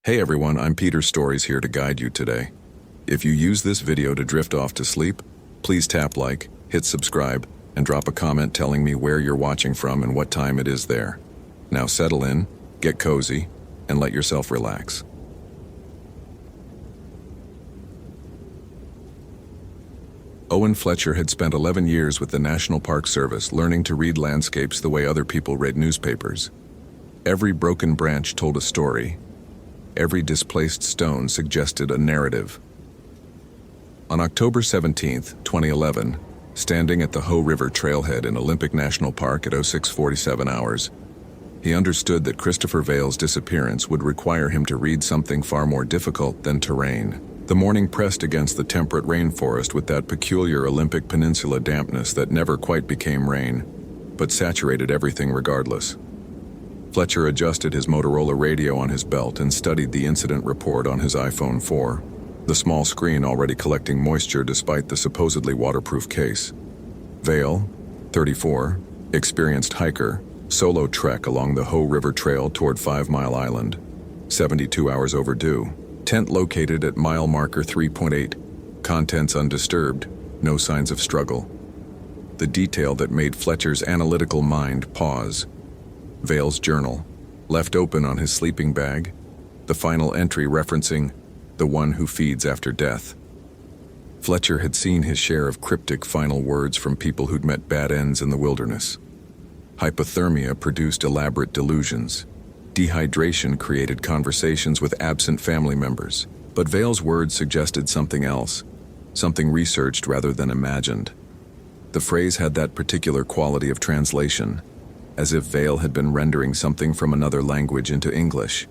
Hey everyone, I'm Peter Stories here to guide you today. If you use this video to drift off to sleep, please tap like, hit subscribe, and drop a comment telling me where you're watching from and what time it is there. Now settle in, get cozy, and let yourself relax. Owen Fletcher had spent 11 years with the National Park Service learning to read landscapes the way other people read newspapers. Every broken branch told a story. Every displaced stone suggested a narrative. On October 17, 2011, standing at the Hoh River trailhead in Olympic National Park at 06:47 hours, he understood that Christopher Vail's disappearance would require him to read something far more difficult than terrain. The morning pressed against the temperate rainforest with that peculiar Olympic Peninsula dampness that never quite became rain, but saturated everything regardless. Fletcher adjusted his Motorola radio on his belt and studied the incident report on his iPhone 4, the small screen already collecting moisture despite the supposedly waterproof case. Vail, 34, experienced hiker, solo trek along the Hoh River Trail toward 5 Mile Island, 72 hours overdue. Tent located at mile marker 3.8, contents undisturbed, no signs of struggle. The detail that made Fletcher's analytical mind pause. Vail's journal, left open on his sleeping bag, the final entry referencing the one who feeds after death. Fletcher had seen his share of cryptic final words from people who'd met bad ends in the wilderness. Hypothermia produced elaborate delusions. Dehydration created conversations with absent family members. But Vail's words suggested something else, something researched rather than imagined. The phrase had that particular quality of translation, as if Vail had been rendering something from another language into English.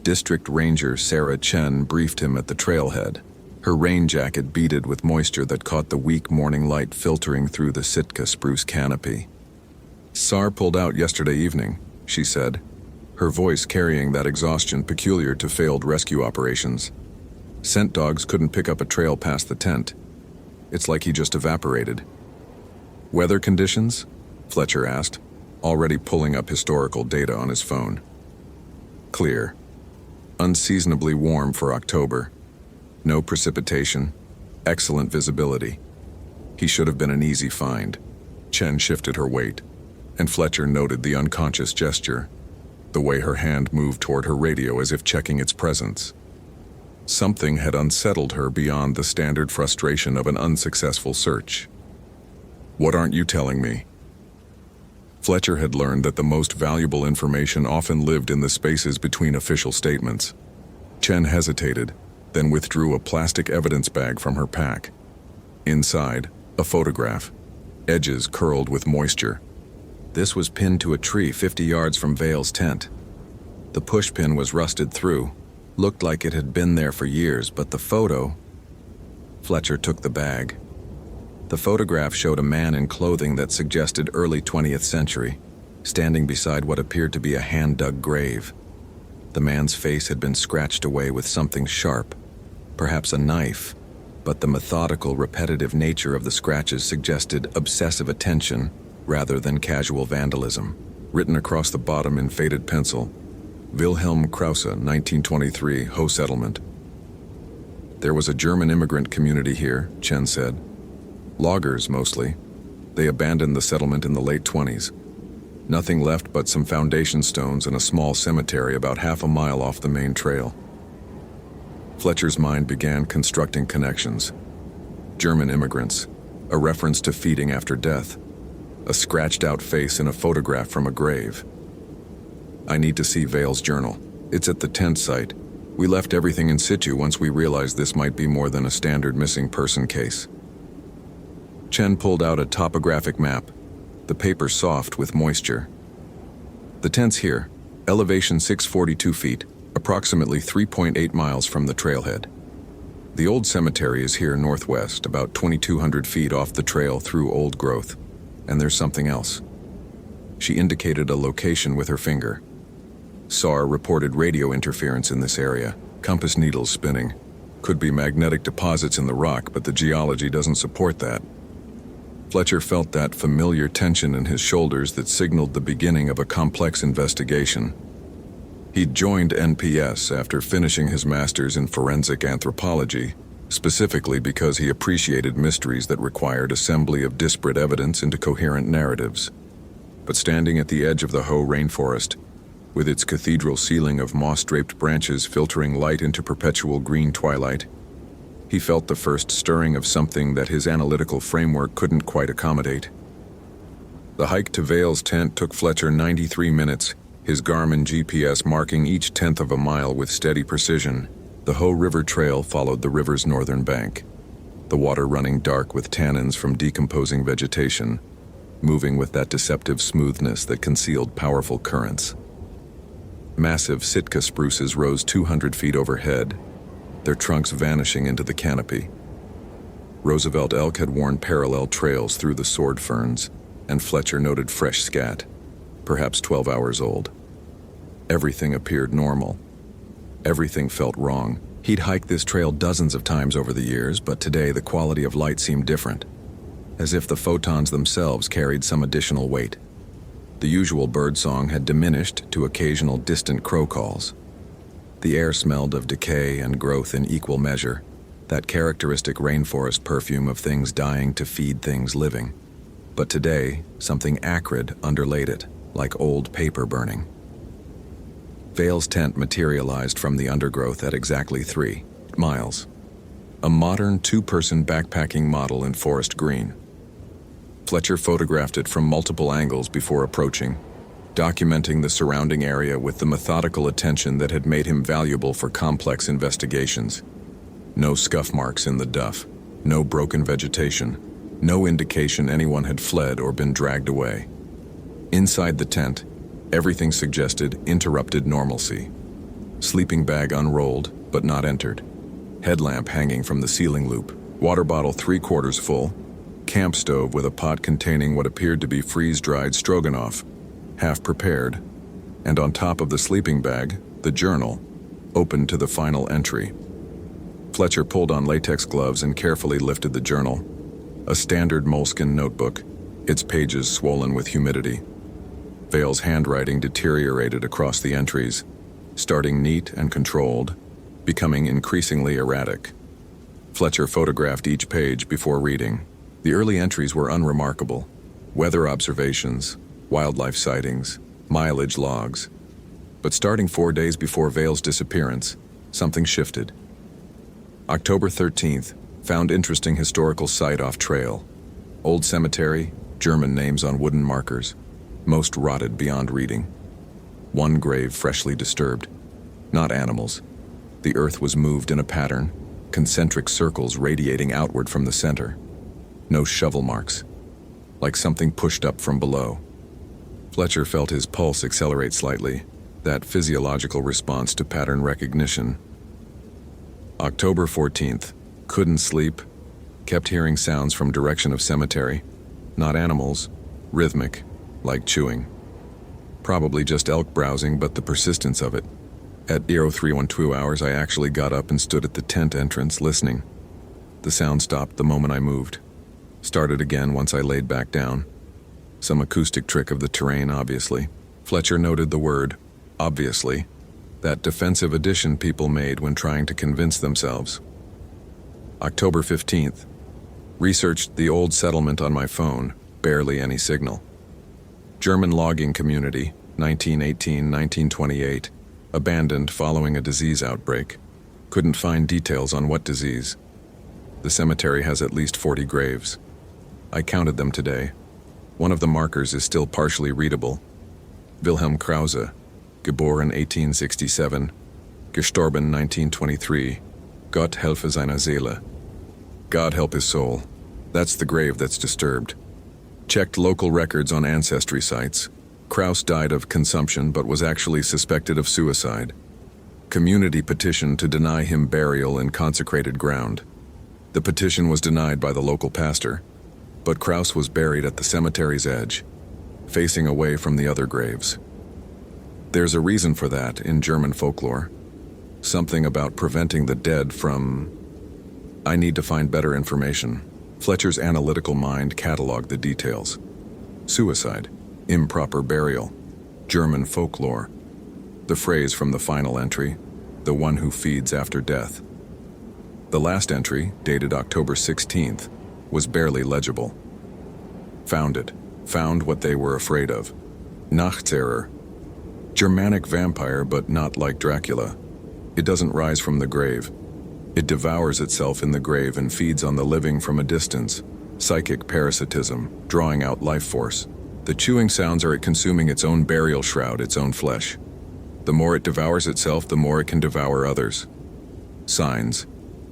District Ranger Sarah Chen briefed him at the trailhead, her rain jacket beaded with moisture that caught the weak morning light filtering through the Sitka spruce canopy. "SAR pulled out yesterday evening," she said, her voice carrying that exhaustion peculiar to failed rescue operations. "Scent dogs couldn't pick up a trail past the tent. It's like he just evaporated." "Weather conditions?" Fletcher asked, already pulling up historical data on his phone. "Clear. Unseasonably warm for October. No precipitation. Excellent visibility. He should have been an easy find." Chen shifted her weight, and Fletcher noted the unconscious gesture, the way her hand moved toward her radio as if checking its presence. Something had unsettled her beyond the standard frustration of an unsuccessful search. "What aren't you telling me?" Fletcher had learned that the most valuable information often lived in the spaces between official statements. Chen hesitated, then withdrew a plastic evidence bag from her pack. Inside, a photograph, edges curled with moisture. This was pinned to a tree 50 yards from Vail's tent. The pushpin was rusted through, looked like it had been there for years, but the photo... Fletcher took the bag. The photograph showed a man in clothing that suggested early 20th century, standing beside what appeared to be a hand-dug grave. The man's face had been scratched away with something sharp, perhaps a knife, but the methodical, repetitive nature of the scratches suggested obsessive attention rather than casual vandalism. Written across the bottom in faded pencil, Wilhelm Krause, 1923, Hoh Settlement. "There was a German immigrant community here," Chen said. "Loggers, mostly. They abandoned the settlement in the late 20s. Nothing left but some foundation stones and a small cemetery about half a mile off the main trail." Fletcher's mind began constructing connections. German immigrants, a reference to feeding after death, a scratched-out face in a photograph from a grave. "I need to see Vail's journal. It's at the tent site. We left everything in situ once we realized this might be more than a standard missing person case." Chen pulled out a topographic map, the paper soft with moisture. "The tent's here, elevation 642 feet, approximately 3.8 miles from the trailhead. The old cemetery is here northwest, about 2,200 feet off the trail through old growth. And there's something else." She indicated a location with her finger. "SAR reported radio interference in this area, compass needles spinning. Could be magnetic deposits in the rock, but the geology doesn't support that." Fletcher felt that familiar tension in his shoulders that signaled the beginning of a complex investigation. He'd joined NPS after finishing his master's in forensic anthropology, specifically because he appreciated mysteries that required assembly of disparate evidence into coherent narratives. But standing at the edge of the Hoh rainforest, with its cathedral ceiling of moss-draped branches filtering light into perpetual green twilight, he felt the first stirring of something that his analytical framework couldn't quite accommodate. The hike to Vale's tent took Fletcher 93 minutes, his Garmin GPS marking each tenth of a mile with steady precision. The Hoh River Trail followed the river's northern bank, the water running dark with tannins from decomposing vegetation, moving with that deceptive smoothness that concealed powerful currents. Massive Sitka spruces rose 200 feet overhead, their trunks vanishing into the canopy. Roosevelt elk had worn parallel trails through the sword ferns, and Fletcher noted fresh scat, perhaps 12 hours old. Everything appeared normal. Everything felt wrong. He'd hiked this trail dozens of times over the years, but today the quality of light seemed different, as if the photons themselves carried some additional weight. The usual birdsong had diminished to occasional distant crow calls. The air smelled of decay and growth in equal measure, that characteristic rainforest perfume of things dying to feed things living. But today, something acrid underlaid it, like old paper burning. Vale's tent materialized from the undergrowth at exactly 3 miles. A modern 2-person backpacking model in forest green. Fletcher photographed it from multiple angles before approaching, documenting the surrounding area with the methodical attention that had made him valuable for complex investigations. No scuff marks in the duff, no broken vegetation, no indication anyone had fled or been dragged away. Inside the tent, everything suggested interrupted normalcy. Sleeping bag unrolled, but not entered. Headlamp hanging from the ceiling loop. Water bottle 3/4 full. Camp stove with a pot containing what appeared to be freeze-dried stroganoff, half prepared. And on top of the sleeping bag, the journal, open to the final entry. Fletcher pulled on latex gloves and carefully lifted the journal. A standard moleskin notebook, its pages swollen with humidity. Vale's handwriting deteriorated across the entries, starting neat and controlled, becoming increasingly erratic. Fletcher photographed each page before reading. The early entries were unremarkable. Weather observations, wildlife sightings, mileage logs. But starting 4 days before Vale's disappearance, something shifted. October 13th, found interesting historical site off trail. Old cemetery, German names on wooden markers, most rotted beyond reading. One grave freshly disturbed. Not animals. The earth was moved in a pattern, concentric circles radiating outward from the center. No shovel marks, like something pushed up from below. Fletcher felt his pulse accelerate slightly, that physiological response to pattern recognition. October 14th, couldn't sleep, kept hearing sounds from direction of cemetery. Not animals, rhythmic, like chewing. Probably just elk browsing, but the persistence of it. At 0312 hours, I actually got up and stood at the tent entrance, listening. The sound stopped the moment I moved. Started again once I laid back down. Some acoustic trick of the terrain, obviously. Fletcher noted the word, obviously, that defensive addition people made when trying to convince themselves. October 15th. Researched the old settlement on my phone, barely any signal. German logging community, 1918-1928, abandoned following a disease outbreak. Couldn't find details on what disease. The cemetery has at least 40 graves. I counted them today. One of the markers is still partially readable. Wilhelm Krause, geboren 1867, gestorben 1923, Gott helfe seiner Seele. God help his soul. That's the grave that's disturbed. Checked local records on ancestry sites. Krause died of consumption but was actually suspected of suicide. Community petition to deny him burial in consecrated ground. The petition was denied by the local pastor, but Krause was buried at the cemetery's edge, facing away from the other graves. There's a reason for that in German folklore. Something about preventing the dead from... I need to find better information. Fletcher's analytical mind cataloged the details. Suicide, improper burial, German folklore. The phrase from the final entry, "the one who feeds after death." The last entry, dated October 16th, was barely legible. Found what they were afraid of. Nachtserer. Germanic vampire, but not like Dracula. It doesn't rise from the grave. It devours itself in the grave and feeds on the living from a distance. Psychic parasitism, drawing out life force. The chewing sounds are it consuming its own burial shroud, its own flesh. The more it devours itself, the more it can devour others. Signs: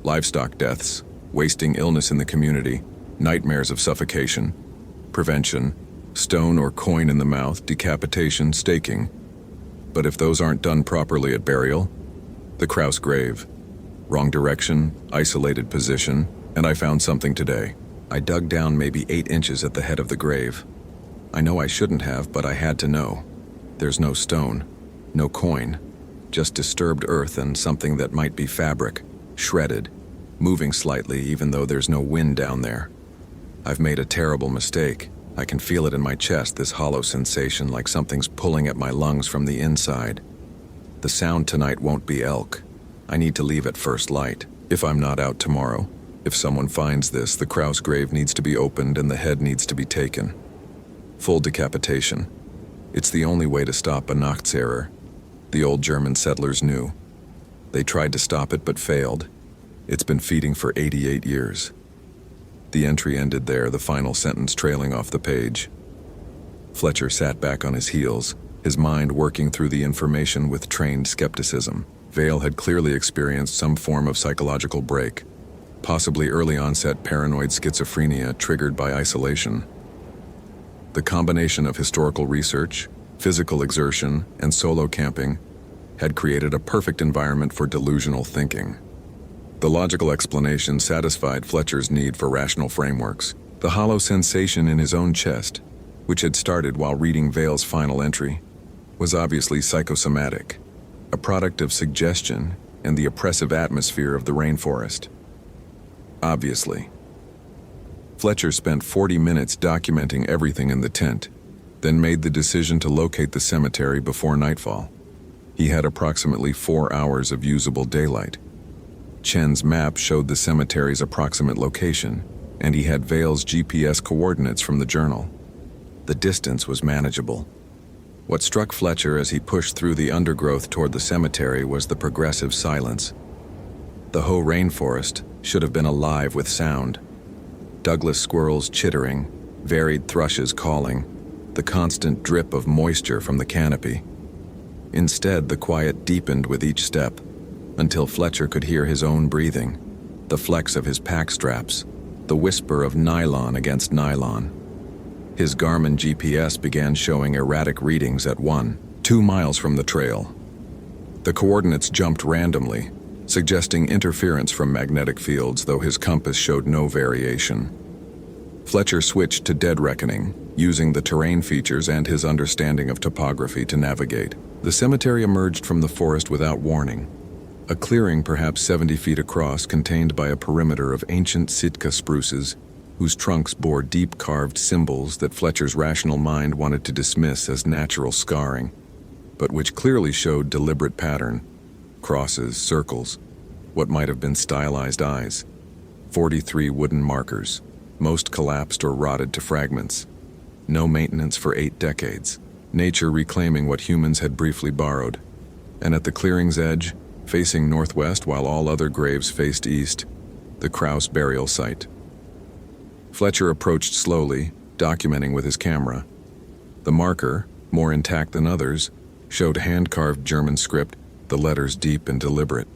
livestock deaths, wasting illness in the community, nightmares of suffocation. Prevention: stone or coin in the mouth, decapitation, staking. But if those aren't done properly at burial, the Kraus grave. Wrong direction, isolated position, and I found something today. I dug down maybe 8 inches at the head of the grave. I know I shouldn't have, but I had to know. There's no stone, no coin, just disturbed earth and something that might be fabric, shredded, moving slightly even though there's no wind down there. I've made a terrible mistake. I can feel it in my chest, this hollow sensation like something's pulling at my lungs from the inside. The sound tonight won't be elk. I need to leave at first light, if I'm not out tomorrow. If someone finds this, the Kraus grave needs to be opened and the head needs to be taken. Full decapitation. It's the only way to stop a Nachtserer. The old German settlers knew. They tried to stop it but failed. It's been feeding for 88 years. The entry ended there, the final sentence trailing off the page. Fletcher sat back on his heels, his mind working through the information with trained skepticism. Vale had clearly experienced some form of psychological break, possibly early onset paranoid schizophrenia triggered by isolation. The combination of historical research, physical exertion, and solo camping had created a perfect environment for delusional thinking. The logical explanation satisfied Fletcher's need for rational frameworks. The hollow sensation in his own chest, which had started while reading Vale's final entry, was obviously psychosomatic, a product of suggestion and the oppressive atmosphere of the rainforest. Obviously. Fletcher spent 40 minutes documenting everything in the tent, then made the decision to locate the cemetery before nightfall. He had approximately 4 hours of usable daylight. Chen's map showed the cemetery's approximate location, and he had Vale's GPS coordinates from the journal. The distance was manageable. What struck Fletcher as he pushed through the undergrowth toward the cemetery was the progressive silence. The Hoh rainforest should have been alive with sound. Douglas squirrels chittering, varied thrushes calling, the constant drip of moisture from the canopy. Instead, the quiet deepened with each step, until Fletcher could hear his own breathing, the flex of his pack straps, the whisper of nylon against nylon. His Garmin GPS began showing erratic readings at 1-2 miles from the trail. The coordinates jumped randomly, suggesting interference from magnetic fields, though his compass showed no variation. Fletcher switched to dead reckoning, using the terrain features and his understanding of topography to navigate. The cemetery emerged from the forest without warning. A clearing perhaps 70 feet across, contained by a perimeter of ancient Sitka spruces, whose trunks bore deep carved symbols that Fletcher's rational mind wanted to dismiss as natural scarring, but which clearly showed deliberate pattern. Crosses, circles, what might have been stylized eyes. 43 wooden markers, most collapsed or rotted to fragments. No maintenance for 8 decades. Nature reclaiming what humans had briefly borrowed. And at the clearing's edge, facing northwest while all other graves faced east, the Kraus burial site. Fletcher approached slowly, documenting with his camera. The marker, more intact than others, showed hand-carved German script, the letters deep and deliberate.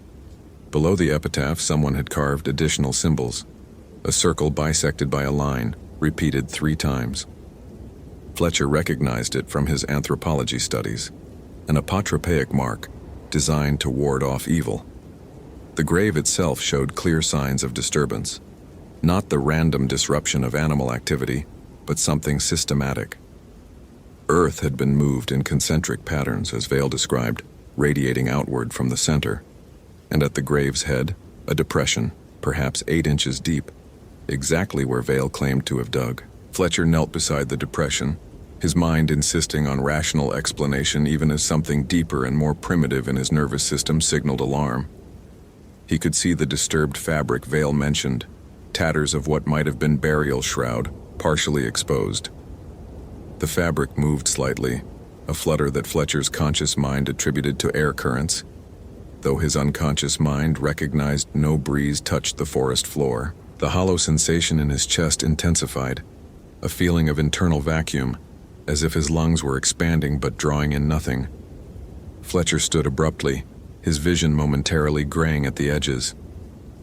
Below the epitaph, someone had carved additional symbols, a circle bisected by a line, repeated 3 times. Fletcher recognized it from his anthropology studies, an apotropaic mark designed to ward off evil. The grave itself showed clear signs of disturbance, not the random disruption of animal activity, but something systematic. Earth had been moved in concentric patterns, as Vale described, radiating outward from the center, and at the grave's head, a depression, perhaps 8 inches deep, exactly where Vale claimed to have dug. Fletcher knelt beside the depression, his mind insisting on rational explanation even as something deeper and more primitive in his nervous system signaled alarm. He could see the disturbed fabric Vale mentioned, tatters of what might have been burial shroud, partially exposed. The fabric moved slightly, a flutter that Fletcher's conscious mind attributed to air currents, though his unconscious mind recognized no breeze touched the forest floor. The hollow sensation in his chest intensified, a feeling of internal vacuum, as if his lungs were expanding but drawing in nothing. Fletcher stood abruptly, his vision momentarily graying at the edges.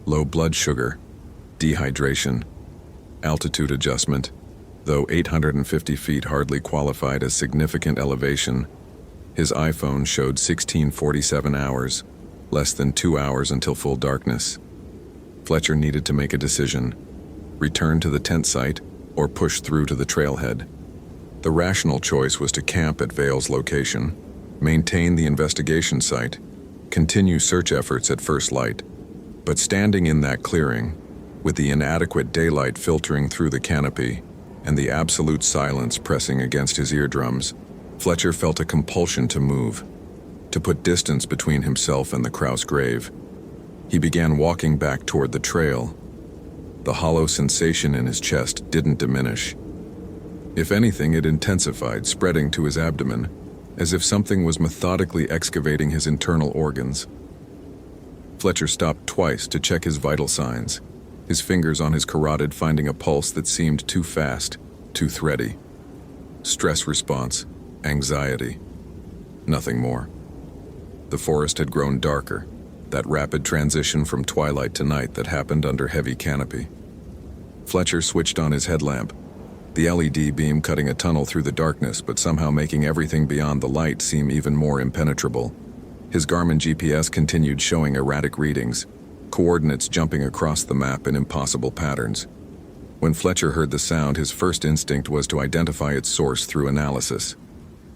Low blood sugar, dehydration, altitude adjustment. Though 850 feet hardly qualified as significant elevation, his iPhone showed 1647 hours, less than 2 hours until full darkness. Fletcher needed to make a decision: return to the tent site or push through to the trailhead. The rational choice was to camp at Vale's location, maintain the investigation site, continue search efforts at first light. But standing in that clearing, with the inadequate daylight filtering through the canopy and the absolute silence pressing against his eardrums, Fletcher felt a compulsion to move, to put distance between himself and the Kraus grave. He began walking back toward the trail. The hollow sensation in his chest didn't diminish. If anything, it intensified, spreading to his abdomen, as if something was methodically excavating his internal organs. Fletcher stopped twice to check his vital signs, his fingers on his carotid finding a pulse that seemed too fast, too thready. Stress response, anxiety, nothing more. The forest had grown darker, that rapid transition from twilight to night that happened under heavy canopy. Fletcher switched on his headlamp, the LED beam cutting a tunnel through the darkness but somehow making everything beyond the light seem even more impenetrable. His Garmin GPS continued showing erratic readings, coordinates jumping across the map in impossible patterns. When Fletcher heard the sound, his first instinct was to identify its source through analysis.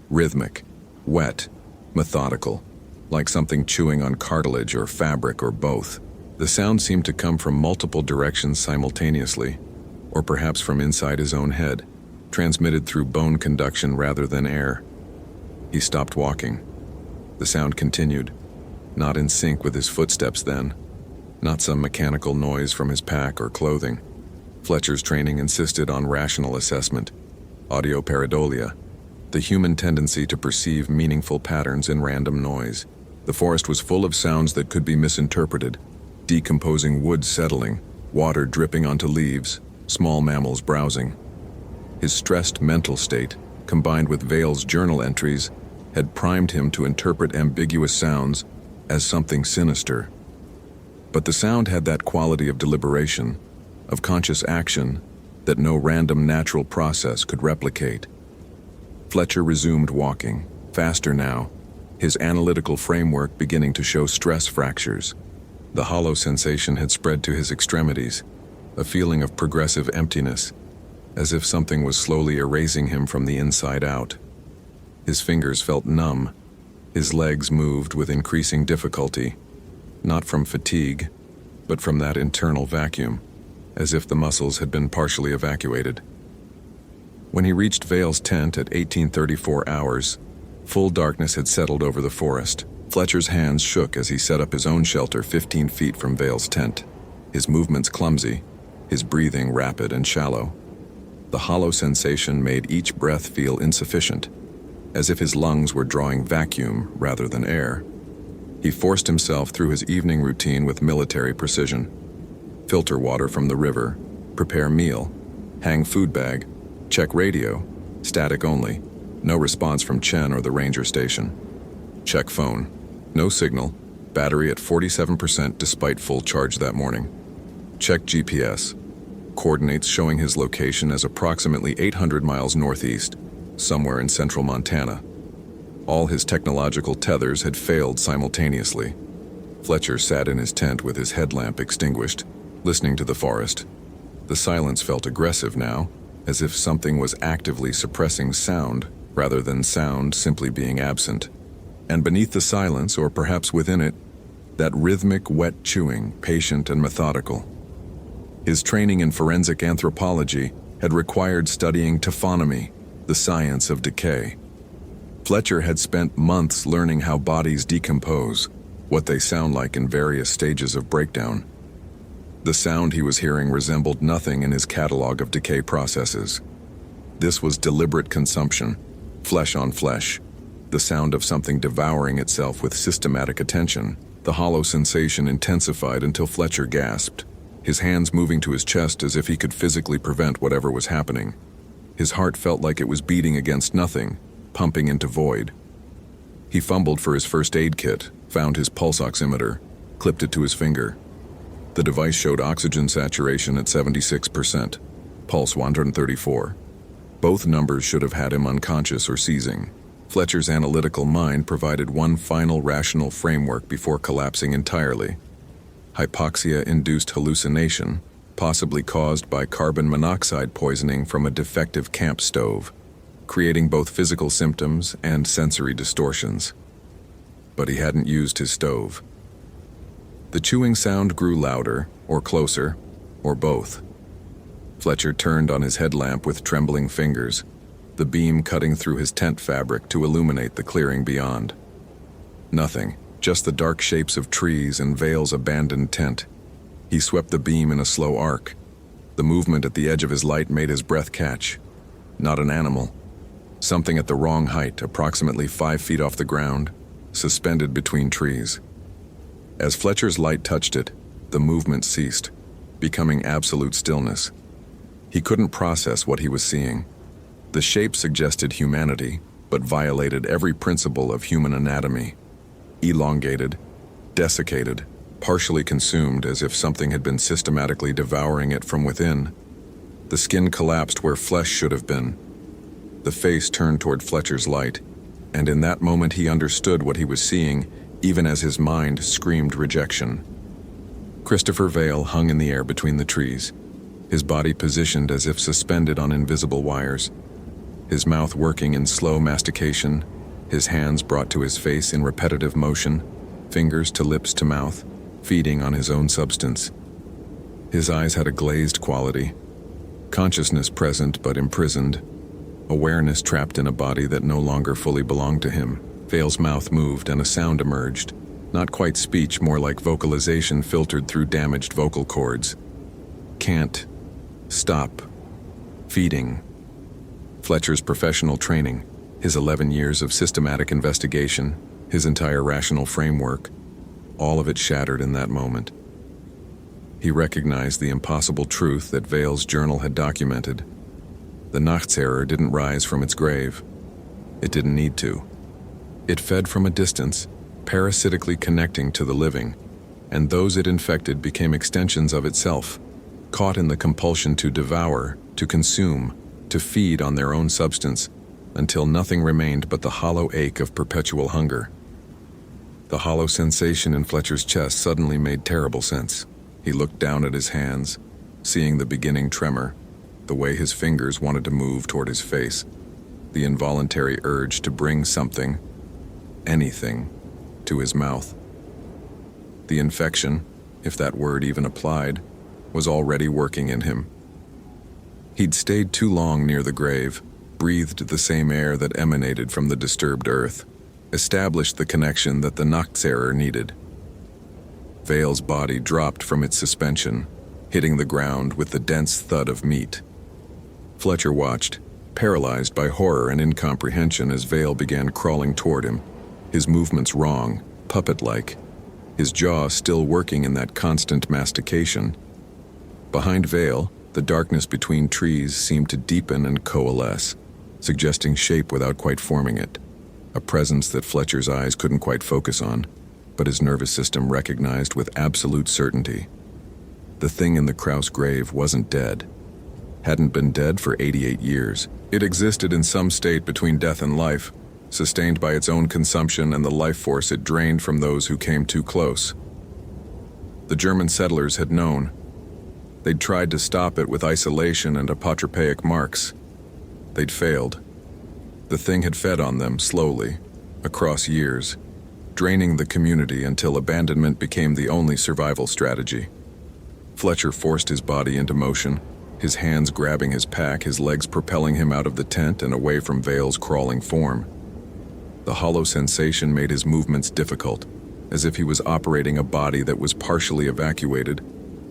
Rhythmic, wet, methodical, like something chewing on cartilage or fabric or both. The sound seemed to come from multiple directions simultaneously, or perhaps from inside his own head, transmitted through bone conduction rather than air. He stopped walking. The sound continued, not in sync with his footsteps then, not some mechanical noise from his pack or clothing. Fletcher's training insisted on rational assessment, audio pareidolia, the human tendency to perceive meaningful patterns in random noise. The forest was full of sounds that could be misinterpreted: decomposing wood settling, water dripping onto leaves, small mammals browsing. His stressed mental state, combined with Vale's journal entries, had primed him to interpret ambiguous sounds as something sinister. But the sound had that quality of deliberation, of conscious action, that no random natural process could replicate. Fletcher resumed walking, faster now, his analytical framework beginning to show stress fractures. The hollow sensation had spread to his extremities, a feeling of progressive emptiness, as if something was slowly erasing him from the inside out. His fingers felt numb, his legs moved with increasing difficulty, not from fatigue, but from that internal vacuum, as if the muscles had been partially evacuated. When he reached Vale's tent at 1834 hours, full darkness had settled over the forest. Fletcher's hands shook as he set up his own shelter 15 feet from Vale's tent, his movements clumsy, his breathing rapid and shallow. The hollow sensation made each breath feel insufficient, as if his lungs were drawing vacuum rather than air. He forced himself through his evening routine with military precision. Filter water from the river, prepare meal, hang food bag, check radio, static only, no response from Chen or the ranger station. Check phone, no signal, battery at 47% despite full charge that morning. Check GPS, coordinates showing his location as approximately 800 miles northeast, somewhere in central Montana. All his technological tethers had failed simultaneously. Fletcher sat in his tent with his headlamp extinguished, listening to the forest. The silence felt aggressive now, as if something was actively suppressing sound rather than sound simply being absent. And beneath the silence, or perhaps within it, that rhythmic, wet chewing, patient and methodical. His training in forensic anthropology had required studying taphonomy, the science of decay. Fletcher had spent months learning how bodies decompose, what they sound like in various stages of breakdown. The sound he was hearing resembled nothing in his catalog of decay processes. This was deliberate consumption, flesh on flesh, the sound of something devouring itself with systematic attention. The hollow sensation intensified until Fletcher gasped, his hands moving to his chest as if he could physically prevent whatever was happening. His heart felt like it was beating against nothing, pumping into void. He fumbled for his first aid kit, found his pulse oximeter, clipped it to his finger. The device showed oxygen saturation at 76%, pulse 134. Both numbers should have had him unconscious or seizing. Fletcher's analytical mind provided one final rational framework before collapsing entirely. Hypoxia-induced hallucination, possibly caused by carbon monoxide poisoning from a defective camp stove, creating both physical symptoms and sensory distortions. But he hadn't used his stove. The chewing sound grew louder, or closer, or both. Fletcher turned on his headlamp with trembling fingers, the beam cutting through his tent fabric to illuminate the clearing beyond. Nothing, just the dark shapes of trees and Vale's abandoned tent. He swept the beam in a slow arc. The movement at the edge of his light made his breath catch. Not an animal. Something at the wrong height, approximately 5 feet off the ground, suspended between trees. As Fletcher's light touched it, the movement ceased, becoming absolute stillness. He couldn't process what he was seeing. The shape suggested humanity, but violated every principle of human anatomy. Elongated, desiccated, partially consumed as if something had been systematically devouring it from within. The skin collapsed where flesh should have been. The face turned toward Fletcher's light, and in that moment he understood what he was seeing, even as his mind screamed rejection. Christopher Vale hung in the air between the trees, his body positioned as if suspended on invisible wires, his mouth working in slow mastication, his hands brought to his face in repetitive motion, fingers to lips to mouth, feeding on his own substance. His eyes had a glazed quality, consciousness present but imprisoned, awareness trapped in a body that no longer fully belonged to him. Vale's mouth moved and a sound emerged, not quite speech, more like vocalization filtered through damaged vocal cords. Can't. Stop. Feeding. Fletcher's professional training, his 11 years of systematic investigation, his entire rational framework, all of it shattered in that moment. He recognized the impossible truth that Vale's journal had documented. The Nachtseher didn't rise from its grave. It didn't need to. It fed from a distance, parasitically connecting to the living, and those it infected became extensions of itself, caught in the compulsion to devour, to consume, to feed on their own substance, until nothing remained but the hollow ache of perpetual hunger. The hollow sensation in Fletcher's chest suddenly made terrible sense. He looked down at his hands, seeing the beginning tremor, the way his fingers wanted to move toward his face, the involuntary urge to bring something, anything, to his mouth. The infection, if that word even applied, was already working in him. He'd stayed too long near the grave, breathed the same air that emanated from the disturbed earth, established the connection that the Nachtseher needed. Vale's body dropped from its suspension, hitting the ground with the dense thud of meat. Fletcher watched, paralyzed by horror and incomprehension as Vale began crawling toward him, his movements wrong, puppet-like, his jaw still working in that constant mastication. Behind Vale, the darkness between trees seemed to deepen and coalesce, suggesting shape without quite forming it, a presence that Fletcher's eyes couldn't quite focus on, but his nervous system recognized with absolute certainty. The thing in the Kraus grave wasn't dead. Hadn't been dead for 88 years. It existed in some state between death and life, sustained by its own consumption and the life force it drained from those who came too close. The German settlers had known. They'd tried to stop it with isolation and apotropaic marks. They'd failed. The thing had fed on them slowly, across years, draining the community until abandonment became the only survival strategy. Fletcher forced his body into motion, his hands grabbing his pack, his legs propelling him out of the tent and away from Vale's crawling form. The hollow sensation made his movements difficult, as if he was operating a body that was partially evacuated,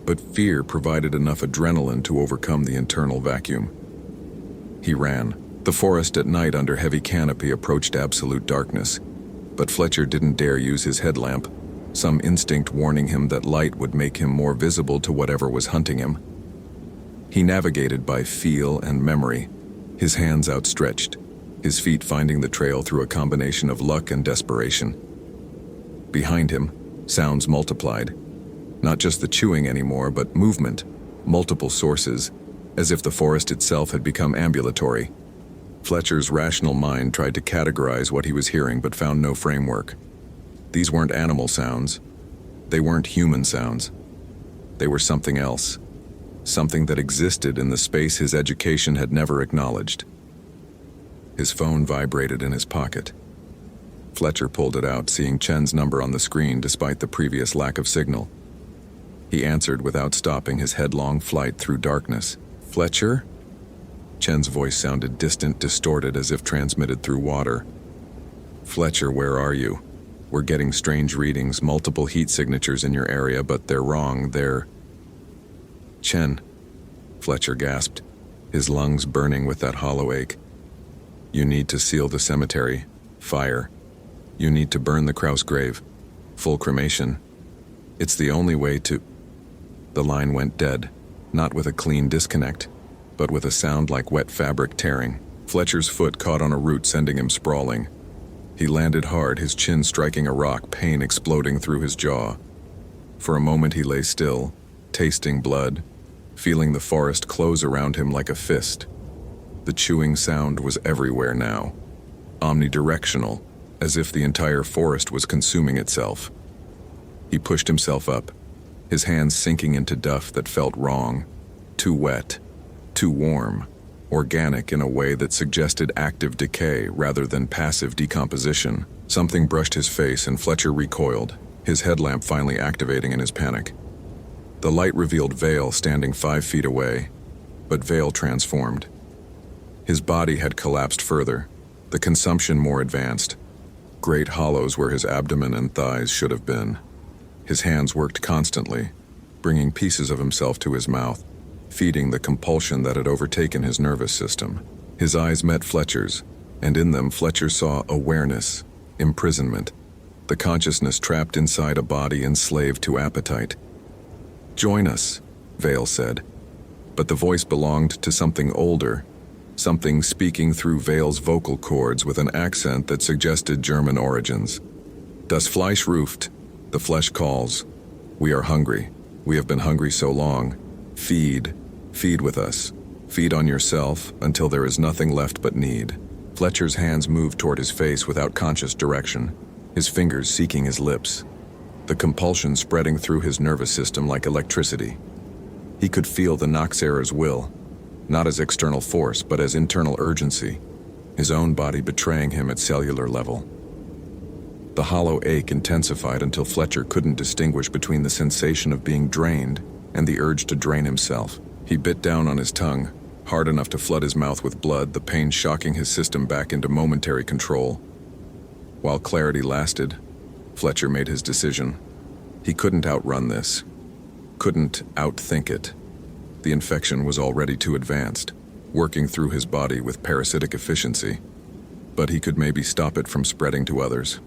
but fear provided enough adrenaline to overcome the internal vacuum. He ran. The forest at night under heavy canopy approached absolute darkness, but Fletcher didn't dare use his headlamp, some instinct warning him that light would make him more visible to whatever was hunting him. He navigated by feel and memory, his hands outstretched, his feet finding the trail through a combination of luck and desperation. Behind him, sounds multiplied. Not just the chewing anymore, but movement, multiple sources, as if the forest itself had become ambulatory. Fletcher's rational mind tried to categorize what he was hearing but found no framework. These weren't animal sounds. They weren't human sounds. They were something else. Something that existed in the space his education had never acknowledged. His phone vibrated in his pocket. Fletcher pulled it out, seeing Chen's number on the screen despite the previous lack of signal. He answered without stopping his headlong flight through darkness. "Fletcher?" Chen's voice sounded distant, distorted, as if transmitted through water. "Fletcher, where are you? We're getting strange readings, multiple heat signatures in your area, but they're wrong, they're..." "Chen," Fletcher gasped, his lungs burning with that hollow ache. "You need to seal the cemetery. Fire. You need to burn the Kraus grave. Full cremation. It's the only way to..." The line went dead, not with a clean disconnect, but with a sound like wet fabric tearing. Fletcher's foot caught on a root, sending him sprawling. He landed hard, his chin striking a rock, pain exploding through his jaw. For a moment he lay still, tasting blood, feeling the forest close around him like a fist. The chewing sound was everywhere now, omnidirectional, as if the entire forest was consuming itself. He pushed himself up, his hands sinking into duff that felt wrong, too wet, too warm, organic in a way that suggested active decay rather than passive decomposition. Something brushed his face and Fletcher recoiled, his headlamp finally activating in his panic. The light revealed Vale standing 5 feet away, but Vale transformed. His body had collapsed further, the consumption more advanced. Great hollows where his abdomen and thighs should have been. His hands worked constantly, bringing pieces of himself to his mouth, feeding the compulsion that had overtaken his nervous system. His eyes met Fletcher's, and in them Fletcher saw awareness, imprisonment, the consciousness trapped inside a body enslaved to appetite. "Join us," Vale said, but the voice belonged to something older, something speaking through Vale's vocal cords with an accent that suggested German origins. "Das Fleisch ruft, the flesh calls. We are hungry. We have been hungry so long. Feed. Feed with us. Feed on yourself until there is nothing left but need." Fletcher's hands moved toward his face without conscious direction, his fingers seeking his lips, the compulsion spreading through his nervous system like electricity. He could feel the Noxera's will, not as external force, but as internal urgency, his own body betraying him at cellular level. The hollow ache intensified until Fletcher couldn't distinguish between the sensation of being drained and the urge to drain himself. He bit down on his tongue, hard enough to flood his mouth with blood, the pain shocking his system back into momentary control. While clarity lasted, Fletcher made his decision. He couldn't outrun this, couldn't outthink it. The infection was already too advanced, working through his body with parasitic efficiency, but he could maybe stop it from spreading to others.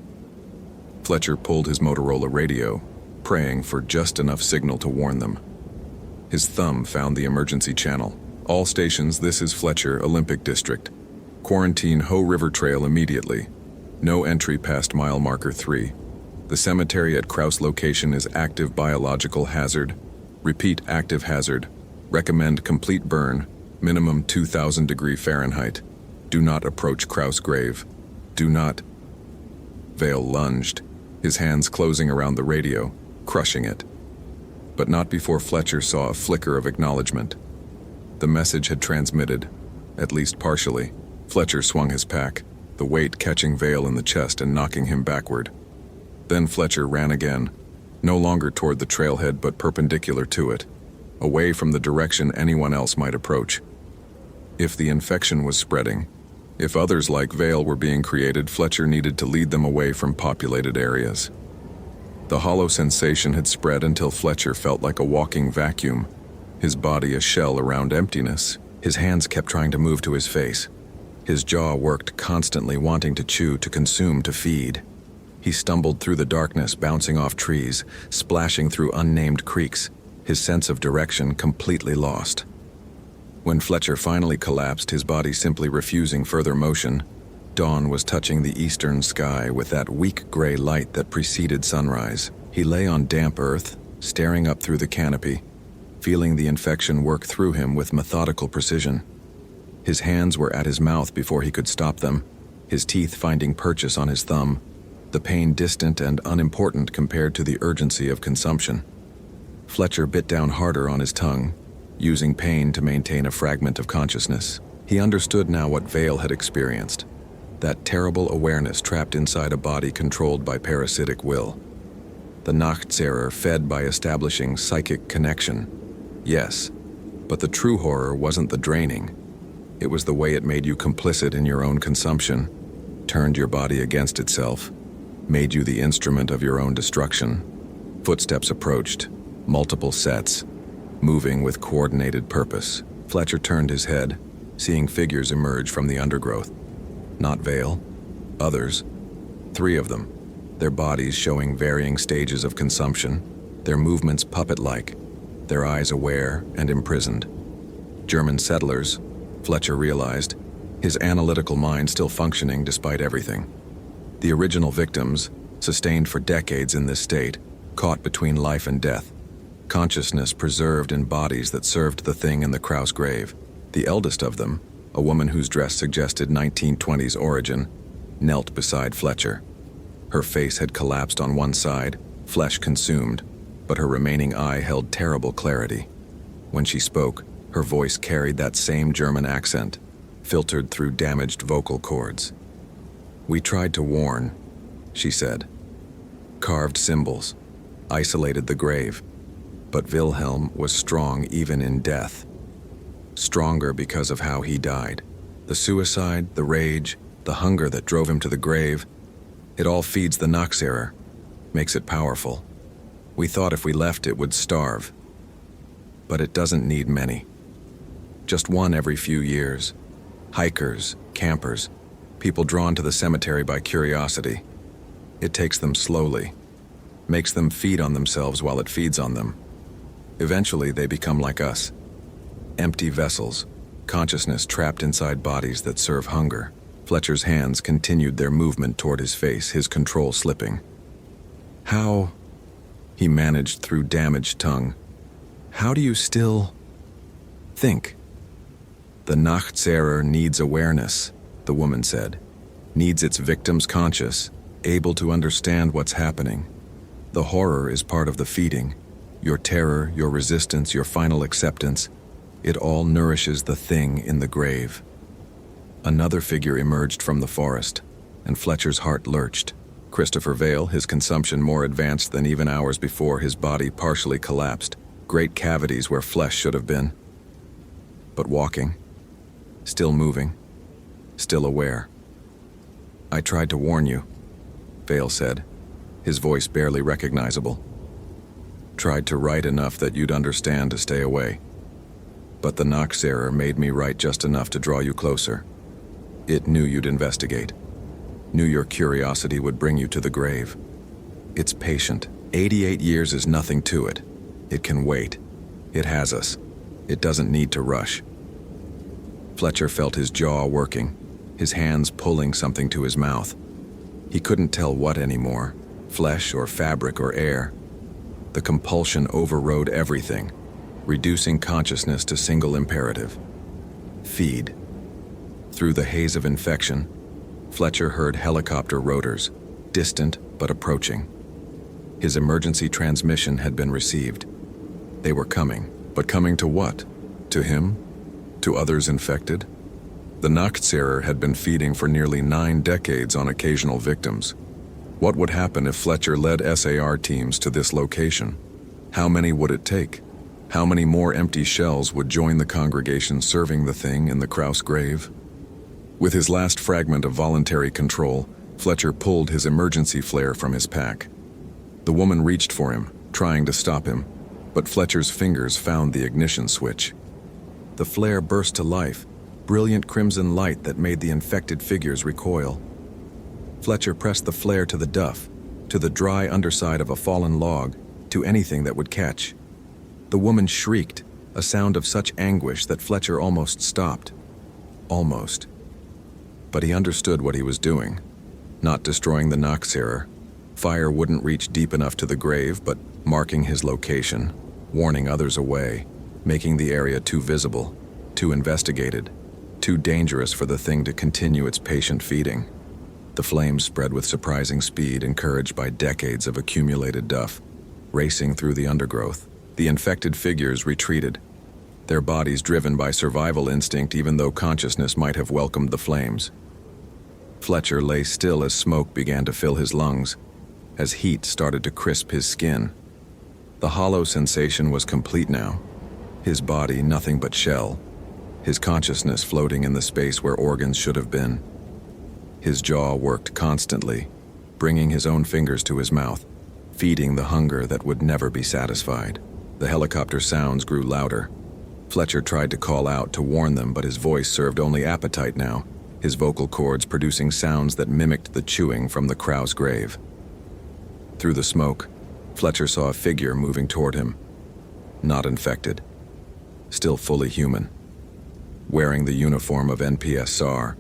Fletcher pulled his Motorola radio, praying for just enough signal to warn them. His thumb found the emergency channel. "All stations, this is Fletcher, Olympic District. Quarantine Ho River Trail immediately. No entry past mile marker 3. The cemetery at Kraus location is active biological hazard. Repeat, active hazard. Recommend complete burn, minimum 2000 degree Fahrenheit. Do not approach Kraus grave. Do not..." Vale lunged, his hands closing around the radio, crushing it. But not before Fletcher saw a flicker of acknowledgement. The message had transmitted, at least partially. Fletcher swung his pack, the weight catching Vale in the chest and knocking him backward. Then Fletcher ran again, no longer toward the trailhead but perpendicular to it. away from the direction anyone else might approach. If the infection was spreading, if others like Vale were being created, Fletcher needed to lead them away from populated areas. The hollow sensation had spread until Fletcher felt like a walking vacuum, his body a shell around emptiness. His hands kept trying to move to his face. His jaw worked constantly, wanting to chew, to consume, to feed. He stumbled through the darkness, bouncing off trees, splashing through unnamed creeks, his sense of direction completely lost. When Fletcher finally collapsed, his body simply refusing further motion, dawn was touching the eastern sky with that weak gray light that preceded sunrise. He lay on damp earth, staring up through the canopy, feeling the infection work through him with methodical precision. His hands were at his mouth before he could stop them, his teeth finding purchase on his thumb, the pain distant and unimportant compared to the urgency of consumption. Fletcher bit down harder on his tongue, using pain to maintain a fragment of consciousness. He understood now what Vale had experienced, that terrible awareness trapped inside a body controlled by parasitic will. The Nachtseher fed by establishing psychic connection. Yes, but the true horror wasn't the draining. It was the way it made you complicit in your own consumption, turned your body against itself, made you the instrument of your own destruction. Footsteps approached, multiple sets, moving with coordinated purpose. Fletcher turned his head, seeing figures emerge from the undergrowth. Not Vale, others. 3 of them, their bodies showing varying stages of consumption, their movements puppet-like, their eyes aware and imprisoned. German settlers, Fletcher realized, his analytical mind still functioning despite everything. The original victims, sustained for decades in this state, caught between life and death. Consciousness preserved in bodies that served the thing in the Kraus grave. The eldest of them, a woman whose dress suggested 1920s origin, knelt beside Fletcher. Her face had collapsed on one side, flesh consumed, but her remaining eye held terrible clarity. When she spoke, her voice carried that same German accent, filtered through damaged vocal cords. "We tried to warn," she said. "Carved symbols, isolated the grave. But Wilhelm was strong even in death. Stronger because of how he died. The suicide, the rage, the hunger that drove him to the grave, it all feeds the Nachtseher, makes it powerful. We thought if we left it would starve. But it doesn't need many. Just one every few years. Hikers, campers, people drawn to the cemetery by curiosity. It takes them slowly, makes them feed on themselves while it feeds on them. Eventually, they become like us. Empty vessels, consciousness trapped inside bodies that serve hunger." Fletcher's hands continued their movement toward his face, his control slipping. "How," he managed through damaged tongue, "how do you still think?" "The Nachtseher needs awareness," the woman said. "Needs its victims conscious, able to understand what's happening. The horror is part of the feeding. Your terror, your resistance, your final acceptance, it all nourishes the thing in the grave." Another figure emerged from the forest, and Fletcher's heart lurched. Christopher Vale, his consumption more advanced than even hours before, his body partially collapsed, great cavities where flesh should have been. But walking, still moving, still aware. "I tried to warn you," Vale said, his voice barely recognizable. "Tried to write enough that you'd understand to stay away. But the Nachtseher made me write just enough to draw you closer. It knew you'd investigate. Knew your curiosity would bring you to the grave. It's patient. 88 years is nothing to it. It can wait. It has us. It doesn't need to rush." Fletcher felt his jaw working, his hands pulling something to his mouth. He couldn't tell what anymore, flesh or fabric or air. The compulsion overrode everything, reducing consciousness to single imperative: feed. Through the haze of infection, Fletcher heard helicopter rotors, distant but approaching. His emergency transmission had been received. They were coming, but coming to what? To him? To others infected? The Nachtseher had been feeding for nearly 9 decades on occasional victims. What would happen if Fletcher led SAR teams to this location? How many would it take? How many more empty shells would join the congregation serving the thing in the Kraus grave? With his last fragment of voluntary control, Fletcher pulled his emergency flare from his pack. The woman reached for him, trying to stop him, but Fletcher's fingers found the ignition switch. The flare burst to life, brilliant crimson light that made the infected figures recoil. Fletcher pressed the flare to the duff, to the dry underside of a fallen log, to anything that would catch. The woman shrieked, a sound of such anguish that Fletcher almost stopped. Almost. But he understood what he was doing. Not destroying the Noxerer. Fire wouldn't reach deep enough to the grave, but marking his location, warning others away, making the area too visible, too investigated, too dangerous for the thing to continue its patient feeding. The flames spread with surprising speed, encouraged by decades of accumulated duff. Racing through the undergrowth, the infected figures retreated, their bodies driven by survival instinct even though consciousness might have welcomed the flames. Fletcher lay still as smoke began to fill his lungs, as heat started to crisp his skin. The hollow sensation was complete now, his body nothing but shell, his consciousness floating in the space where organs should have been. His jaw worked constantly, bringing his own fingers to his mouth, feeding the hunger that would never be satisfied. The helicopter sounds grew louder. Fletcher tried to call out to warn them, but his voice served only appetite now, his vocal cords producing sounds that mimicked the chewing from the Kraus grave. Through the smoke, Fletcher saw a figure moving toward him. Not infected. Still fully human. Wearing the uniform of NPS SAR.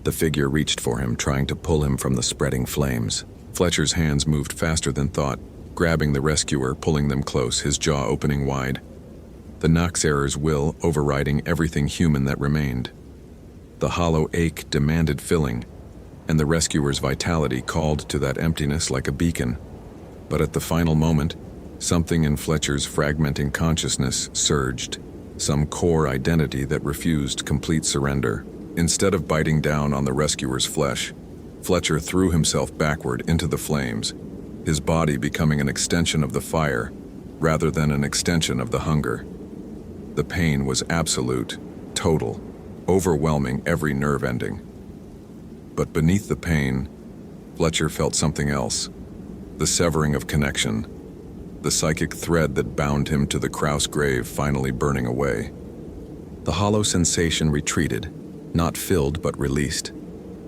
The figure reached for him, trying to pull him from the spreading flames. Fletcher's hands moved faster than thought, grabbing the rescuer, pulling them close, his jaw opening wide. The Noxerer's will overriding everything human that remained. The hollow ache demanded filling, and the rescuer's vitality called to that emptiness like a beacon. But at the final moment, something in Fletcher's fragmenting consciousness surged, some core identity that refused complete surrender. Instead of biting down on the rescuer's flesh, Fletcher threw himself backward into the flames, his body becoming an extension of the fire rather than an extension of the hunger. The pain was absolute, total, overwhelming every nerve ending. But beneath the pain, Fletcher felt something else, the severing of connection, the psychic thread that bound him to the Kraus grave finally burning away. The hollow sensation retreated, not filled but released,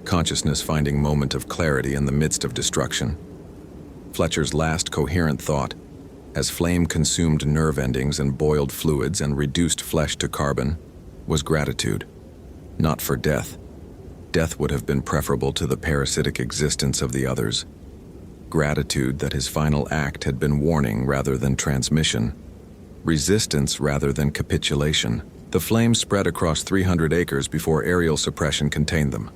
consciousness finding moment of clarity in the midst of destruction. Fletcher's last coherent thought, as flame consumed nerve endings and boiled fluids and reduced flesh to carbon, was gratitude. Not for death. Death would have been preferable to the parasitic existence of the others. Gratitude that his final act had been warning rather than transmission, resistance rather than capitulation. The flames spread across 300 acres before aerial suppression contained them.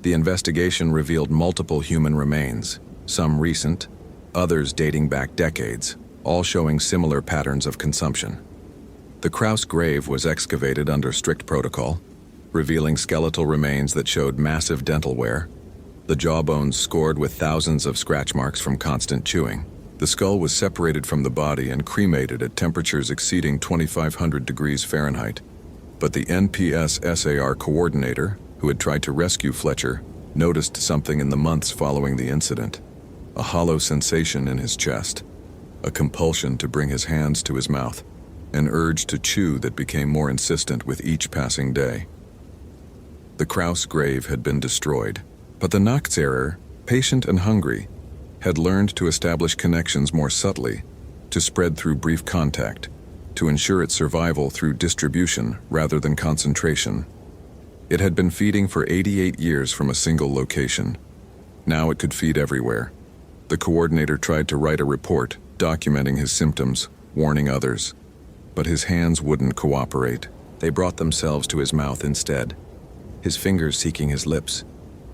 The investigation revealed multiple human remains, some recent, others dating back decades, all showing similar patterns of consumption. The Kraus grave was excavated under strict protocol, revealing skeletal remains that showed massive dental wear, the jawbones scored with thousands of scratch marks from constant chewing. The skull was separated from the body and cremated at temperatures exceeding 2,500 degrees Fahrenheit. But the NPS SAR coordinator, who had tried to rescue Fletcher, noticed something in the months following the incident. A hollow sensation in his chest, a compulsion to bring his hands to his mouth, an urge to chew that became more insistent with each passing day. The Kraus grave had been destroyed, but the Noxerer, patient and hungry, had learned to establish connections more subtly, to spread through brief contact, to ensure its survival through distribution rather than concentration. It had been feeding for 88 years from a single location. Now it could feed everywhere. The coordinator tried to write a report, documenting his symptoms, warning others. But his hands wouldn't cooperate. They brought themselves to his mouth instead, his fingers seeking his lips,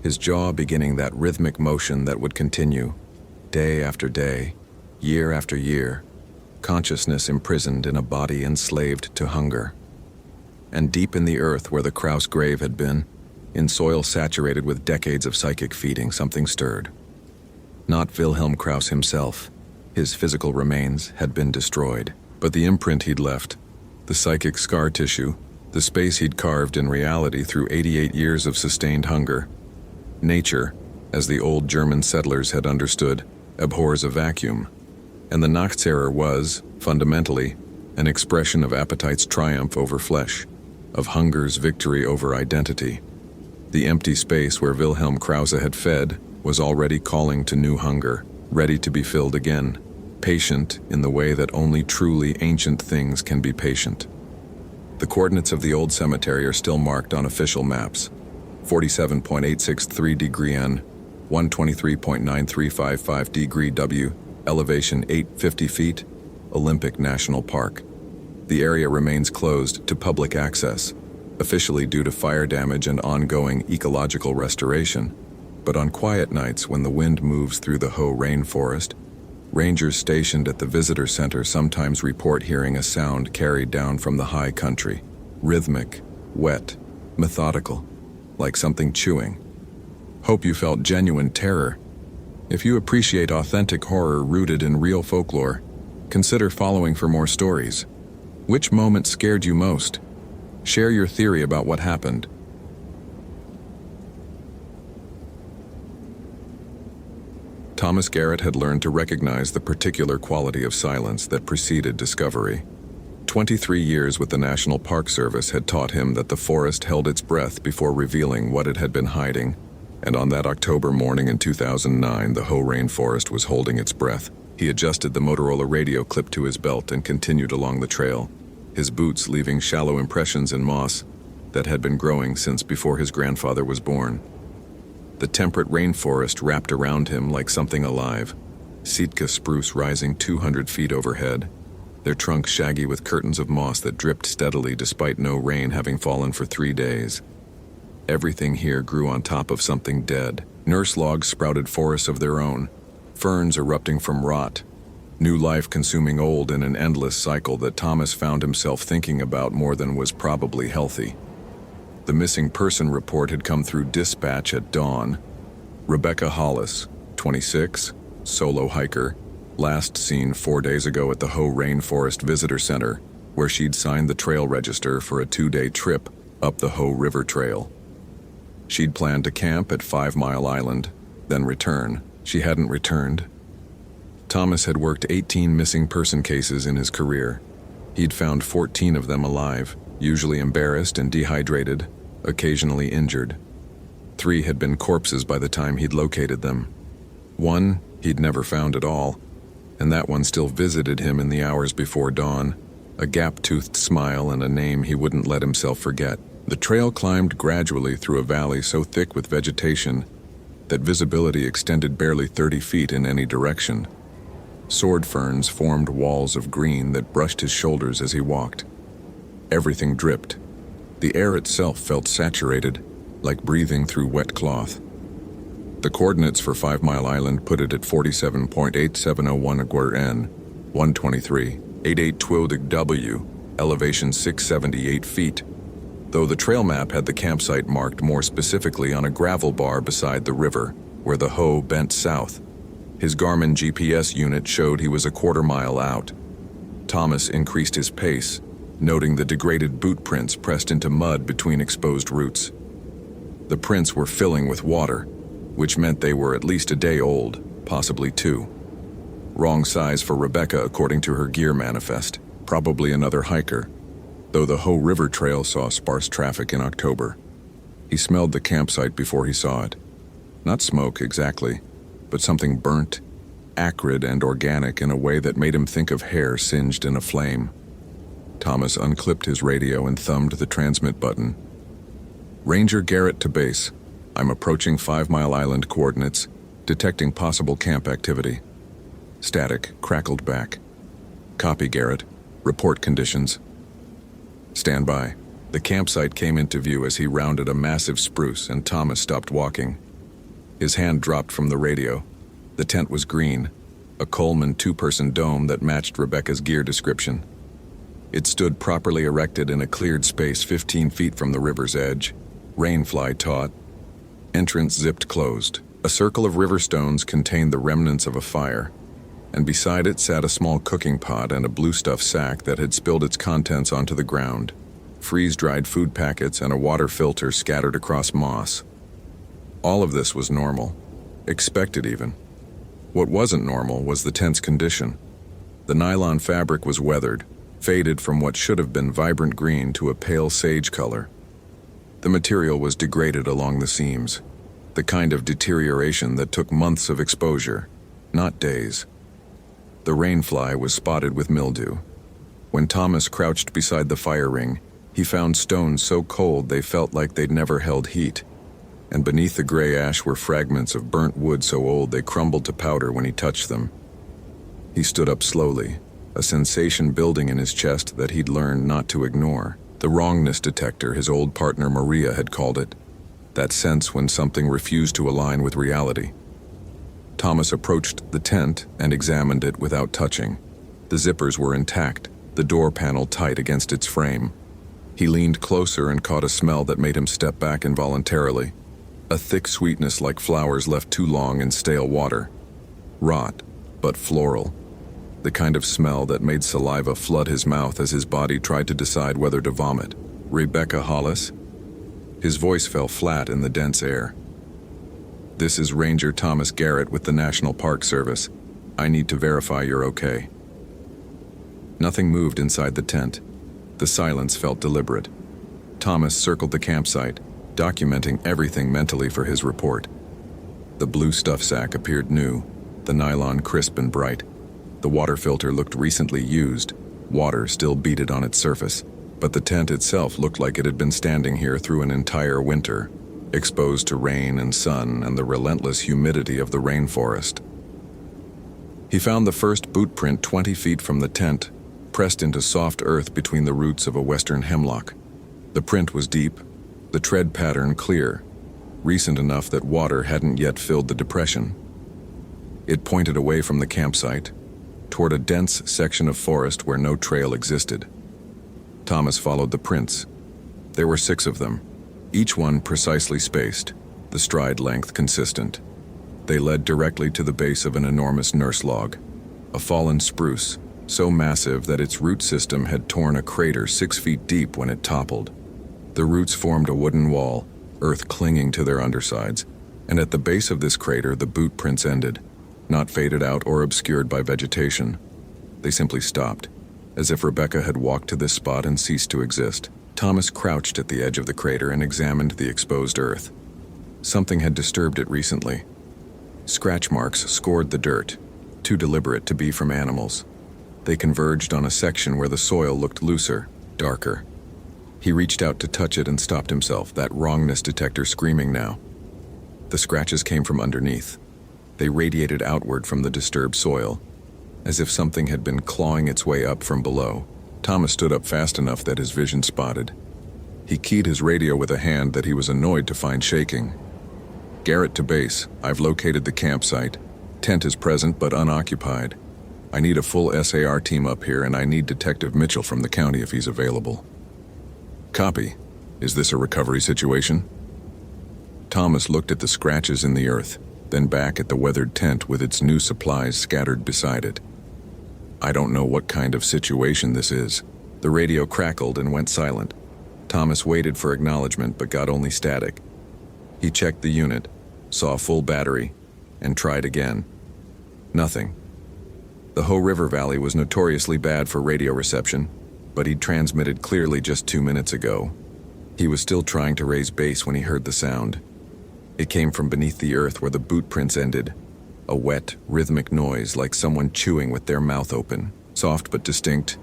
his jaw beginning that rhythmic motion that would continue, day after day, year after year, consciousness imprisoned in a body enslaved to hunger. And deep in the earth where the Kraus grave had been, in soil saturated with decades of psychic feeding, something stirred. Not Wilhelm Kraus himself. His physical remains had been destroyed. But the imprint he'd left, the psychic scar tissue, the space he'd carved in reality through 88 years of sustained hunger. Nature, as the old German settlers had understood, abhors a vacuum, and the Nachtterror was, fundamentally, an expression of appetite's triumph over flesh, of hunger's victory over identity. The empty space where Wilhelm Krause had fed was already calling to new hunger, ready to be filled again, patient in the way that only truly ancient things can be patient. The coordinates of the old cemetery are still marked on official maps: 47.863 degree N, 123.9355 degree W, elevation 850 feet, Olympic National Park. The area remains closed to public access, officially due to fire damage and ongoing ecological restoration. But on quiet nights when the wind moves through the Hoh rainforest, rangers stationed at the visitor center sometimes report hearing a sound carried down from the high country, rhythmic, wet, methodical, like something chewing. Hope you felt genuine terror. If you appreciate authentic horror rooted in real folklore, consider following for more stories. Which moment scared you most? Share your theory about what happened. Thomas Garrett had learned to recognize the particular quality of silence that preceded discovery. 23 years with the National Park Service had taught him that the forest held its breath before revealing what it had been hiding, and on that October morning in 2009, the Hoh rainforest was holding its breath. He adjusted the Motorola radio clip to his belt and continued along the trail, his boots leaving shallow impressions in moss that had been growing since before his grandfather was born. The temperate rainforest wrapped around him like something alive, Sitka spruce rising 200 feet overhead, their trunks shaggy with curtains of moss that dripped steadily despite no rain having fallen for 3 days. Everything here grew on top of something dead. Nurse logs sprouted forests of their own, ferns erupting from rot, new life consuming old in an endless cycle that Thomas found himself thinking about more than was probably healthy. The missing person report had come through dispatch at dawn. Rebecca Hollis, 26, solo hiker, last seen 4 days ago at the Hoh Rainforest Visitor Center, where she'd signed the trail register for a 2-day trip up the Hoh River Trail. She'd planned to camp at 5 Mile Island, then return. She hadn't returned. Thomas had worked 18 missing person cases in his career. He'd found 14 of them alive, usually embarrassed and dehydrated, occasionally injured. 3 had been corpses by the time he'd located them. 1 he'd never found at all, and that one still visited him in the hours before dawn, a gap-toothed smile and a name he wouldn't let himself forget. The trail climbed gradually through a valley so thick with vegetation that visibility extended barely 30 feet in any direction. Sword ferns formed walls of green that brushed his shoulders as he walked. Everything dripped. The air itself felt saturated, like breathing through wet cloth. The coordinates for 5 Mile Island put it at 47.8701 Aguirre N, 123.8812 W, elevation 678 feet, though the trail map had the campsite marked more specifically on a gravel bar beside the river, where the Hoh bent south. His Garmin GPS unit showed he was a quarter mile out. Thomas increased his pace, noting the degraded boot prints pressed into mud between exposed roots. The prints were filling with water, which meant they were at least a day old, possibly 2. Wrong size for Rebecca according to her gear manifest, probably another hiker, though the Hoh River Trail saw sparse traffic in October. He smelled the campsite before he saw it. Not smoke exactly, but something burnt, acrid and organic in a way that made him think of hair singed in a flame. Thomas unclipped his radio and thumbed the transmit button. Ranger Garrett to base. I'm approaching 5 Mile Island coordinates, detecting possible camp activity. Static crackled back. Copy, Garrett. Report conditions. Stand by. The campsite came into view as he rounded a massive spruce and Thomas stopped walking. His hand dropped from the radio. The tent was green, a Coleman 2-person dome that matched Rebecca's gear description. It stood properly erected in a cleared space 15 feet from the river's edge. Rainfly taut. Entrance zipped closed. A circle of river stones contained the remnants of a fire. and beside it sat a small cooking pot and a blue stuff sack that had spilled its contents onto the ground, freeze-dried food packets and a water filter scattered across moss. All of this was normal, expected even. What wasn't normal was the tent's condition. The nylon fabric was weathered, faded from what should have been vibrant green to a pale sage color. The material was degraded along the seams, the kind of deterioration that took months of exposure, not days. The rainfly was spotted with mildew. When Thomas crouched beside the fire ring, he found stones so cold they felt like they'd never held heat, and beneath the gray ash were fragments of burnt wood so old they crumbled to powder when he touched them. He stood up slowly, a sensation building in his chest that he'd learned not to ignore. The wrongness detector his old partner Maria had called it, that sense when something refused to align with reality. Thomas approached the tent and examined it without touching. The zippers were intact, the door panel tight against its frame. He leaned closer and caught a smell that made him step back involuntarily. A thick sweetness like flowers left too long in stale water. Rot, but floral. The kind of smell that made saliva flood his mouth as his body tried to decide whether to vomit. Rebecca Hollis? His voice fell flat in the dense air. This is Ranger Thomas Garrett with the National Park Service. I need to verify you're okay. Nothing moved inside the tent. The silence felt deliberate. Thomas circled the campsite, documenting everything mentally for his report. The blue stuff sack appeared new, the nylon crisp and bright. The water filter looked recently used, water still beaded on its surface, but the tent itself looked like it had been standing here through an entire winter, exposed to rain and sun and the relentless humidity of the rainforest. He found the first boot print 20 feet from the tent, pressed into soft earth between the roots of a western hemlock. The print was deep, the tread pattern clear, recent enough that water hadn't yet filled the depression. It pointed away from the campsite, toward a dense section of forest where no trail existed. Thomas followed the prints. There were 6 of them, each one precisely spaced, the stride length consistent. They led directly to the base of an enormous nurse log, a fallen spruce, so massive that its root system had torn a crater 6 feet deep when it toppled. The roots formed a wooden wall, earth clinging to their undersides, and at the base of this crater the boot prints ended, not faded out or obscured by vegetation. They simply stopped, as if Rebecca had walked to this spot and ceased to exist. Thomas crouched at the edge of the crater and examined the exposed earth. Something had disturbed it recently. Scratch marks scored the dirt, too deliberate to be from animals. They converged on a section where the soil looked looser, darker. He reached out to touch it and stopped himself, that wrongness detector screaming now. The scratches came from underneath. They radiated outward from the disturbed soil, as if something had been clawing its way up from below. Thomas stood up fast enough that his vision spotted. He keyed his radio with a hand that he was annoyed to find shaking. Garrett to base, I've located the campsite. Tent is present but unoccupied. I need a full SAR team up here and I need Detective Mitchell from the county if he's available. Copy. Is this a recovery situation? Thomas looked at the scratches in the earth, then back at the weathered tent with its new supplies scattered beside it. I don't know what kind of situation this is. The radio crackled and went silent. Thomas waited for acknowledgement but got only static. He checked the unit, saw full battery, and tried again. Nothing. The Hoh River Valley was notoriously bad for radio reception, but he'd transmitted clearly just 2 minutes ago. He was still trying to raise base when he heard the sound. It came from beneath the earth where the boot prints ended, a wet, rhythmic noise like someone chewing with their mouth open, soft but distinct,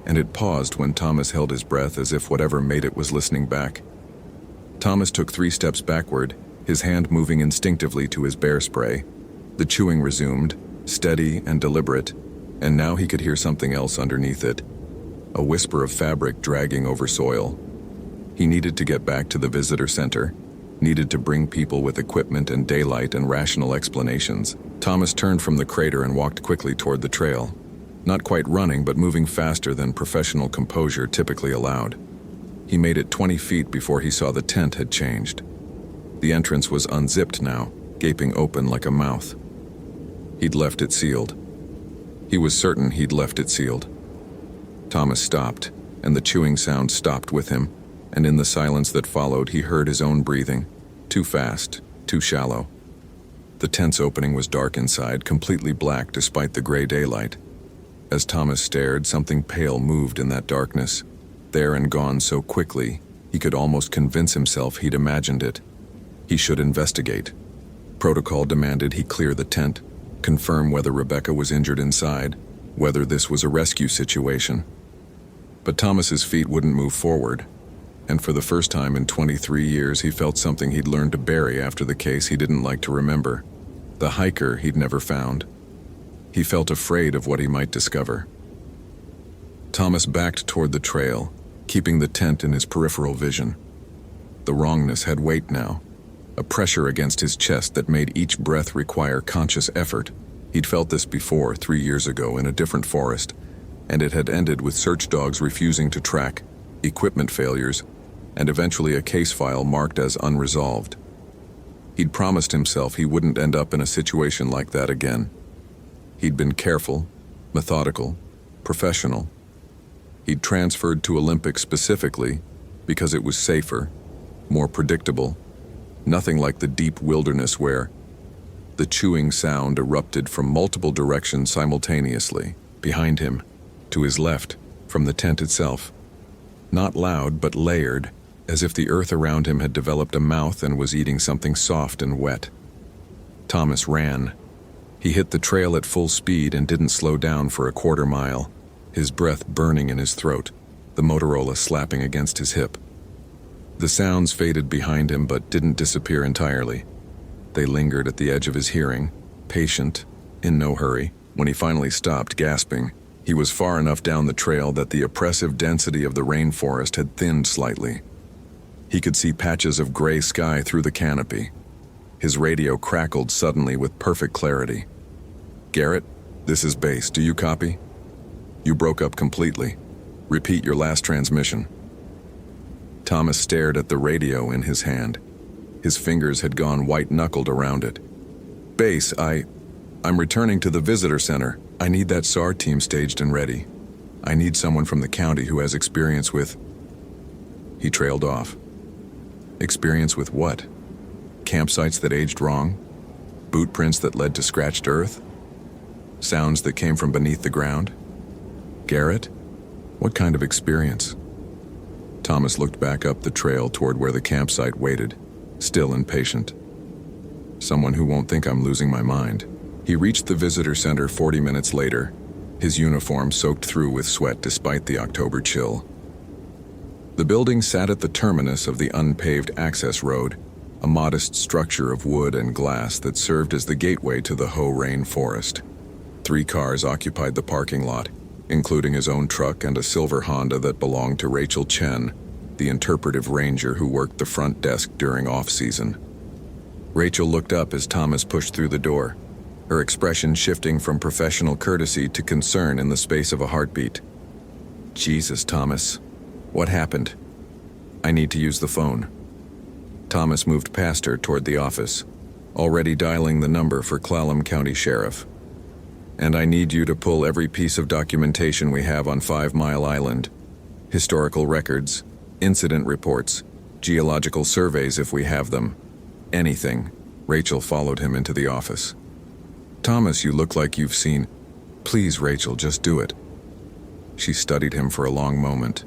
and it paused when Thomas held his breath as if whatever made it was listening back. Thomas took 3 steps backward, his hand moving instinctively to his bear spray. The chewing resumed, steady and deliberate, and now he could hear something else underneath it, a whisper of fabric dragging over soil. He needed to get back to the visitor center, needed to bring people with equipment and daylight and rational explanations. Thomas turned from the crater and walked quickly toward the trail, not quite running but moving faster than professional composure typically allowed. He made it 20 feet before he saw the tent had changed. The entrance was unzipped now, gaping open like a mouth. He'd left it sealed. He was certain he'd left it sealed. Thomas stopped, and the chewing sound stopped with him, and in the silence that followed he heard his own breathing, too fast, too shallow. The tent's opening was dark inside, completely black despite the gray daylight. As Thomas stared, something pale moved in that darkness, there and gone so quickly he could almost convince himself he'd imagined it. He should investigate. Protocol demanded he clear the tent, confirm whether Rebecca was injured inside, whether this was a rescue situation. But Thomas's feet wouldn't move forward, and for the first time in 23 years he felt something he'd learned to bury after the case he didn't like to remember. The hiker he'd never found. He felt afraid of what he might discover. Thomas backed toward the trail, keeping the tent in his peripheral vision. The wrongness had weight now, a pressure against his chest that made each breath require conscious effort. He'd felt this before, 3 years ago, in a different forest, and it had ended with search dogs refusing to track, equipment failures, and eventually a case file marked as unresolved. He'd promised himself he wouldn't end up in a situation like that again. He'd been careful, methodical, professional. He'd transferred to Olympic specifically because it was safer, more predictable, nothing like the deep wilderness where the chewing sound erupted from multiple directions simultaneously, behind him, to his left, from the tent itself. Not loud, but layered, as if the earth around him had developed a mouth and was eating something soft and wet. Thomas ran. He hit the trail at full speed and didn't slow down for a quarter mile, his breath burning in his throat, the Motorola slapping against his hip. The sounds faded behind him but didn't disappear entirely. They lingered at the edge of his hearing, patient, in no hurry. When he finally stopped, gasping, he was far enough down the trail that the oppressive density of the rainforest had thinned slightly. He could see patches of gray sky through the canopy. His radio crackled suddenly with perfect clarity. "Garrett, this is base. Do you copy? You broke up completely. Repeat your last transmission." Thomas stared at the radio in his hand. His fingers had gone white-knuckled around it. "Base, I'm returning to the visitor center. I need that SAR team staged and ready. I need someone from the county who has experience with..." He trailed off. Experience with what? Campsites that aged wrong? Boot prints that led to scratched earth? Sounds that came from beneath the ground? Garrett? What kind of experience? Thomas looked back up the trail toward where the campsite waited, still impatient. Someone who won't think I'm losing my mind. He reached the visitor center 40 minutes later, his uniform soaked through with sweat despite the October chill. The building sat at the terminus of the unpaved access road, a modest structure of wood and glass that served as the gateway to the Ho Rain Forest. 3 cars occupied the parking lot, including his own truck and a silver Honda that belonged to Rachel Chen, the interpretive ranger who worked the front desk during off-season. Rachel looked up as Thomas pushed through the door, her expression shifting from professional courtesy to concern in the space of a heartbeat. "Jesus, Thomas. What happened? I need to use the phone." Thomas moved past her toward the office, already dialing the number for Clallam County Sheriff. "And I need you to pull every piece of documentation we have on 5 Mile Island. Historical records, incident reports, geological surveys if we have them. Anything." Rachel followed him into the office. "Thomas, you look like you've seen..." "Please, Rachel, just do it." She studied him for a long moment,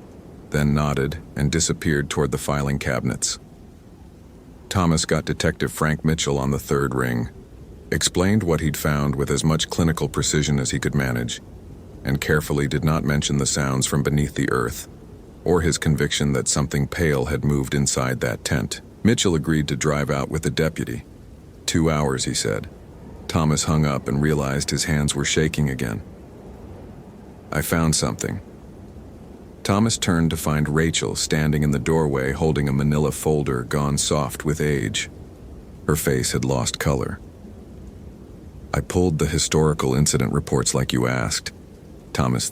then nodded and disappeared toward the filing cabinets. Thomas got Detective Frank Mitchell on the 3rd ring, explained what he'd found with as much clinical precision as he could manage, and carefully did not mention the sounds from beneath the earth, or his conviction that something pale had moved inside that tent. Mitchell agreed to drive out with the deputy. 2 hours, he said. Thomas hung up and realized his hands were shaking again. "I found something." Thomas turned to find Rachel standing in the doorway holding a manila folder gone soft with age. Her face had lost color. "I pulled the historical incident reports like you asked. Thomas,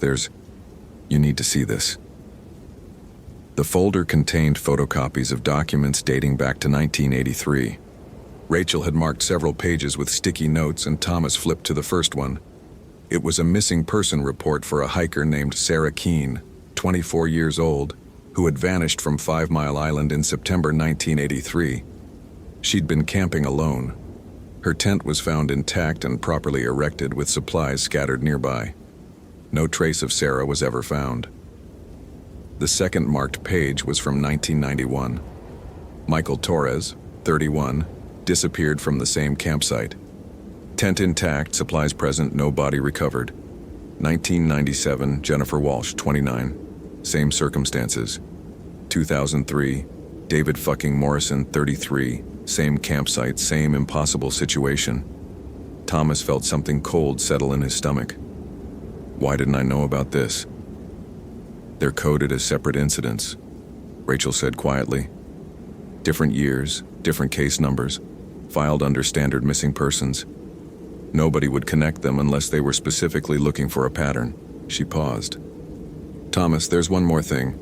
you need to see this." The folder contained photocopies of documents dating back to 1983. Rachel had marked several pages with sticky notes and Thomas flipped to the first one. It was a missing person report for a hiker named Sarah Keene, 24 years old, who had vanished from 5 Mile Island in September 1983. She'd been camping alone. Her tent was found intact and properly erected with supplies scattered nearby. No trace of Sarah was ever found. The second marked page was from 1991. Michael Torres, 31, disappeared from the same campsite. Tent intact, supplies present, no body recovered. 1997, Jennifer Walsh, 29, same circumstances. 2003, David fucking Morrison, 33, same campsite, same impossible situation. Thomas felt something cold settle in his stomach. Why didn't I know about this? They're coded as separate incidents, Rachel said quietly. Different years, different case numbers, filed under standard missing persons. Nobody would connect them unless they were specifically looking for a pattern. She paused. Thomas, there's one more thing.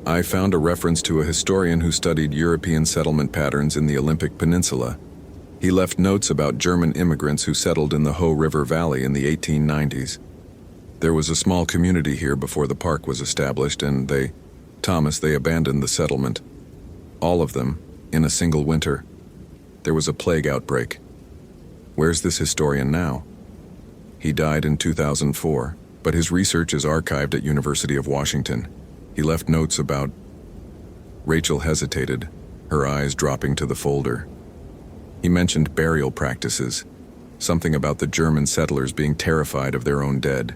I found a reference to a historian who studied European settlement patterns in the Olympic Peninsula. He left notes about German immigrants who settled in the Ho River Valley in the 1890s. There was a small community here before the park was established, and they abandoned the settlement. All of them, in a single winter. There was a plague outbreak. Where's this historian now? He died in 2004, but his research is archived at University of Washington. He left notes about... Rachel hesitated, her eyes dropping to the folder. He mentioned burial practices, something about the German settlers being terrified of their own dead.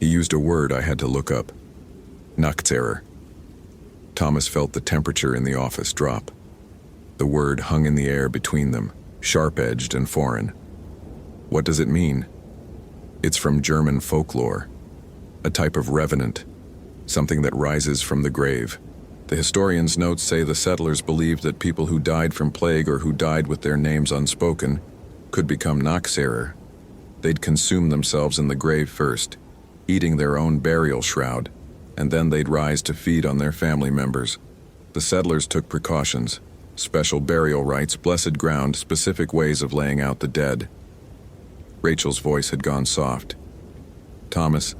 He used a word I had to look up. Nachtzerer. Thomas felt the temperature in the office drop. The word hung in the air between them, sharp-edged and foreign. What does it mean? It's from German folklore, a type of revenant, something that rises from the grave. The historian's notes say the settlers believed that people who died from plague or who died with their names unspoken could become Nachtzerer. They'd consume themselves in the grave first, eating their own burial shroud, and then they'd rise to feed on their family members. The settlers took precautions, special burial rites, blessed ground, specific ways of laying out the dead. Rachel's voice had gone soft. Thomas,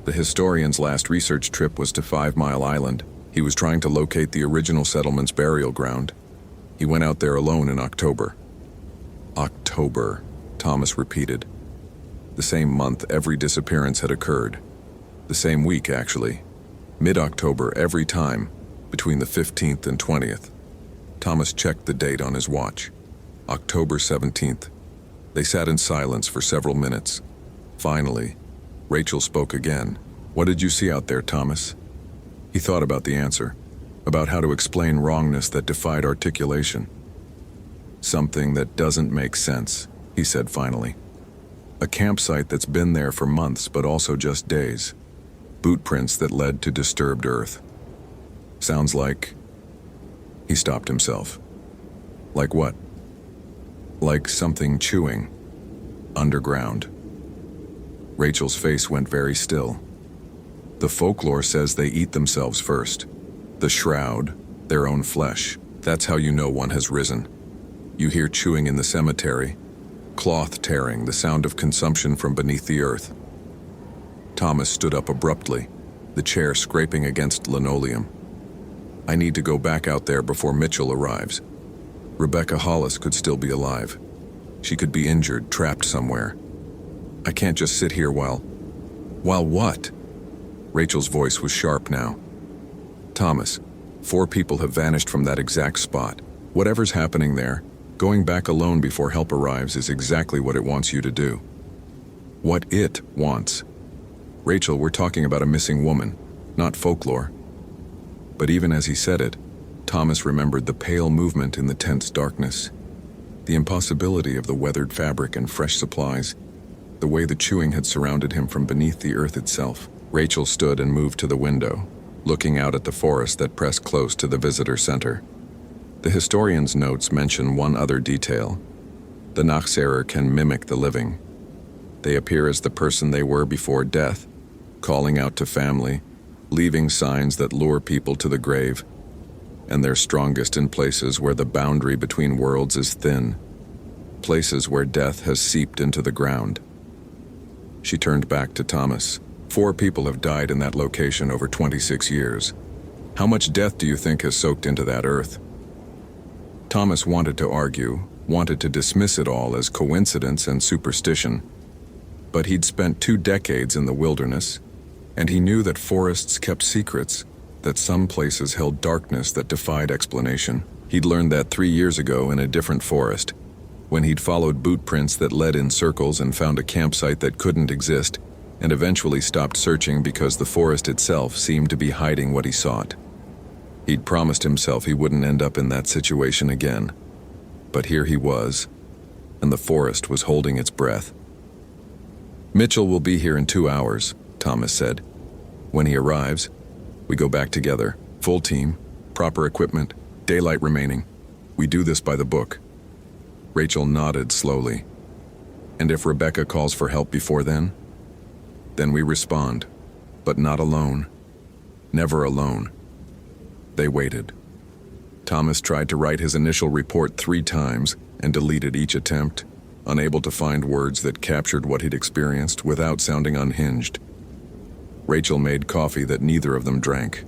the historian's last research trip was to 5 Mile Island. He was trying to locate the original settlement's burial ground. He went out there alone in October. October, Thomas repeated. The same month every disappearance had occurred. The same week, actually. Mid-October every time, between the 15th and 20th. Thomas checked the date on his watch. October 17th. They sat in silence for several minutes. Finally, Rachel spoke again. What did you see out there, Thomas? He thought about the answer, about how to explain wrongness that defied articulation. Something that doesn't make sense, he said finally. A campsite that's been there for months, but also just days. Boot prints that led to disturbed earth. Sounds like... He stopped himself. Like what? Like something chewing. Underground. Rachel's face went very still. The folklore says they eat themselves first. The shroud, their own flesh. That's how you know one has risen. You hear chewing in the cemetery. Cloth tearing, the sound of consumption from beneath the earth. Thomas stood up abruptly, the chair scraping against linoleum. I need to go back out there before Mitchell arrives. Rebecca Hollis could still be alive. She could be injured, trapped somewhere. I can't just sit here while... While what? Rachel's voice was sharp now. Thomas, 4 people have vanished from that exact spot. Whatever's happening there, going back alone before help arrives is exactly what it wants you to do. What it wants. Rachel, we're talking about a missing woman, not folklore. But even as he said it, Thomas remembered the pale movement in the tent's darkness, the impossibility of the weathered fabric and fresh supplies, the way the chewing had surrounded him from beneath the earth itself. Rachel stood and moved to the window, looking out at the forest that pressed close to the visitor center. The historian's notes mention one other detail. The Nachtzerer can mimic the living. They appear as the person they were before death, calling out to family, leaving signs that lure people to the grave, and they're strongest in places where the boundary between worlds is thin, places where death has seeped into the ground. She turned back to Thomas. 4 people have died in that location over 26 years. How much death do you think has soaked into that earth? Thomas wanted to argue, wanted to dismiss it all as coincidence and superstition. But he'd spent 2 decades in the wilderness, and he knew that forests kept secrets, that some places held darkness that defied explanation. He'd learned that 3 years ago in a different forest, when he'd followed boot prints that led in circles and found a campsite that couldn't exist, and eventually stopped searching because the forest itself seemed to be hiding what he sought. He'd promised himself he wouldn't end up in that situation again. But here he was, and the forest was holding its breath. "Mitchell will be here in 2 hours," Thomas said. "When he arrives, we go back together, full team, proper equipment, daylight remaining. We do this by the book." Rachel nodded slowly. "And if Rebecca calls for help before then? Then we respond, but not alone. Never alone." They waited. Thomas tried to write his initial report 3 times and deleted each attempt, unable to find words that captured what he'd experienced without sounding unhinged. Rachel made coffee that neither of them drank.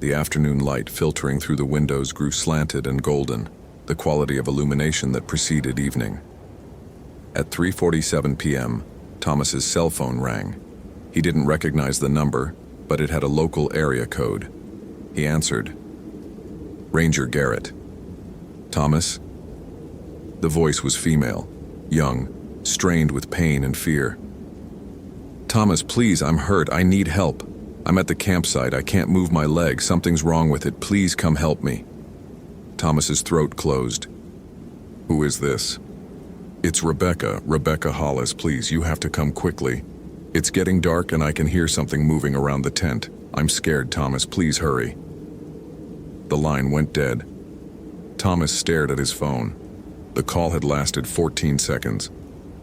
The afternoon light filtering through the windows grew slanted and golden, the quality of illumination that preceded evening. At 3:47 p.m., Thomas's cell phone rang. He didn't recognize the number, but it had a local area code. He answered. "Ranger Garrett." "Thomas?" The voice was female, young, strained with pain and fear. "Thomas, please, I'm hurt. I need help. I'm at the campsite. I can't move my leg. Something's wrong with it. Please come help me." Thomas's throat closed. "Who is this?" "It's Rebecca. Rebecca Hollis, please, you have to come quickly. It's getting dark and I can hear something moving around the tent. I'm scared, Thomas. Please hurry." The line went dead. Thomas stared at his phone. The call had lasted 14 seconds.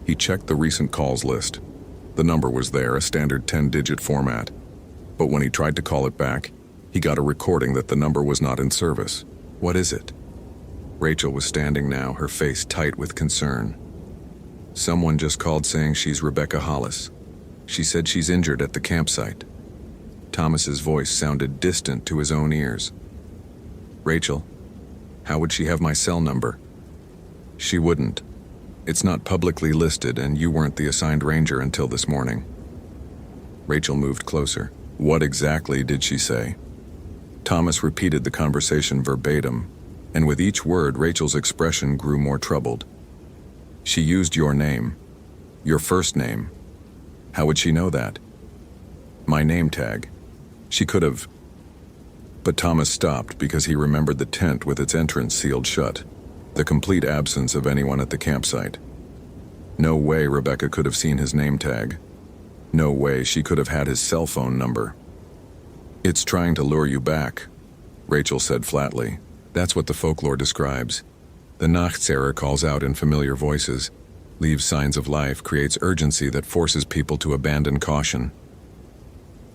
He checked the recent calls list. The number was there, a standard 10-digit format. But when he tried to call it back, he got a recording that the number was not in service. "What is it?" Rachel was standing now, her face tight with concern. "Someone just called saying she's Rebecca Hollis. She said she's injured at the campsite." Thomas's voice sounded distant to his own ears. "Rachel, how would she have my cell number?" "She wouldn't. It's not publicly listed and you weren't the assigned ranger until this morning." Rachel moved closer. "What exactly did she say?" Thomas repeated the conversation verbatim, and with each word Rachel's expression grew more troubled. "She used your name. Your first name. How would she know that?" "My name tag. She could have..." But Thomas stopped because he remembered the tent with its entrance sealed shut, the complete absence of anyone at the campsite. No way Rebecca could have seen his name tag. No way she could have had his cell phone number. "It's trying to lure you back," Rachel said flatly. "That's what the folklore describes. The Nachtseher calls out in familiar voices, leaves signs of life, creates urgency that forces people to abandon caution."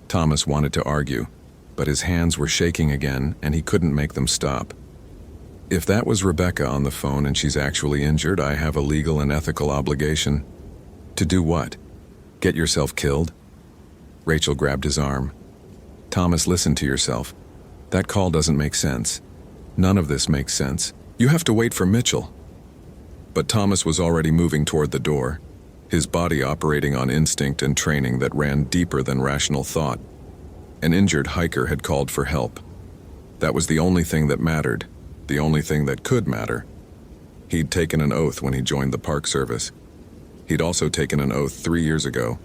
Thomas wanted to argue, but his hands were shaking again and he couldn't make them stop. "If that was Rebecca on the phone and she's actually injured, I have a legal and ethical obligation." "To do what? Get yourself killed?" Rachel grabbed his arm. "Thomas, listen to yourself. That call doesn't make sense. None of this makes sense. You have to wait for Mitchell." But Thomas was already moving toward the door, his body operating on instinct and training that ran deeper than rational thought. An injured hiker had called for help. That was the only thing that mattered, the only thing that could matter. He'd taken an oath when he joined the Park Service. He'd also taken an oath 3 years ago.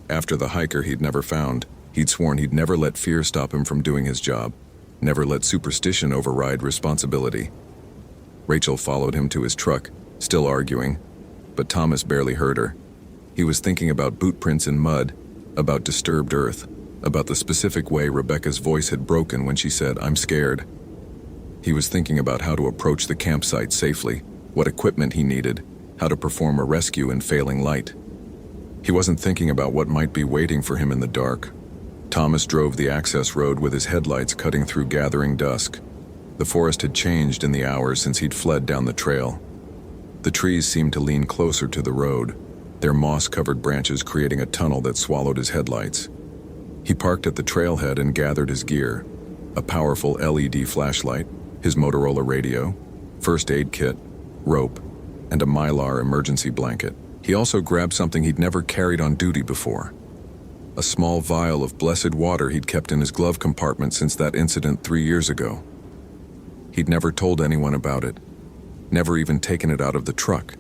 After the hiker he'd never found, he'd sworn he'd never let fear stop him from doing his job, never let superstition override responsibility. Rachel followed him to his truck, still arguing, but Thomas barely heard her. He was thinking about boot prints in mud, about disturbed earth, about the specific way Rebecca's voice had broken when she said, "I'm scared." He was thinking about how to approach the campsite safely, what equipment he needed, how to perform a rescue in failing light. He wasn't thinking about what might be waiting for him in the dark. Thomas drove the access road with his headlights cutting through gathering dusk. The forest had changed in the hours since he'd fled down the trail. The trees seemed to lean closer to the road, their moss-covered branches creating a tunnel that swallowed his headlights. He parked at the trailhead and gathered his gear, a powerful LED flashlight, his Motorola radio, first aid kit, rope, and a Mylar emergency blanket. He also grabbed something he'd never carried on duty before, a small vial of blessed water he'd kept in his glove compartment since that incident 3 years ago. He'd never told anyone about it, never even taken it out of the truck.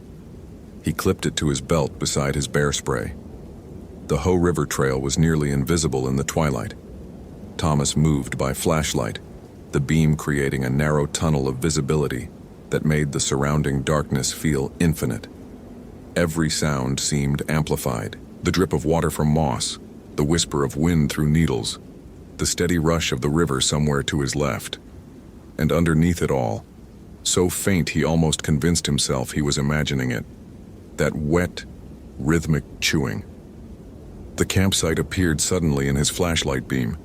He clipped it to his belt beside his bear spray. The Hoh River Trail was nearly invisible in the twilight. Thomas moved by flashlight, the beam creating a narrow tunnel of visibility that made the surrounding darkness feel infinite. Every sound seemed amplified: the drip of water from moss, the whisper of wind through needles, the steady rush of the river somewhere to his left. And underneath it all, so faint he almost convinced himself he was imagining it, that wet, rhythmic chewing. The campsite appeared suddenly in his flashlight beam,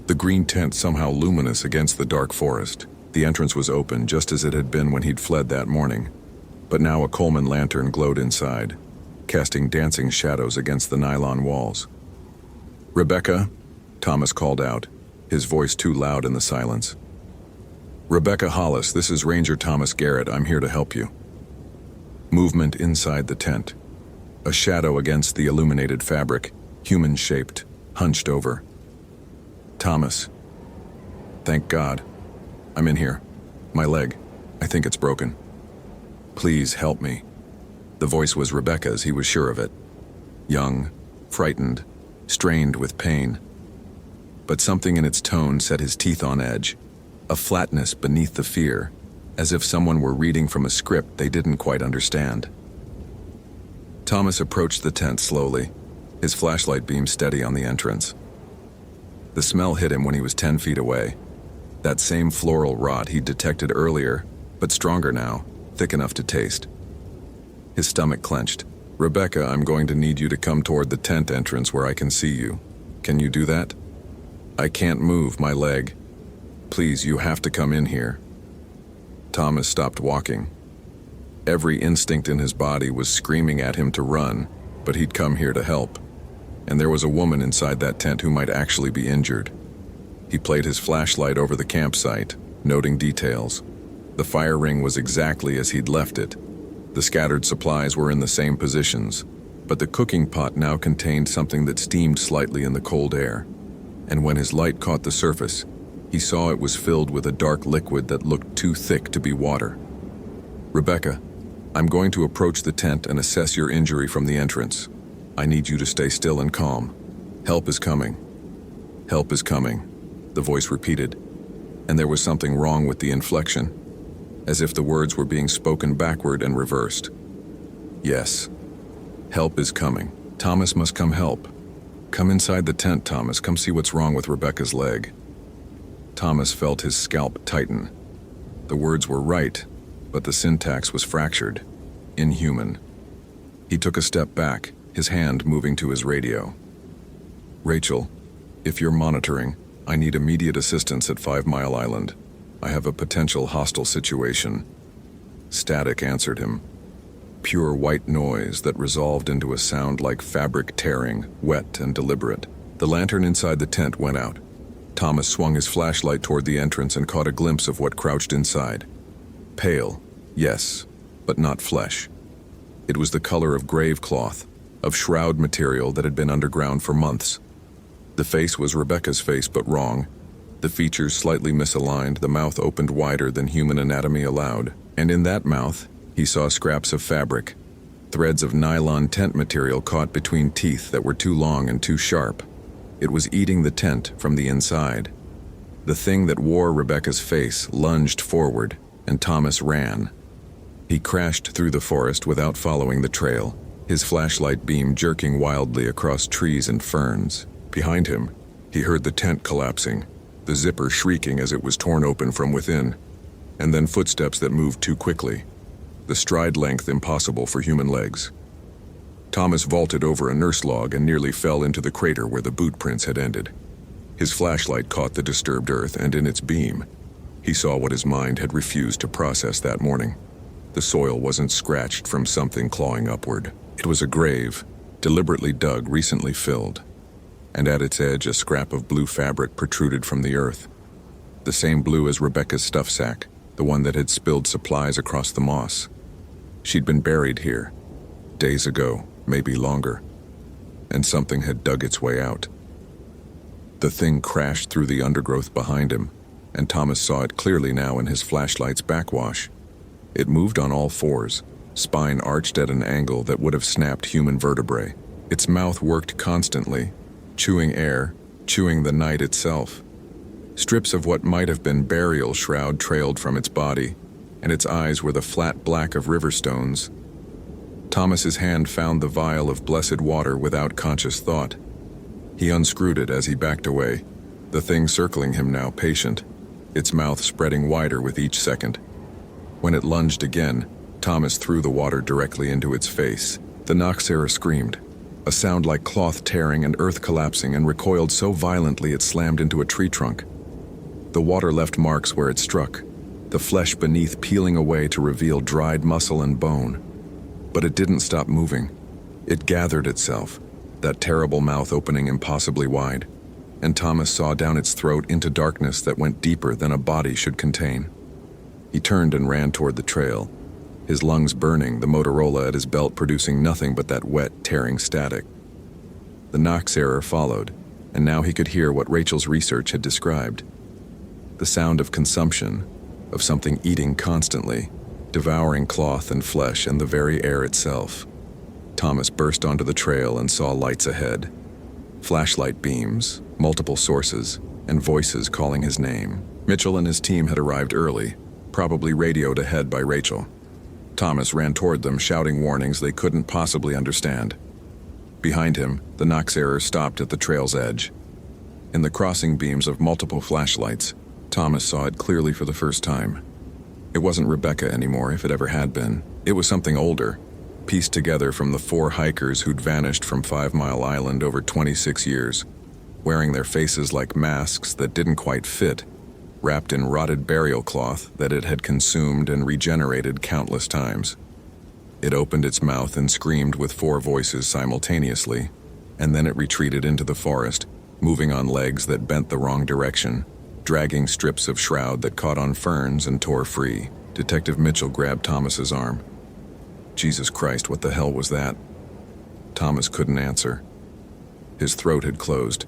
the green tent somehow luminous against the dark forest. The entrance was open, just as it had been when he'd fled that morning, but now a Coleman lantern glowed inside, casting dancing shadows against the nylon walls. "Rebecca," Thomas called out, his voice too loud in the silence. "Rebecca Hollis, this is Ranger Thomas Garrett. I'm here to help you." Movement inside the tent. A shadow against the illuminated fabric, human-shaped, hunched over. "Thomas." "Thank God. I'm in here. My leg. I think it's broken. Please help me." The voice was Rebecca's, he was sure of it. Young, frightened, strained with pain. But something in its tone set his teeth on edge, a flatness beneath the fear, as if someone were reading from a script they didn't quite understand. Thomas approached the tent slowly, his flashlight beam steady on the entrance. The smell hit him when he was 10 feet away. That same floral rot he'd detected earlier, but stronger now, thick enough to taste. His stomach clenched. "Rebecca, I'm going to need you to come toward the tent entrance where I can see you. Can you do that?" "I can't move my leg. Please, you have to come in here." Thomas stopped walking. Every instinct in his body was screaming at him to run, but he'd come here to help. And there was a woman inside that tent who might actually be injured. He played his flashlight over the campsite, noting details. The fire ring was exactly as he'd left it. The scattered supplies were in the same positions, but the cooking pot now contained something that steamed slightly in the cold air. And when his light caught the surface, he saw it was filled with a dark liquid that looked too thick to be water. "Rebecca, I'm going to approach the tent and assess your injury from the entrance. I need you to stay still and calm. Help is coming." "Help is coming," the voice repeated, and there was something wrong with the inflection, as if the words were being spoken backward and reversed. "Yes, help is coming. Thomas must come help. Come inside the tent, Thomas. Come see what's wrong with Rebecca's leg." Thomas felt his scalp tighten. The words were right, but the syntax was fractured, inhuman. He took a step back, his hand moving to his radio. "Rachel, if you're monitoring, I need immediate assistance at 5 Mile Island. I have a potential hostile situation." Static answered him. Pure white noise that resolved into a sound like fabric tearing, wet and deliberate. The lantern inside the tent went out. Thomas swung his flashlight toward the entrance and caught a glimpse of what crouched inside. Pale, yes, but not flesh. It was the color of grave cloth, of shroud material that had been underground for months. The face was Rebecca's face, but wrong. The features slightly misaligned, the mouth opened wider than human anatomy allowed. And in that mouth, he saw scraps of fabric, threads of nylon tent material caught between teeth that were too long and too sharp. It was eating the tent from the inside. The thing that wore Rebecca's face lunged forward, and Thomas ran. He crashed through the forest without following the trail, his flashlight beam jerking wildly across trees and ferns. Behind him, he heard the tent collapsing, the zipper shrieking as it was torn open from within, and then footsteps that moved too quickly, the stride length impossible for human legs. Thomas vaulted over a nurse log and nearly fell into the crater where the boot prints had ended. His flashlight caught the disturbed earth, and in its beam, he saw what his mind had refused to process that morning. The soil wasn't scratched from something clawing upward. It was a grave, deliberately dug, recently filled, and at its edge a scrap of blue fabric protruded from the earth. The same blue as Rebecca's stuff sack, the one that had spilled supplies across the moss. She'd been buried here, days ago, maybe longer, and something had dug its way out. The thing crashed through the undergrowth behind him, and Thomas saw it clearly now in his flashlight's backwash. It moved on all fours, spine arched at an angle that would have snapped human vertebrae. Its mouth worked constantly, chewing air, chewing the night itself. Strips of what might have been burial shroud trailed from its body, and its eyes were the flat black of river stones. Thomas's hand found the vial of blessed water without conscious thought. He unscrewed it as he backed away, the thing circling him now, patient, its mouth spreading wider with each second. When it lunged again, Thomas threw the water directly into its face. The Noxera screamed, a sound like cloth tearing and earth collapsing, and recoiled so violently it slammed into a tree trunk. The water left marks where it struck, the flesh beneath peeling away to reveal dried muscle and bone. But it didn't stop moving. It gathered itself, that terrible mouth opening impossibly wide, and Thomas saw down its throat into darkness that went deeper than a body should contain. He turned and ran toward the trail, his lungs burning, the Motorola at his belt producing nothing but that wet, tearing static. The Noxera followed, and now he could hear what Rachel's research had described. The sound of consumption, of something eating constantly, devouring cloth and flesh and the very air itself. Thomas burst onto the trail and saw lights ahead. Flashlight beams, multiple sources, and voices calling his name. Mitchell and his team had arrived early, probably radioed ahead by Rachel. Thomas ran toward them, shouting warnings they couldn't possibly understand. Behind him, the Noxera stopped at the trail's edge. In the crossing beams of multiple flashlights, Thomas saw it clearly for the first time. It wasn't Rebecca anymore, if it ever had been. It was something older, pieced together from the 4 hikers who'd vanished from 5 Mile Island over 26 years, wearing their faces like masks that didn't quite fit, wrapped in rotted burial cloth that it had consumed and regenerated countless times. It opened its mouth and screamed with 4 voices simultaneously, and then it retreated into the forest, moving on legs that bent the wrong direction, dragging strips of shroud that caught on ferns and tore free. Detective Mitchell grabbed Thomas's arm. Jesus Christ, what the hell was that? Thomas couldn't answer. His throat had closed.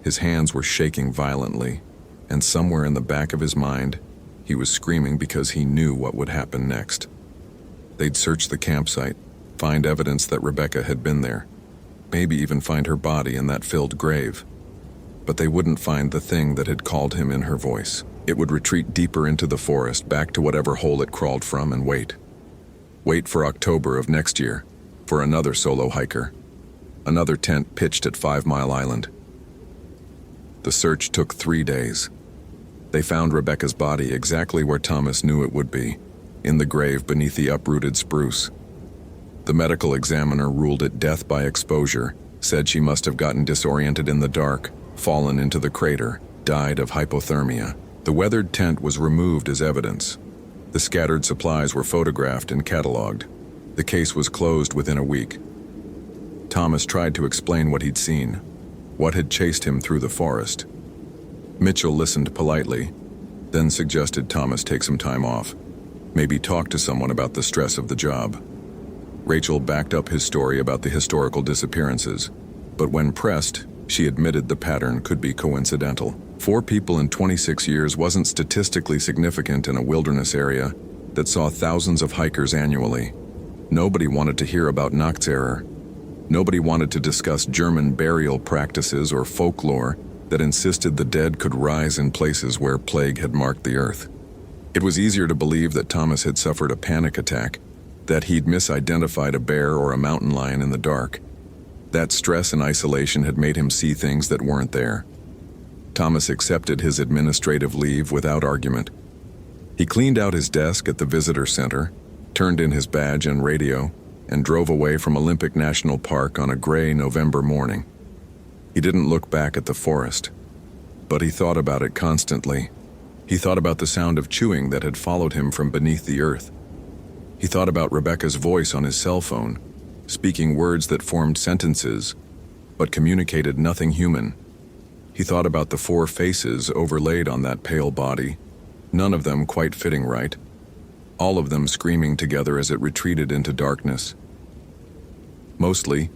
His hands were shaking violently, and somewhere in the back of his mind, he was screaming because he knew what would happen next. They'd search the campsite, find evidence that Rebecca had been there, maybe even find her body in that filled grave. But they wouldn't find the thing that had called him in her voice. It would retreat deeper into the forest, back to whatever hole it crawled from, and wait. Wait for October of next year, for another solo hiker. Another tent pitched at 5 Mile Island. The search took 3 days. They found Rebecca's body exactly where Thomas knew it would be, in the grave beneath the uprooted spruce. The medical examiner ruled it death by exposure, said she must have gotten disoriented in the dark, fallen into the crater, died of hypothermia. The weathered tent was removed as evidence. The scattered supplies were photographed and cataloged. The case was closed within a week. Thomas tried to explain what he'd seen, what had chased him through the forest. Mitchell listened politely, then suggested Thomas take some time off, maybe talk to someone about the stress of the job. Rachel backed up his story about the historical disappearances, but when pressed, she admitted the pattern could be coincidental. 4 people in 26 years wasn't statistically significant in a wilderness area that saw thousands of hikers annually. Nobody wanted to hear about Nachtzerer. Nobody wanted to discuss German burial practices or folklore that insisted the dead could rise in places where plague had marked the earth. It was easier to believe that Thomas had suffered a panic attack, that he'd misidentified a bear or a mountain lion in the dark. That stress and isolation had made him see things that weren't there. Thomas accepted his administrative leave without argument. He cleaned out his desk at the visitor center, turned in his badge and radio, and drove away from Olympic National Park on a gray November morning. He didn't look back at the forest, but he thought about it constantly. He thought about the sound of chewing that had followed him from beneath the earth. He thought about Rebecca's voice on his cell phone, speaking words that formed sentences, but communicated nothing human. He thought about the 4 faces overlaid on that pale body, none of them quite fitting right, all of them screaming together as it retreated into darkness. Mostly,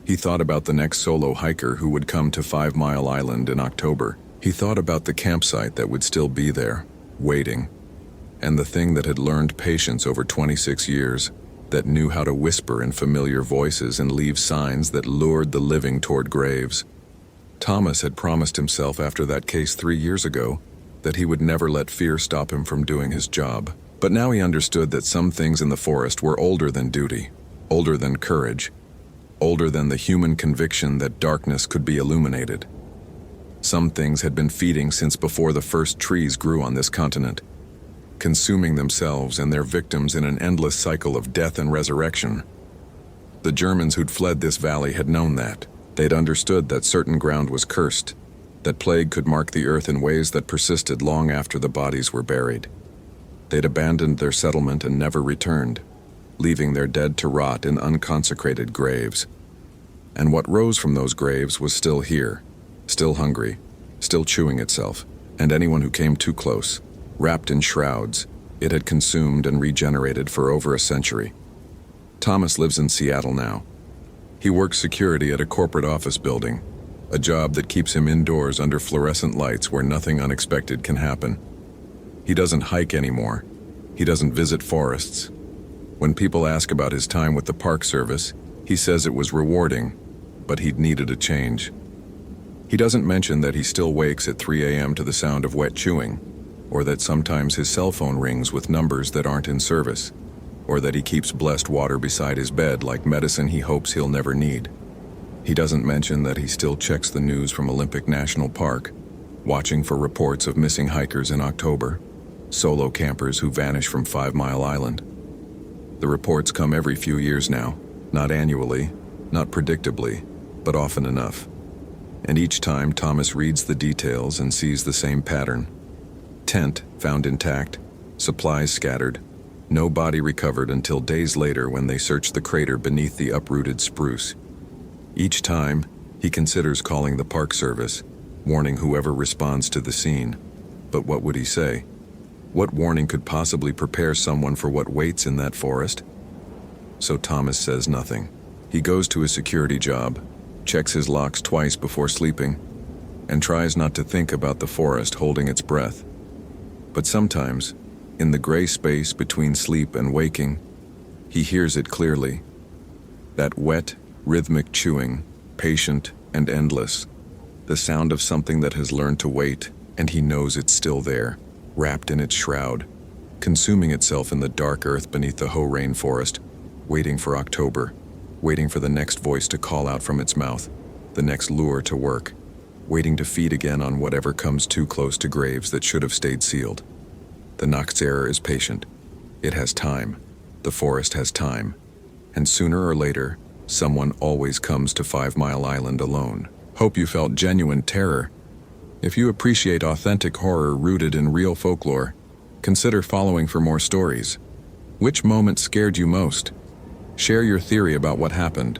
he thought about the next solo hiker who would come to 5 Mile Island in October. He thought about the campsite that would still be there, waiting, and the thing that had learned patience over 26 years, that knew how to whisper in familiar voices and leave signs that lured the living toward graves. Thomas had promised himself after that case 3 years ago that he would never let fear stop him from doing his job. But now he understood that some things in the forest were older than duty, older than courage, older than the human conviction that darkness could be illuminated. Some things had been feeding since before the first trees grew on this continent, consuming themselves and their victims in an endless cycle of death and resurrection. The Germans who'd fled this valley had known that. They'd understood that certain ground was cursed, that plague could mark the earth in ways that persisted long after the bodies were buried. They'd abandoned their settlement and never returned, leaving their dead to rot in unconsecrated graves. And what rose from those graves was still here, still hungry, still chewing itself, and anyone who came too close, wrapped in shrouds, it had consumed and regenerated for over a century. Thomas lives in Seattle now. He works security at a corporate office building, a job that keeps him indoors under fluorescent lights where nothing unexpected can happen. He doesn't hike anymore. He doesn't visit forests. When people ask about his time with the Park Service, he says it was rewarding, but he'd needed a change. He doesn't mention that he still wakes at 3 a.m. to the sound of wet chewing, or that sometimes his cell phone rings with numbers that aren't in service, or that he keeps blessed water beside his bed like medicine he hopes he'll never need. He doesn't mention that he still checks the news from Olympic National Park, watching for reports of missing hikers in October, solo campers who vanish from 5 Mile Island. The reports come every few years now, not annually, not predictably, but often enough. And each time Thomas reads the details and sees the same pattern. Tent found intact, supplies scattered, no body recovered until days later when they search the crater beneath the uprooted spruce. Each time, he considers calling the Park Service, warning whoever responds to the scene. But what would he say? What warning could possibly prepare someone for what waits in that forest? So Thomas says nothing. He goes to his security job, checks his locks twice before sleeping, and tries not to think about the forest holding its breath. But sometimes, in the gray space between sleep and waking, he hears it clearly. That wet, rhythmic chewing, patient and endless. The sound of something that has learned to wait, and he knows it's still there, wrapped in its shroud, consuming itself in the dark earth beneath the Hoh rainforest, waiting for October, waiting for the next voice to call out from its mouth, the next lure to work, waiting to feed again on whatever comes too close to graves that should have stayed sealed. The Nachtzehrer is patient. It has time. The forest has time. And sooner or later, someone always comes to 5 Mile Island alone. Hope you felt genuine terror. If you appreciate authentic horror rooted in real folklore, consider following for more stories. Which moment scared you most? Share your theory about what happened.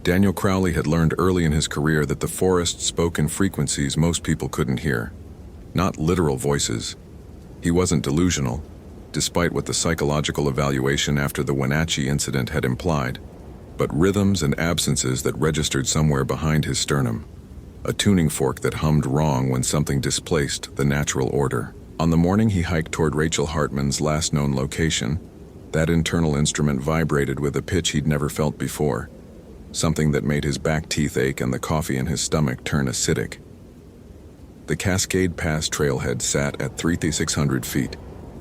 Daniel Crowley had learned early in his career that the forest spoke in frequencies most people couldn't hear. Not literal voices. He wasn't delusional, despite what the psychological evaluation after the Wenatchee incident had implied, but rhythms and absences that registered somewhere behind his sternum. A tuning fork that hummed wrong when something displaced the natural order. On the morning he hiked toward Rachel Hartman's last known location, that internal instrument vibrated with a pitch he'd never felt before. Something that made his back teeth ache and the coffee in his stomach turn acidic. The Cascade Pass trailhead sat at 3,600 feet,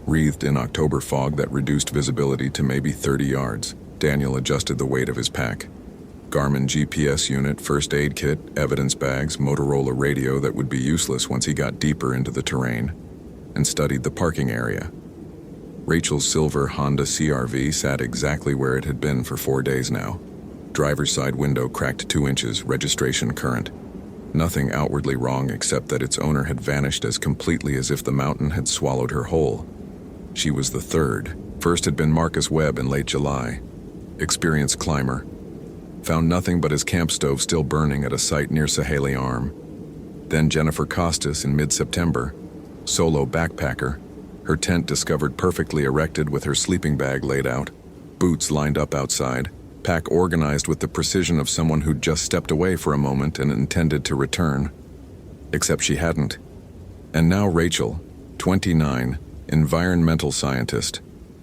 wreathed in October fog that reduced visibility to maybe 30 yards. Daniel adjusted the weight of his pack. Garmin GPS unit, first aid kit, evidence bags, Motorola radio that would be useless once he got deeper into the terrain, and studied the parking area. Rachel's silver Honda CR-V sat exactly where it had been for 4 days now. Driver's side window cracked 2 inches, registration current. Nothing outwardly wrong except that its owner had vanished as completely as if the mountain had swallowed her whole. She was the third. First had been Marcus Webb in late July. Experienced climber. Found nothing but his camp stove still burning at a site near Sahaley Arm. Then Jennifer Costas in mid-September. Solo backpacker. Her tent discovered perfectly erected with her sleeping bag laid out. Boots lined up outside. Pack organized with the precision of someone who'd just stepped away for a moment and intended to return. Except she hadn't. And now Rachel, 29, environmental scientist.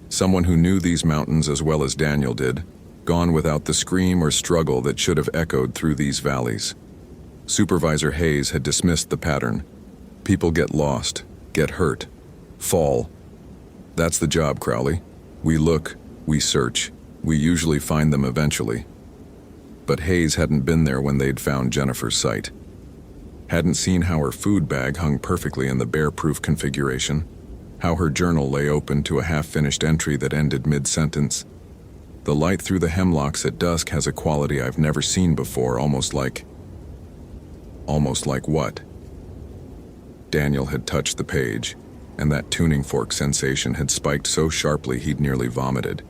Someone who knew these mountains as well as Daniel did, gone without the scream or struggle that should have echoed through these valleys. Supervisor Hayes had dismissed the pattern. People get lost, get hurt, fall. That's the job, Crowley. We look, we search. We usually find them eventually. But Hayes hadn't been there when they'd found Jennifer's site. Hadn't seen how her food bag hung perfectly in the bear-proof configuration, how her journal lay open to a half-finished entry that ended mid-sentence. The light through the hemlocks at dusk has a quality I've never seen before, almost like what? Daniel had touched the page, and that tuning fork sensation had spiked so sharply he'd nearly vomited.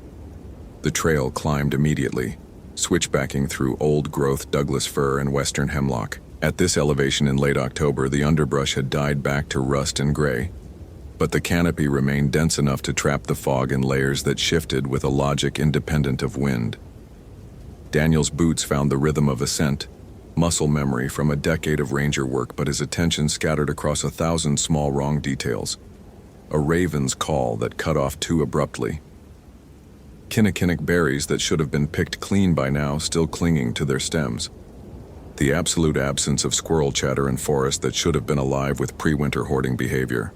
The trail climbed immediately, switchbacking through old-growth Douglas fir and western hemlock. At this elevation in late October, the underbrush had died back to rust and gray, but the canopy remained dense enough to trap the fog in layers that shifted with a logic independent of wind. Daniel's boots found the rhythm of ascent, muscle memory from a decade of ranger work, but his attention scattered across 1,000 small wrong details. A raven's call that cut off too abruptly. Kinnikinic berries that should have been picked clean by now still clinging to their stems. The absolute absence of squirrel chatter in forest that should have been alive with pre-winter hoarding behavior.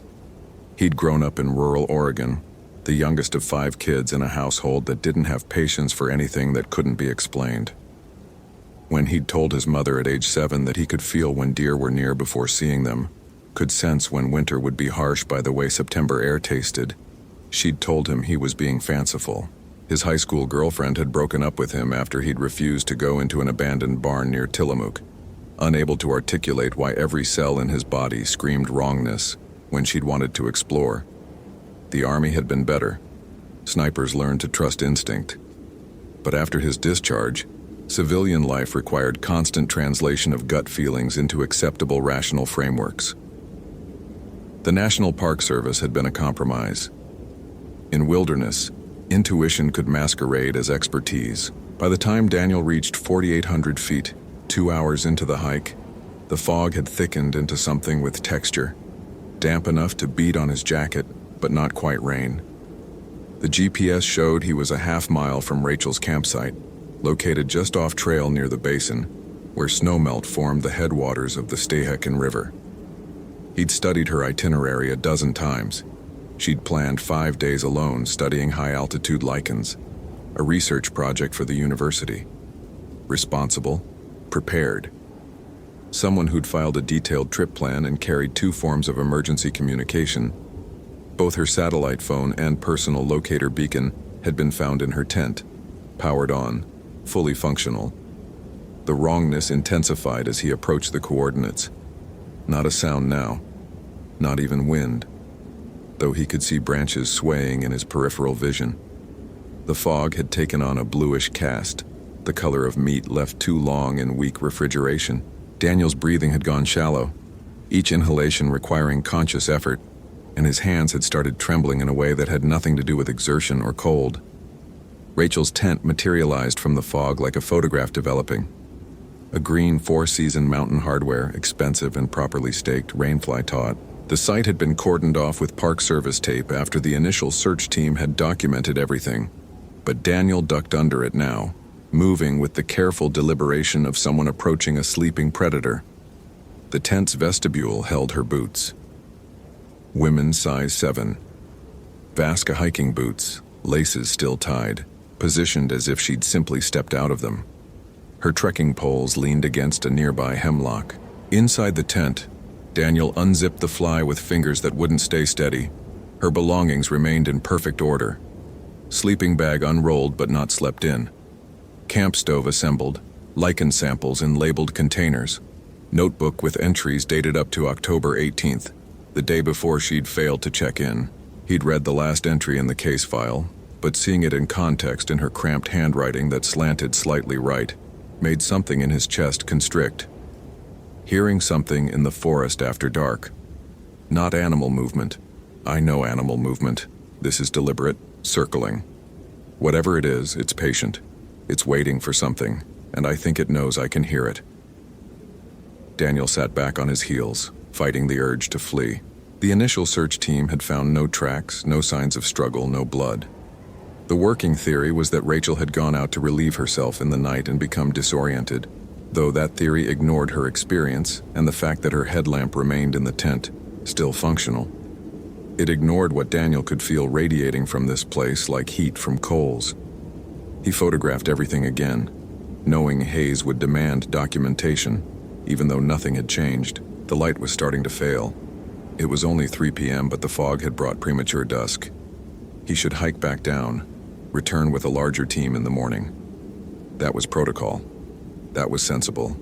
He'd grown up in rural Oregon, the youngest of 5 kids in a household that didn't have patience for anything that couldn't be explained. When he'd told his mother at age 7 that he could feel when deer were near before seeing them, could sense when winter would be harsh by the way September air tasted, she'd told him he was being fanciful. His high school girlfriend had broken up with him after he'd refused to go into an abandoned barn near Tillamook, unable to articulate why every cell in his body screamed wrongness when she'd wanted to explore. The Army had been better. Snipers learned to trust instinct. But after his discharge, civilian life required constant translation of gut feelings into acceptable rational frameworks. The National Park Service had been a compromise. In wilderness, intuition could masquerade as expertise. By the time Daniel reached 4,800 feet, 2 hours into the hike, the fog had thickened into something with texture, damp enough to beat on his jacket, but not quite rain. The GPS showed he was a half-mile from Rachel's campsite, located just off trail near the basin, where snowmelt formed the headwaters of the Stehekin River. He'd studied her itinerary a dozen times. She'd planned 5 days alone studying high-altitude lichens, a research project for the university. Responsible, prepared. Someone who'd filed a detailed trip plan and carried 2 forms of emergency communication. Both her satellite phone and personal locator beacon had been found in her tent, powered on, fully functional. The wrongness intensified as he approached the coordinates. Not a sound now, not even wind, though he could see branches swaying in his peripheral vision. The fog had taken on a bluish cast, the color of meat left too long in weak refrigeration. Daniel's breathing had gone shallow, each inhalation requiring conscious effort, and his hands had started trembling in a way that had nothing to do with exertion or cold. Rachel's tent materialized from the fog like a photograph developing. A green 4-season mountain hardware, expensive and properly staked, rainfly taut. The site had been cordoned off with Park Service tape after the initial search team had documented everything. But Daniel ducked under it now, moving with the careful deliberation of someone approaching a sleeping predator. The tent's vestibule held her boots. Women's size 7. Vasca hiking boots, laces still tied, positioned as if she'd simply stepped out of them. Her trekking poles leaned against a nearby hemlock. Inside the tent, Daniel unzipped the fly with fingers that wouldn't stay steady. Her belongings remained in perfect order. Sleeping bag unrolled but not slept in. Camp stove assembled, lichen samples in labeled containers, notebook with entries dated up to October 18th, the day before she'd failed to check in. He'd read the last entry in the case file, but seeing it in context in her cramped handwriting that slanted slightly right, made something in his chest constrict. Hearing something in the forest after dark. Not animal movement. I know animal movement. This is deliberate, circling. Whatever it is, it's patient. It's waiting for something, and I think it knows I can hear it. Daniel sat back on his heels, fighting the urge to flee. The initial search team had found no tracks, no signs of struggle, no blood. The working theory was that Rachel had gone out to relieve herself in the night and become disoriented, though that theory ignored her experience and the fact that her headlamp remained in the tent, still functional. It ignored what Daniel could feel radiating from this place like heat from coals. He photographed everything again, knowing Hayes would demand documentation, even though nothing had changed. The light was starting to fail. It was only 3 p.m., but the fog had brought premature dusk. He should hike back down, return with a larger team in the morning. That was protocol. That was sensible.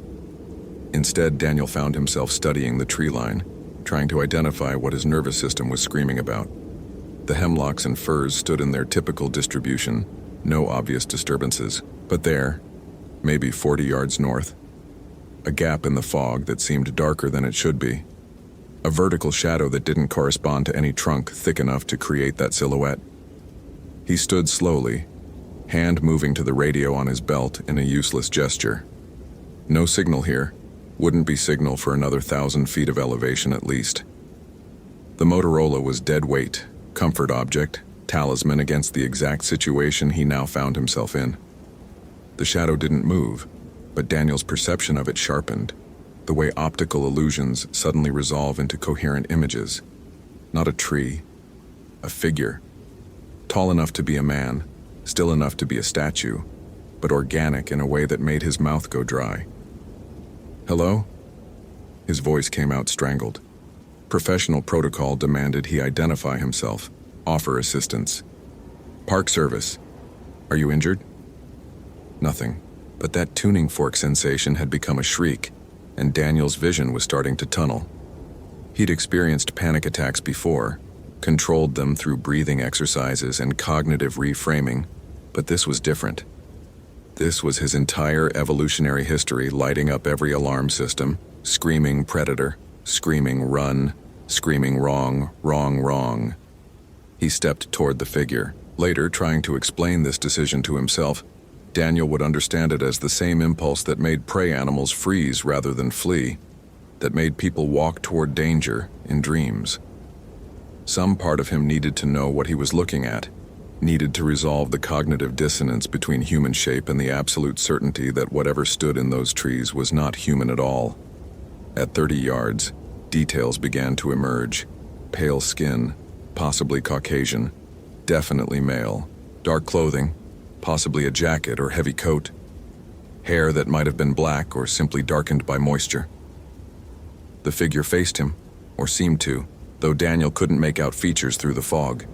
Instead, Daniel found himself studying the tree line, trying to identify what his nervous system was screaming about. The hemlocks and firs stood in their typical distribution, no obvious disturbances, but there, maybe 40 yards north, a gap in the fog that seemed darker than it should be. A vertical shadow that didn't correspond to any trunk thick enough to create that silhouette. He stood slowly, hand moving to the radio on his belt in a useless gesture. No signal here. Wouldn't be signal for another 1,000 feet of elevation at least. The Motorola was dead weight, comfort object, talisman against the exact situation he now found himself in. The shadow didn't move, but Daniel's perception of it sharpened, the way optical illusions suddenly resolve into coherent images. Not a tree, a figure. Tall enough to be a man, still enough to be a statue, but organic in a way that made his mouth go dry. "Hello?" His voice came out strangled. Professional protocol demanded he identify himself, offer assistance. "Park Service. Are you injured?" Nothing, but that tuning fork sensation had become a shriek, and Daniel's vision was starting to tunnel. He'd experienced panic attacks before, controlled them through breathing exercises and cognitive reframing, but this was different. This was his entire evolutionary history lighting up every alarm system, screaming predator, screaming run, screaming wrong, wrong, wrong. He stepped toward the figure, later trying to explain this decision to himself. Daniel would understand it as the same impulse that made prey animals freeze rather than flee, that made people walk toward danger in dreams. Some part of him needed to know what he was looking at, needed to resolve the cognitive dissonance between human shape and the absolute certainty that whatever stood in those trees was not human at all. At 30 yards, details began to emerge. Pale skin, possibly Caucasian, definitely male, dark clothing, possibly a jacket or heavy coat, hair that might have been black or simply darkened by moisture. The figure faced him, or seemed to, though Daniel couldn't make out features through the fog.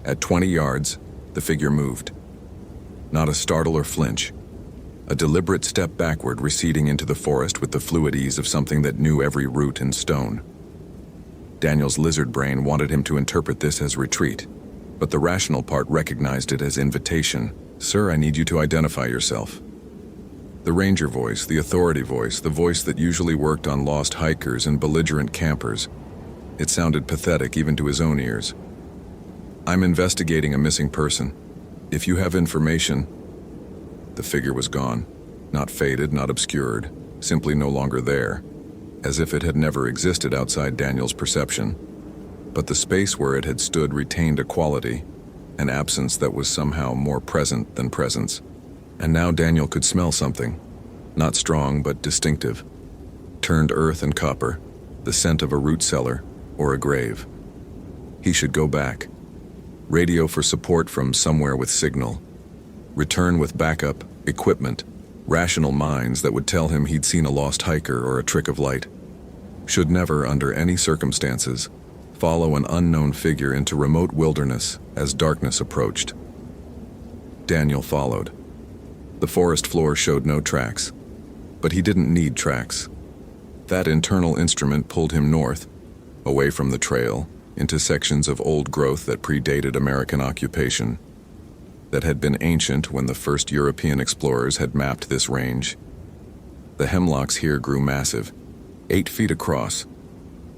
At 20 yards, the figure moved. Not a startle or flinch. A deliberate step backward, receding into the forest with the fluid ease of something that knew every root and stone. Daniel's lizard brain wanted him to interpret this as retreat, but the rational part recognized it as invitation. "Sir, I need you to identify yourself." The ranger voice, the authority voice, the voice that usually worked on lost hikers and belligerent campers. It sounded pathetic even to his own ears. "I'm investigating a missing person. If you have information..." The figure was gone. Not faded, not obscured, simply no longer there, as if it had never existed outside Daniel's perception. But the space where it had stood retained a quality, an absence that was somehow more present than presence. And now Daniel could smell something, not strong but distinctive. Turned earth and copper, the scent of a root cellar or a grave. He should go back. Radio for support from somewhere with signal. Return with backup, equipment, rational minds that would tell him he'd seen a lost hiker or a trick of light. Should never, under any circumstances, follow an unknown figure into remote wilderness as darkness approached. Daniel followed. The forest floor showed no tracks, but he didn't need tracks. That internal instrument pulled him north, away from the trail, into sections of old growth that predated American occupation, that had been ancient when the first European explorers had mapped this range. The hemlocks here grew massive, 8 feet across,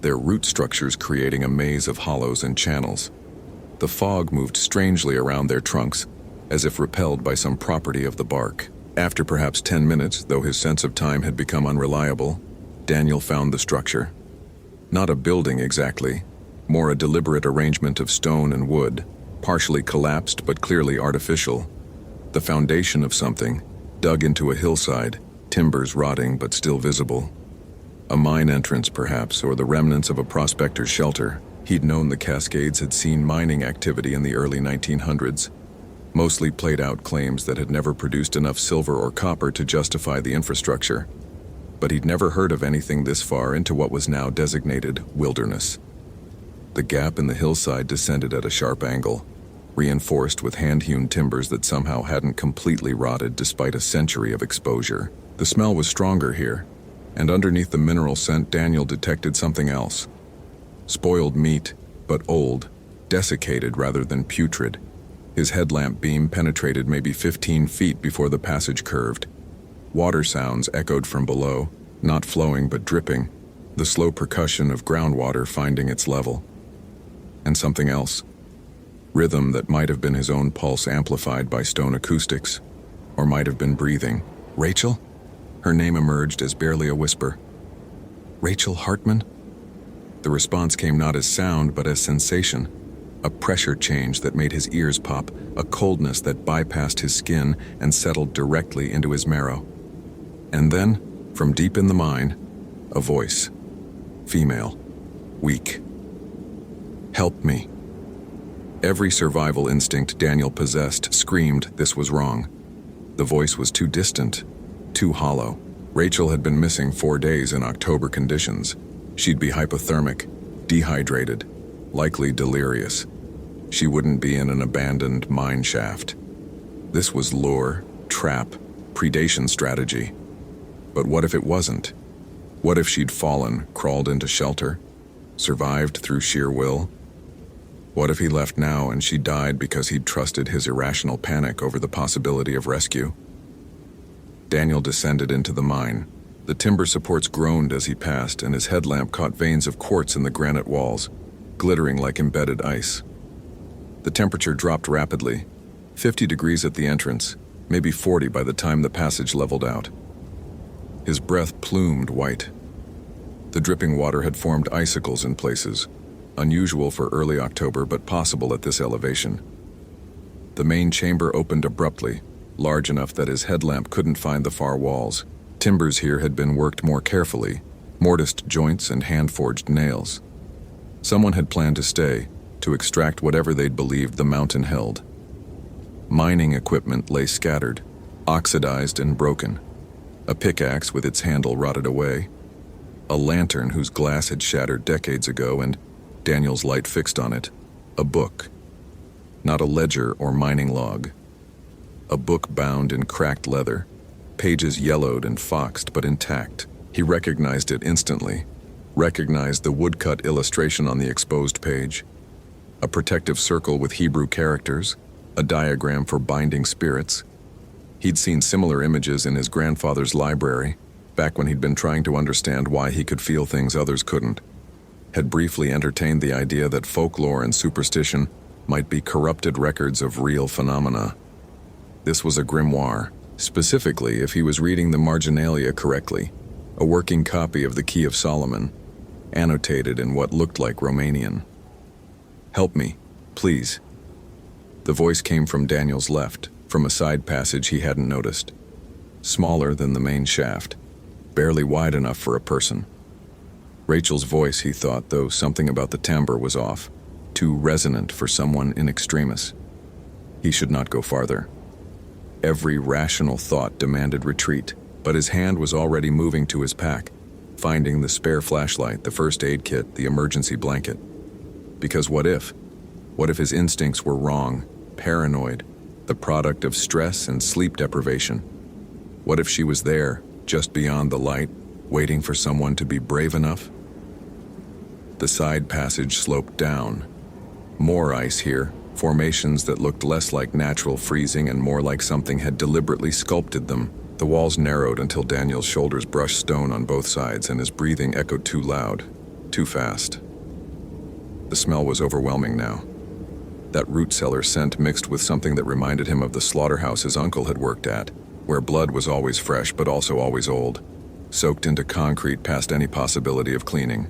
their root structures creating a maze of hollows and channels. The fog moved strangely around their trunks, as if repelled by some property of the bark. After perhaps 10 minutes, though his sense of time had become unreliable, Daniel found the structure. Not a building exactly, more a deliberate arrangement of stone and wood, partially collapsed but clearly artificial. The foundation of something, dug into a hillside, timbers rotting but still visible. A mine entrance perhaps, or the remnants of a prospector's shelter. He'd known the Cascades had seen mining activity in the early 1900s, mostly played-out claims that had never produced enough silver or copper to justify the infrastructure. But he'd never heard of anything this far into what was now designated wilderness. The gap in the hillside descended at a sharp angle, reinforced with hand-hewn timbers that somehow hadn't completely rotted despite a century of exposure. The smell was stronger here, and underneath the mineral scent Daniel detected something else. Spoiled meat, but old, desiccated rather than putrid. His headlamp beam penetrated maybe 15 feet before the passage curved. Water sounds echoed from below, not flowing but dripping, the slow percussion of groundwater finding its level. And something else. Rhythm that might have been his own pulse amplified by stone acoustics, or might have been breathing. Rachel? Her name emerged as barely a whisper. Rachel Hartman? The response came not as sound but as sensation. A pressure change that made his ears pop, a coldness that bypassed his skin and settled directly into his marrow. And then, from deep in the mine, a voice. Female. Weak. Help me. Every survival instinct Daniel possessed screamed this was wrong. The voice was too distant, too hollow. Rachel had been missing 4 days in October conditions. She'd be hypothermic, dehydrated, likely delirious. She wouldn't be in an abandoned mine shaft. This was lure, trap, predation strategy. But what if it wasn't? What if she'd fallen, crawled into shelter, survived through sheer will? What if he left now and she died because he'd trusted his irrational panic over the possibility of rescue? Daniel descended into the mine. The timber supports groaned as he passed, and his headlamp caught veins of quartz in the granite walls, glittering like embedded ice. The temperature dropped rapidly, 50 degrees at the entrance, maybe 40 by the time the passage leveled out. His breath plumed white. The dripping water had formed icicles in places, unusual for early October but possible at this elevation. The main chamber opened abruptly, large enough that his headlamp couldn't find the far walls. Timbers here had been worked more carefully, mortised joints and hand-forged nails. Someone had planned to stay, to extract whatever they'd believed the mountain held. Mining equipment lay scattered, oxidized and broken. A pickaxe with its handle rotted away. A lantern whose glass had shattered decades ago and Daniel's light fixed on it. A book. Not a ledger or mining log. A book bound in cracked leather, pages yellowed and foxed but intact. He recognized it instantly, recognized the woodcut illustration on the exposed page. A protective circle with Hebrew characters, a diagram for binding spirits. He'd seen similar images in his grandfather's library, back when he'd been trying to understand why he could feel things others couldn't. Had briefly entertained the idea that folklore and superstition might be corrupted records of real phenomena. This was a grimoire, specifically if he was reading the marginalia correctly, a working copy of the Key of Solomon, annotated in what looked like Romanian. Help me, please. The voice came from Daniel's left, from a side passage he hadn't noticed. Smaller than the main shaft, barely wide enough for a person. Rachel's voice, he thought, though something about the timbre was off, too resonant for someone in extremis. He should not go farther. Every rational thought demanded retreat, but his hand was already moving to his pack, finding the spare flashlight, the first aid kit, the emergency blanket. Because what if? What if his instincts were wrong, paranoid, the product of stress and sleep deprivation. What if she was there, just beyond the light, waiting for someone to be brave enough? The side passage sloped down. More ice here, formations that looked less like natural freezing and more like something had deliberately sculpted them. The walls narrowed until Daniel's shoulders brushed stone on both sides and his breathing echoed too loud, too fast. The smell was overwhelming now. That root cellar scent mixed with something that reminded him of the slaughterhouse his uncle had worked at, where blood was always fresh but also always old, soaked into concrete past any possibility of cleaning.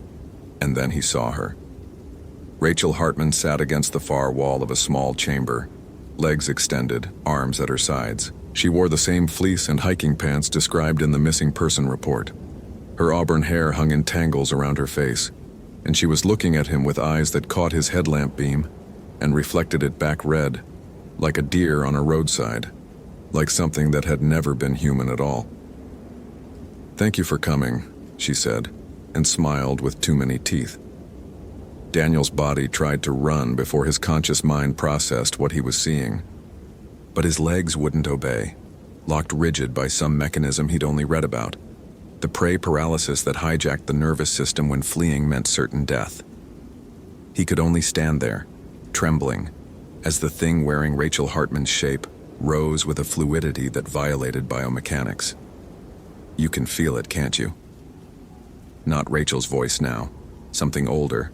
And then he saw her. Rachel Hartman sat against the far wall of a small chamber, legs extended, arms at her sides. She wore the same fleece and hiking pants described in the missing person report. Her auburn hair hung in tangles around her face, and she was looking at him with eyes that caught his headlamp beam and reflected it back red, like a deer on a roadside, like something that had never been human at all. "Thank you for coming," she said, and smiled with too many teeth. Daniel's body tried to run before his conscious mind processed what he was seeing. But his legs wouldn't obey, locked rigid by some mechanism he'd only read about. The prey paralysis that hijacked the nervous system when fleeing meant certain death. He could only stand there, trembling, as the thing wearing Rachel Hartman's shape rose with a fluidity that violated biomechanics. "You can feel it, can't you?" Not Rachel's voice now, something older,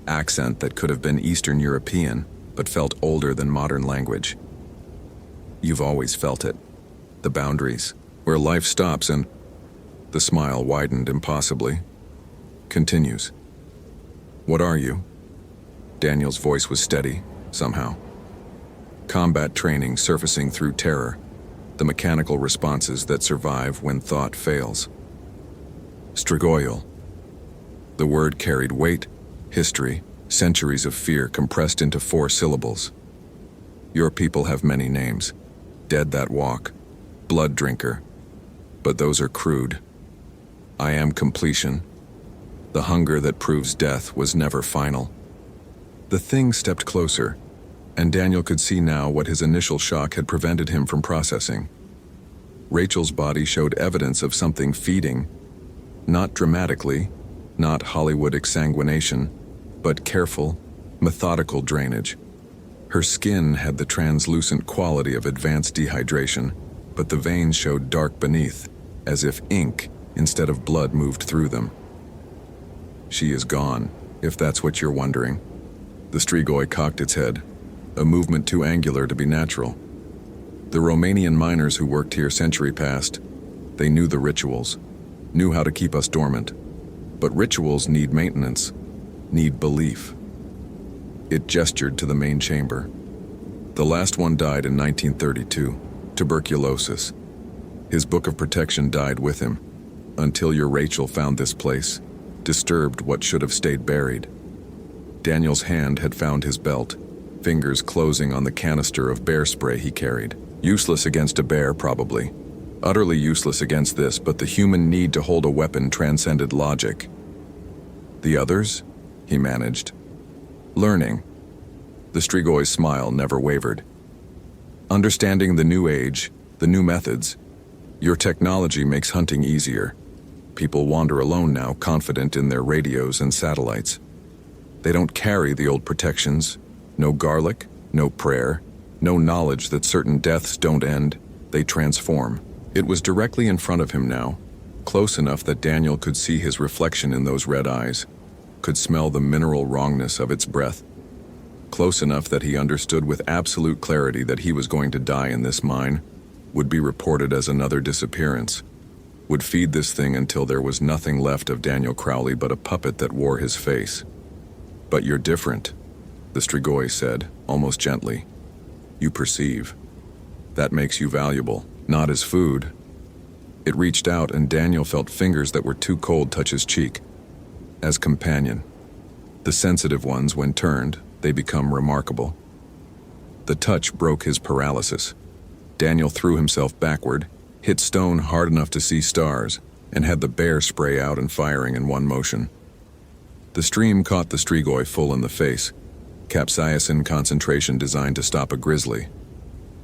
accent that could have been Eastern European, but felt older than modern language. "You've always felt it. The boundaries, where life stops and..." The smile widened impossibly. Continues. "What are you?" Daniel's voice was steady, somehow. Combat training surfacing through terror, the mechanical responses that survive when thought fails. Strigoi. The word carried weight, history, centuries of fear compressed into 4 syllables. Your people have many names. Dead that walk, blood drinker. But those are crude. I am completion. The hunger that proves death was never final. The thing stepped closer, and Daniel could see now what his initial shock had prevented him from processing. Rachel's body showed evidence of something feeding, not dramatically, not Hollywood exsanguination, but careful, methodical drainage. Her skin had the translucent quality of advanced dehydration, but the veins showed dark beneath, as if ink instead of blood moved through them. She is gone, if that's what you're wondering. The Strigoi cocked its head, a movement too angular to be natural. The Romanian miners who worked here century past, they knew the rituals, knew how to keep us dormant. But rituals need maintenance, need belief. It gestured to the main chamber. The last one died in 1932, tuberculosis. His book of protection died with him, until your Rachel found this place, disturbed what should have stayed buried. Daniel's hand had found his belt, fingers closing on the canister of bear spray he carried. Useless against a bear, probably. Utterly useless against this, but the human need to hold a weapon transcended logic. The others? He managed. Learning. The Strigoi's smile never wavered. Understanding the new age, the new methods. Your technology makes hunting easier. People wander alone now, confident in their radios and satellites. They don't carry the old protections. No garlic, no prayer, no knowledge that certain deaths don't end, they transform. It was directly in front of him now, close enough that Daniel could see his reflection in those red eyes, could smell the mineral wrongness of its breath. Close enough that he understood with absolute clarity that he was going to die in this mine, would be reported as another disappearance, would feed this thing until there was nothing left of Daniel Crowley but a puppet that wore his face. "But you're different," the Strigoi said, almost gently. "You perceive. That makes you valuable, not as food." It reached out and Daniel felt fingers that were too cold touch his cheek. As companion. The sensitive ones, when turned, they become remarkable. The touch broke his paralysis. Daniel threw himself backward, hit stone hard enough to see stars, and had the bear spray out and firing in one motion. The stream caught the Strigoi full in the face, capsaicin concentration designed to stop a grizzly.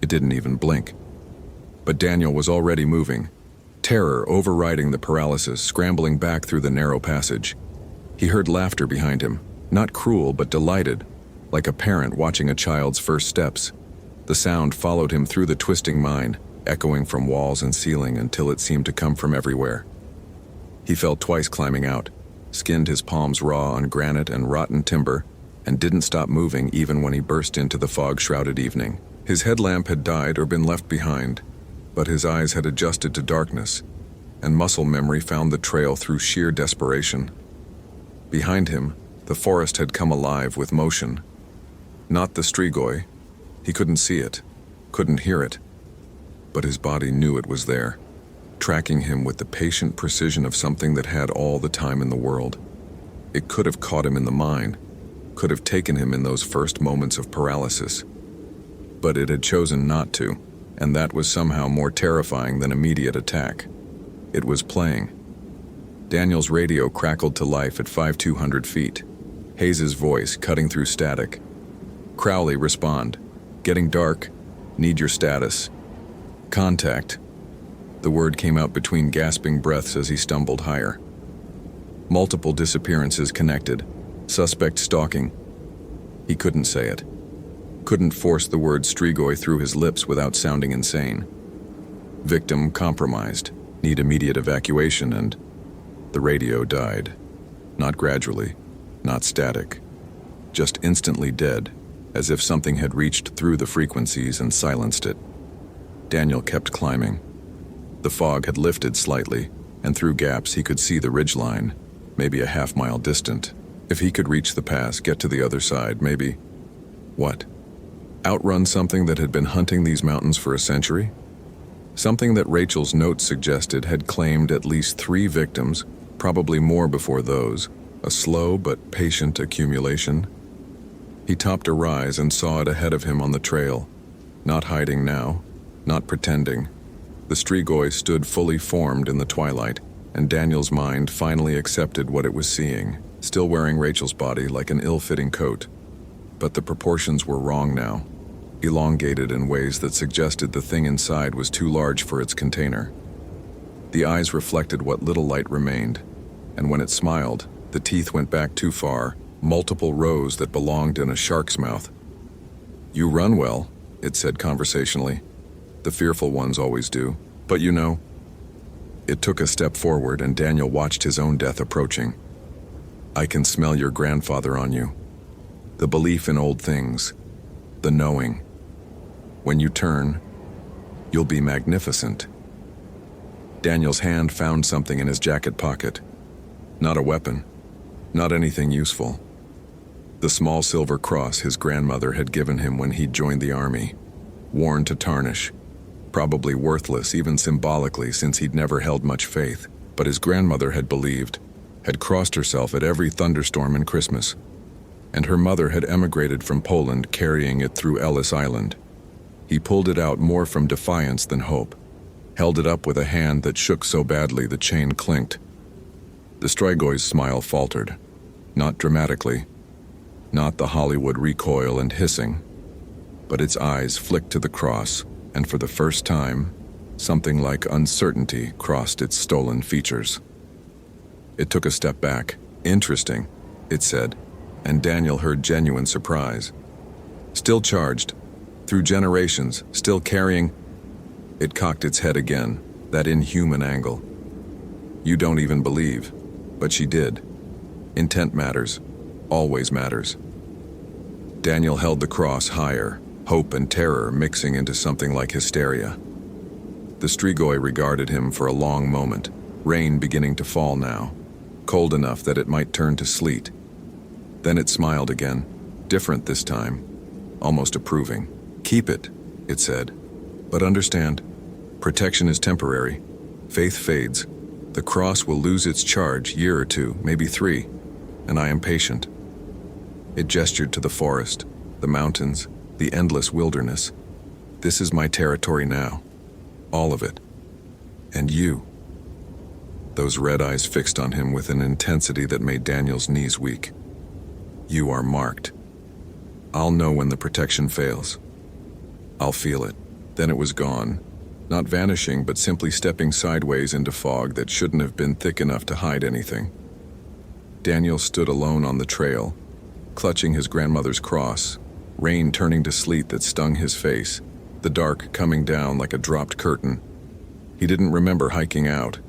It didn't even blink. But Daniel was already moving, terror overriding the paralysis, scrambling back through the narrow passage. He heard laughter behind him, not cruel but delighted, like a parent watching a child's first steps. The sound followed him through the twisting mine, echoing from walls and ceiling until it seemed to come from everywhere. He fell twice climbing out, skinned his palms raw on granite and rotten timber, and didn't stop moving even when he burst into the fog-shrouded evening. His headlamp had died or been left behind, but his eyes had adjusted to darkness, and muscle memory found the trail through sheer desperation. Behind him, the forest had come alive with motion. Not the strigoi. He couldn't see it, couldn't hear it, but his body knew it was there, tracking him with the patient precision of something that had all the time in the world. It could have caught him in the mine, could have taken him in those first moments of paralysis, but it had chosen not to, and that was somehow more terrifying than immediate attack. It was playing. Daniel's radio crackled to life at 5,200 feet, Hayes' voice cutting through static. Crowley, respond. Getting dark. Need your status. Contact. The word came out between gasping breaths as he stumbled higher. Multiple disappearances connected. Suspect stalking. He couldn't say it. Couldn't force the word strigoi through his lips without sounding insane. Victim compromised. Need immediate evacuation, and the radio died. Not gradually, not static. Just instantly dead, as if something had reached through the frequencies and silenced it. Daniel kept climbing. The fog had lifted slightly, and through gaps he could see the ridgeline, maybe a half-mile distant. If he could reach the pass, get to the other side, maybe... What? Outrun something that had been hunting these mountains for a century? Something that Rachel's notes suggested had claimed at least 3 victims, probably more before those, a slow but patient accumulation. He topped a rise and saw it ahead of him on the trail, not hiding now, not pretending. The strigoi stood fully formed in the twilight, and Daniel's mind finally accepted what it was seeing, still wearing Rachel's body like an ill-fitting coat. But the proportions were wrong now, elongated in ways that suggested the thing inside was too large for its container. The eyes reflected what little light remained, and when it smiled, the teeth went back too far, multiple rows that belonged in a shark's mouth. You run well, it said conversationally. The fearful ones always do, but you know. It took a step forward, and Daniel watched his own death approaching. I can smell your grandfather on you. The belief in old things, the knowing. When you turn, you'll be magnificent. Daniel's hand found something in his jacket pocket. Not a weapon, not anything useful. The small silver cross his grandmother had given him when he joined the army, worn to tarnish, probably worthless even symbolically since he'd never held much faith, but his grandmother had believed, had crossed herself at every thunderstorm and Christmas, and her mother had emigrated from Poland carrying it through Ellis Island. He pulled it out more from defiance than hope, held it up with a hand that shook so badly the chain clinked. The strigoi's smile faltered, not dramatically, not the Hollywood recoil and hissing, but its eyes flicked to the cross, and for the first time, something like uncertainty crossed its stolen features. It took a step back. Interesting, it said, and Daniel heard genuine surprise. Still charged, through generations, still carrying... It cocked its head again, that inhuman angle. You don't even believe, but she did. Intent matters, always matters. Daniel held the cross higher, hope and terror mixing into something like hysteria. The strigoi regarded him for a long moment, rain beginning to fall now, cold enough that it might turn to sleet. Then it smiled again, different this time, almost approving. Keep it, it said, but understand, protection is temporary. Faith fades. The cross will lose its charge year or 2, maybe 3, and I am patient. It gestured to the forest, the mountains, the endless wilderness. This is my territory now. All of it. And you. Those red eyes fixed on him with an intensity that made Daniel's knees weak. You are marked. I'll know when the protection fails. I'll feel it. Then it was gone, not vanishing but simply stepping sideways into fog that shouldn't have been thick enough to hide anything. Daniel stood alone on the trail, clutching his grandmother's cross, rain turning to sleet that stung his face, the dark coming down like a dropped curtain. He didn't remember hiking out.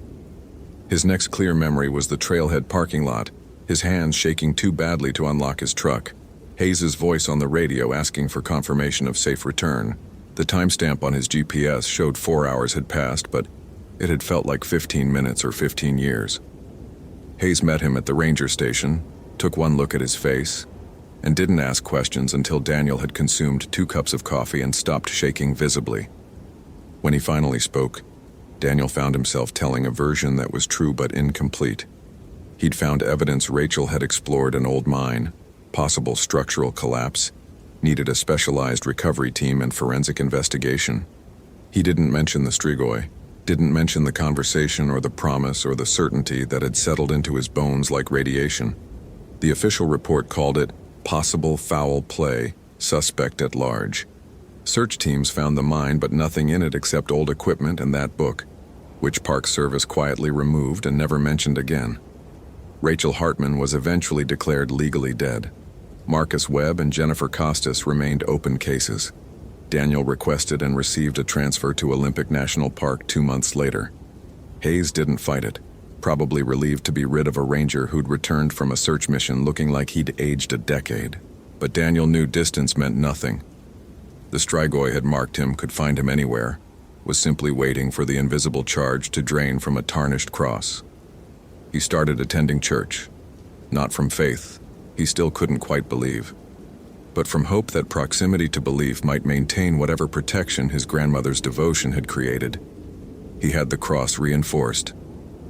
His next clear memory was the trailhead parking lot, his hands shaking too badly to unlock his truck, Hayes's voice on the radio asking for confirmation of safe return. The timestamp on his GPS showed 4 hours had passed, but it had felt like 15 minutes or 15 years. Hayes met him at the ranger station, took one look at his face, and didn't ask questions until Daniel had consumed 2 cups of coffee and stopped shaking visibly. When he finally spoke, Daniel found himself telling a version that was true but incomplete. He'd found evidence Rachel had explored an old mine, possible structural collapse, needed a specialized recovery team and forensic investigation. He didn't mention the Strigoi, didn't mention the conversation or the promise or the certainty that had settled into his bones like radiation. The official report called it possible foul play, suspect at large. Search teams found the mine but nothing in it except old equipment and that book, which Park Service quietly removed and never mentioned again. Rachel Hartman was eventually declared legally dead. Marcus Webb and Jennifer Costas remained open cases. Daniel requested and received a transfer to Olympic National Park 2 months later. Hayes didn't fight it, probably relieved to be rid of a ranger who'd returned from a search mission looking like he'd aged a decade. But Daniel knew distance meant nothing. The Strigoi had marked him, could find him anywhere, was simply waiting for the invisible charge to drain from a tarnished cross. He started attending church, not from faith. He still couldn't quite believe, but from hope that proximity to belief might maintain whatever protection his grandmother's devotion had created. He had the cross reinforced,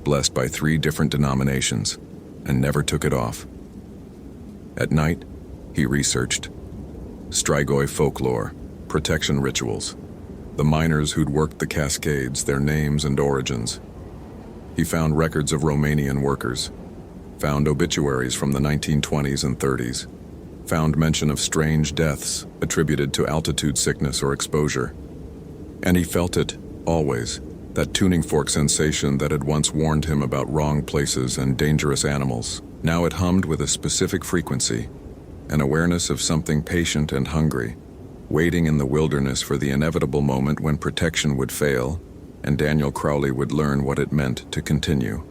blessed by 3 different denominations, and never took it off. At night, he researched Strigoi folklore, protection rituals, the miners who'd worked the Cascades, their names and origins. He found records of Romanian workers, found obituaries from the 1920s and 30s, found mention of strange deaths attributed to altitude sickness or exposure. And he felt it, always, that tuning fork sensation that had once warned him about wrong places and dangerous animals. Now it hummed with a specific frequency, an awareness of something patient and hungry, waiting in the wilderness for the inevitable moment when protection would fail and Daniel Crowley would learn what it meant to continue.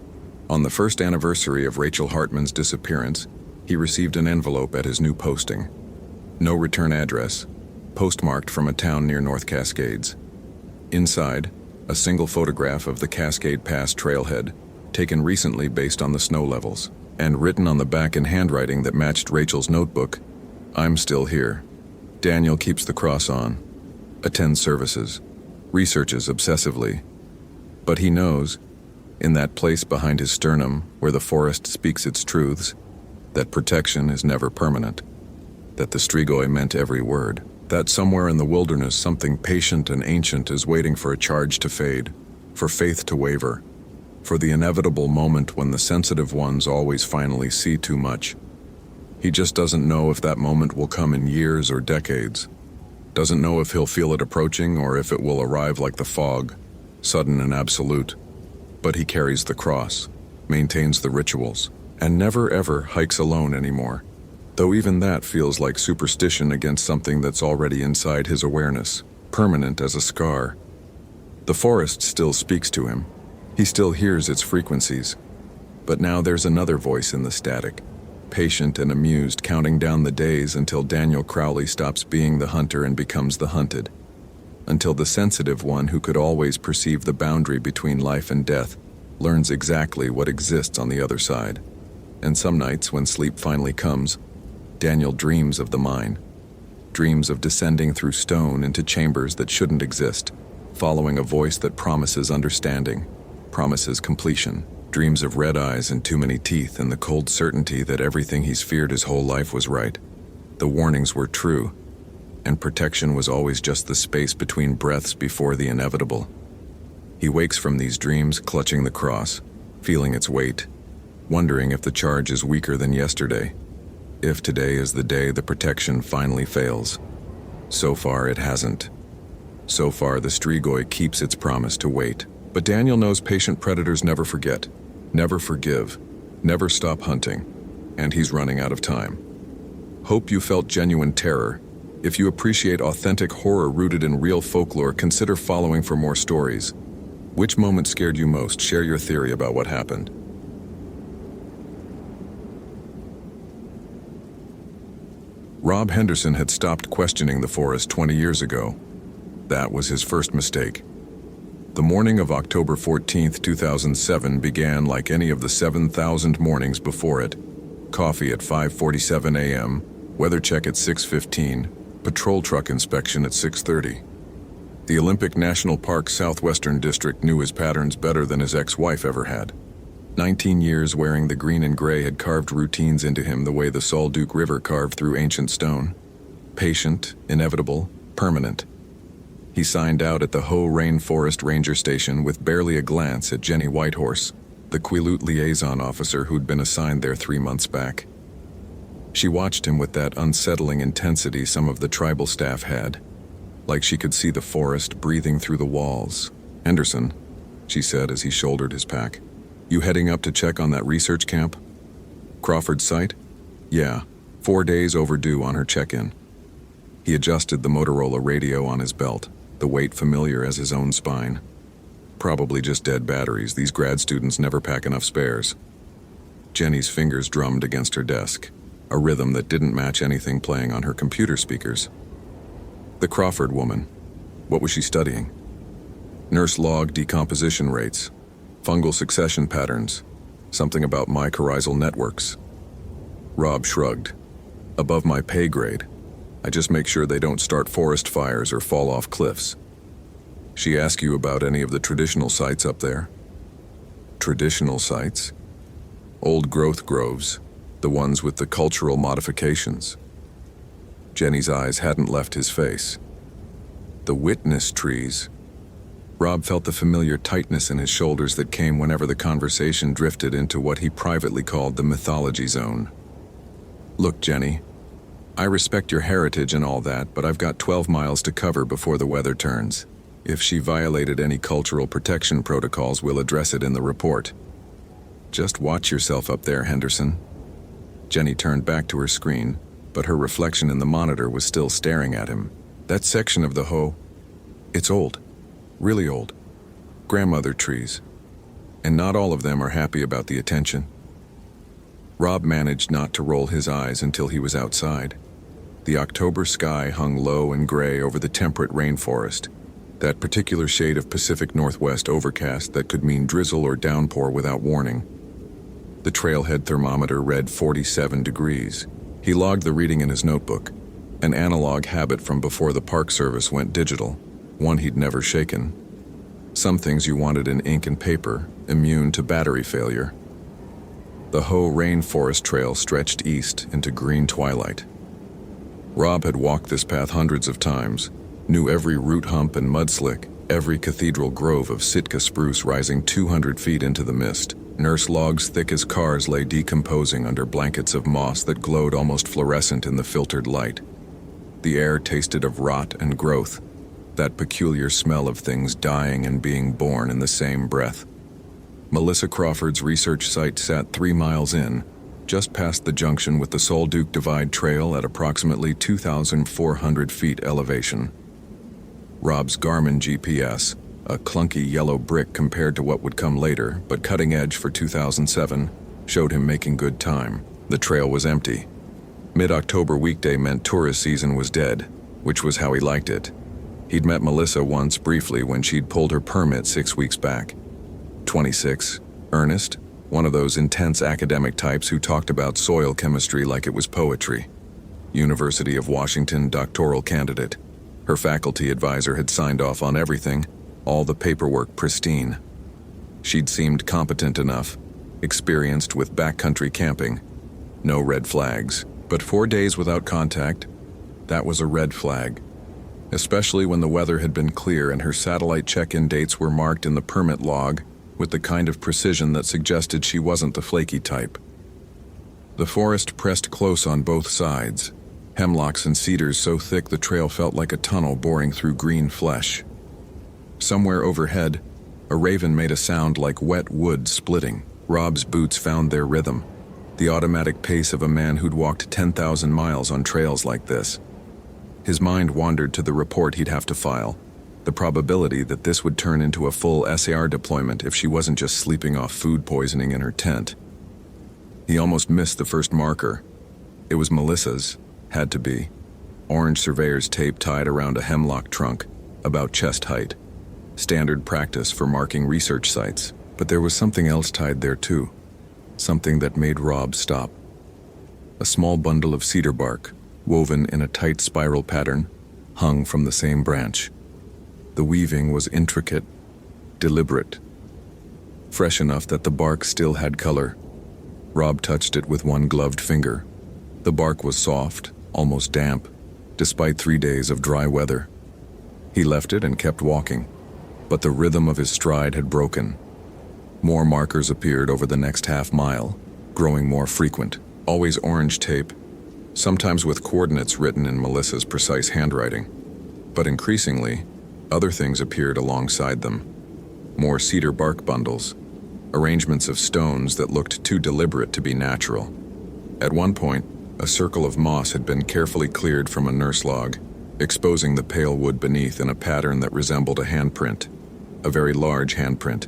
On the first anniversary of Rachel Hartman's disappearance, he received an envelope at his new posting. No return address, postmarked from a town near North Cascades. Inside, a single photograph of the Cascade Pass trailhead, taken recently based on the snow levels, and written on the back in handwriting that matched Rachel's notebook, "I'm still here. Daniel keeps the cross on, attends services, researches obsessively. But he knows, in that place behind his sternum where the forest speaks its truths, that protection is never permanent, that the Strigoi meant every word, that somewhere in the wilderness something patient and ancient is waiting for a charge to fade, for faith to waver, for the inevitable moment when the sensitive ones always finally see too much. He just doesn't know if that moment will come in years or decades, doesn't know if he'll feel it approaching or if it will arrive like the fog, sudden and absolute. But he carries the cross, maintains the rituals, and never ever hikes alone anymore, though even that feels like superstition against something that's already inside his awareness, permanent as a scar. The forest still speaks to him. He still hears its frequencies. But now there's another voice in the static, patient and amused, counting down the days until Daniel Crowley stops being the hunter and becomes the hunted. Until the sensitive one who could always perceive the boundary between life and death learns exactly what exists on the other side. And some nights, when sleep finally comes, Daniel dreams of the mine, dreams of descending through stone into chambers that shouldn't exist, following a voice that promises understanding, promises completion, dreams of red eyes and too many teeth and the cold certainty that everything he's feared his whole life was right. The warnings were true, and protection was always just the space between breaths before the inevitable. He wakes from these dreams clutching the cross, feeling its weight, wondering if the charge is weaker than yesterday, if today is the day the protection finally fails. So far it hasn't. So far, the strigoi keeps its promise to wait. But Daniel knows patient predators never forget, never forgive, never stop hunting, and he's running out of time. Hope you felt genuine terror. If you appreciate authentic horror rooted in real folklore, consider following for more stories. Which moment scared you most? Share your theory about what happened. Rob Henderson had stopped questioning the forest 20 years ago. That was his first mistake. The morning of October 14, 2007 began like any of the 7,000 mornings before it. Coffee at 5:47 a.m., weather check at 6:15, patrol truck inspection at 6:30. The Olympic National Park Southwestern District knew his patterns better than his ex-wife ever had. 19 years wearing the green and gray had carved routines into him the way the Salduke River carved through ancient stone. Patient, inevitable, permanent. He signed out at the Hoh Rainforest Ranger Station with barely a glance at Jenny Whitehorse, the Quileute liaison officer who'd been assigned there 3 months back. She watched him with that unsettling intensity some of the tribal staff had, like she could see the forest breathing through the walls. "Henderson," she said as he shouldered his pack, "you heading up to check on that research camp? Crawford's site?" "Yeah, 4 days overdue on her check-in." He adjusted the Motorola radio on his belt, the weight familiar as his own spine. Probably just dead batteries. These grad students never pack enough spares. Jenny's fingers drummed against her desk, a rhythm that didn't match anything playing on her computer speakers. The Crawford woman. What was she studying? Nurse log decomposition rates, fungal succession patterns, something about mycorrhizal networks. Rob shrugged. "Above my pay grade. I just make sure they don't start forest fires or fall off cliffs." "She ask you about any of the traditional sites up there?" "Traditional sites?" "Old growth groves, the ones with the cultural modifications." Jenny's eyes hadn't left his face. "The witness trees." Rob felt the familiar tightness in his shoulders that came whenever the conversation drifted into what he privately called the mythology zone. "Look, Jenny, I respect your heritage and all that, but I've got 12 miles to cover before the weather turns. If she violated any cultural protection protocols, we'll address it in the report. Just watch yourself up there, Henderson." Jenny turned back to her screen, but her reflection in the monitor was still staring at him. "That section of the Hoh, it's old, really old. Grandmother trees. And not all of them are happy about the attention." Rob managed not to roll his eyes until he was outside. The October sky hung low and gray over the temperate rainforest, that particular shade of Pacific Northwest overcast that could mean drizzle or downpour without warning. The trailhead thermometer read 47 degrees. He logged the reading in his notebook, an analog habit from before the Park Service went digital, one he'd never shaken. Some things you wanted in ink and paper, immune to battery failure. The Hoh Rainforest Trail stretched east into green twilight. Rob had walked this path hundreds of times, knew every root hump and mudslick, every cathedral grove of Sitka spruce rising 200 feet into the mist. Nurse logs thick as cars lay decomposing under blankets of moss that glowed almost fluorescent in the filtered light. The air tasted of rot and growth, that peculiar smell of things dying and being born in the same breath. Melissa Crawford's research site sat 3 miles in, just past the junction with the Salduke Divide Trail at approximately 2,400 feet elevation. Rob's Garmin GPS, a clunky yellow brick compared to what would come later, but cutting edge for 2007, showed him making good time. The trail was empty. Mid-October weekday meant tourist season was dead, which was how he liked it. He'd met Melissa once briefly when she'd pulled her permit 6 weeks back. 26, earnest, one of those intense academic types who talked about soil chemistry like it was poetry. University of Washington doctoral candidate. Her faculty advisor had signed off on everything, all the paperwork pristine. She'd seemed competent enough, experienced with backcountry camping. No red flags, but 4 days without contact, that was a red flag. Especially when the weather had been clear and her satellite check-in dates were marked in the permit log with the kind of precision that suggested she wasn't the flaky type. The forest pressed close on both sides, Hemlocks and cedars so thick the trail felt like a tunnel boring through green flesh. Somewhere overhead, a raven made a sound like wet wood splitting. Rob's boots found their rhythm, the automatic pace of a man who'd walked 10,000 miles on trails like this. His mind wandered to the report he'd have to file, the probability that this would turn into a full SAR deployment if she wasn't just sleeping off food poisoning in her tent. He almost missed the first marker. It was Melissa's, had to be. Orange surveyor's tape tied around a hemlock trunk, about chest height. Standard practice for marking research sites, but there was something else tied there too. Something that made Rob stop. A small bundle of cedar bark, woven in a tight spiral pattern, hung from the same branch. The weaving was intricate, deliberate, fresh enough that the bark still had color. Rob touched it with one gloved finger. The bark was soft, almost damp, despite 3 days of dry weather. He left it and kept walking, but the rhythm of his stride had broken. More markers appeared over the next half mile, growing more frequent. Always orange tape, sometimes with coordinates written in Melissa's precise handwriting. But increasingly, other things appeared alongside them. More cedar bark bundles, arrangements of stones that looked too deliberate to be natural. At one point, a circle of moss had been carefully cleared from a nurse log, exposing the pale wood beneath in a pattern that resembled a handprint, a very large handprint.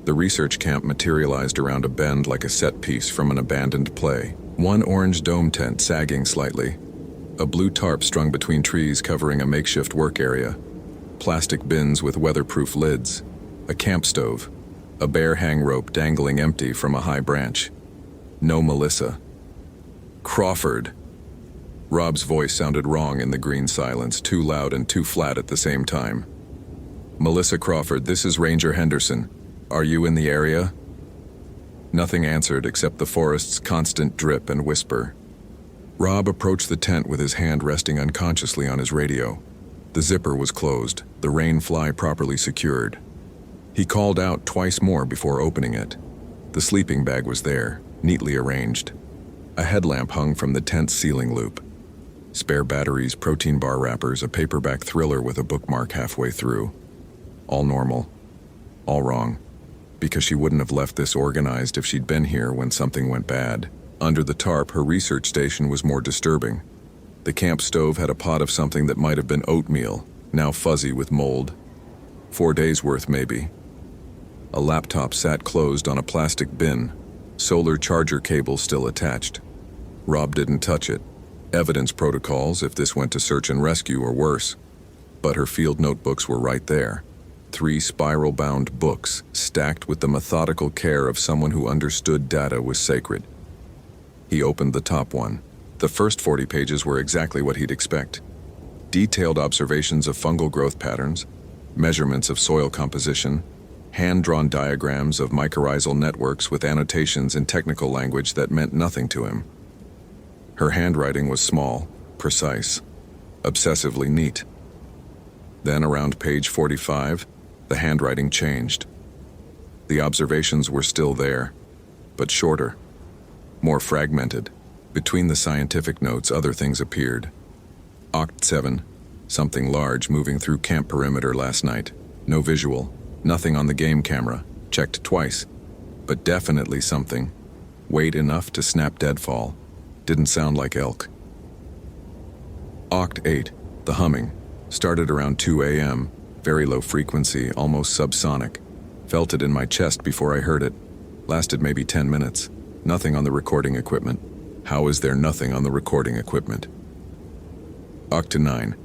The research camp materialized around a bend like a set piece from an abandoned play. One orange dome tent sagging slightly, a blue tarp strung between trees covering a makeshift work area, plastic bins with weatherproof lids, a camp stove, a bare hang rope dangling empty from a high branch. No Melissa. Crawford. Rob's voice sounded wrong in the green silence, too loud and too flat at the same time. Melissa Crawford, this is Ranger Henderson. Are you in the area? Nothing answered except the forest's constant drip and whisper. Rob approached the tent with his hand resting unconsciously on his radio. The zipper was closed, the rain fly properly secured. He called out twice more before opening it. The sleeping bag was there, neatly arranged. A headlamp hung from the tent's ceiling loop. Spare batteries, protein bar wrappers, a paperback thriller with a bookmark halfway through. All normal. All wrong. Because she wouldn't have left this organized if she'd been here when something went bad. Under the tarp, her research station was more disturbing. The camp stove had a pot of something that might have been oatmeal, now fuzzy with mold. 4 days worth, maybe. A laptop sat closed on a plastic bin, solar charger cable still attached. Rob didn't touch it. Evidence protocols if this went to search and rescue or worse. But her field notebooks were right there. 3 spiral-bound books, stacked with the methodical care of someone who understood data was sacred. He opened the top one. The first 40 pages were exactly what he'd expect. Detailed observations of fungal growth patterns, measurements of soil composition, hand-drawn diagrams of mycorrhizal networks with annotations in technical language that meant nothing to him. Her handwriting was small, precise, obsessively neat. Then around page 45, the handwriting changed. The observations were still there, but shorter, more fragmented. Between the scientific notes, other things appeared. Oct 7, something large moving through camp perimeter last night. No visual, nothing on the game camera, checked twice, but definitely something. Weight enough to snap deadfall. Didn't sound like elk. Oct 8, the humming, started around 2 a.m., very low frequency, almost subsonic. Felt it in my chest before I heard it. Lasted maybe 10 minutes. Nothing on the recording equipment. How is there nothing on the recording equipment? Oct 9,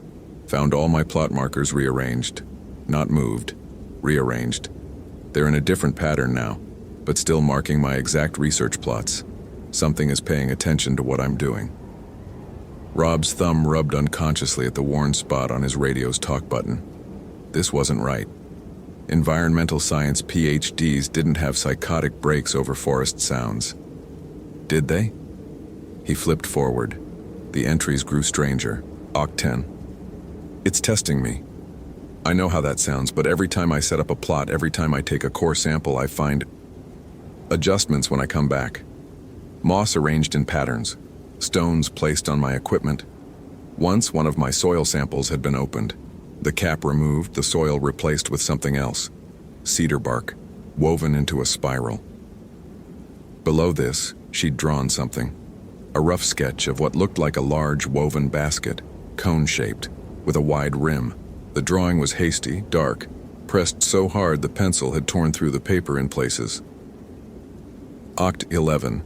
found all my plot markers rearranged. Not moved, rearranged. They're in a different pattern now, but still marking my exact research plots. Something is paying attention to what I'm doing. Rob's thumb rubbed unconsciously at the worn spot on his radio's talk button. This wasn't right. Environmental science PhDs didn't have psychotic breaks over forest sounds. Did they? He flipped forward. The entries grew stranger. Oct 10. It's testing me. I know how that sounds, but every time I set up a plot, every time I take a core sample, I find adjustments when I come back. Moss arranged in patterns, stones placed on my equipment, Once, one of my soil samples had been opened. The cap removed, the soil replaced with something else. Cedar bark, woven into a spiral. Below this, she'd drawn something. A rough sketch of what looked like a large woven basket, cone-shaped, with a wide rim. The drawing was hasty, dark, pressed so hard the pencil had torn through the paper in places. Oct 11.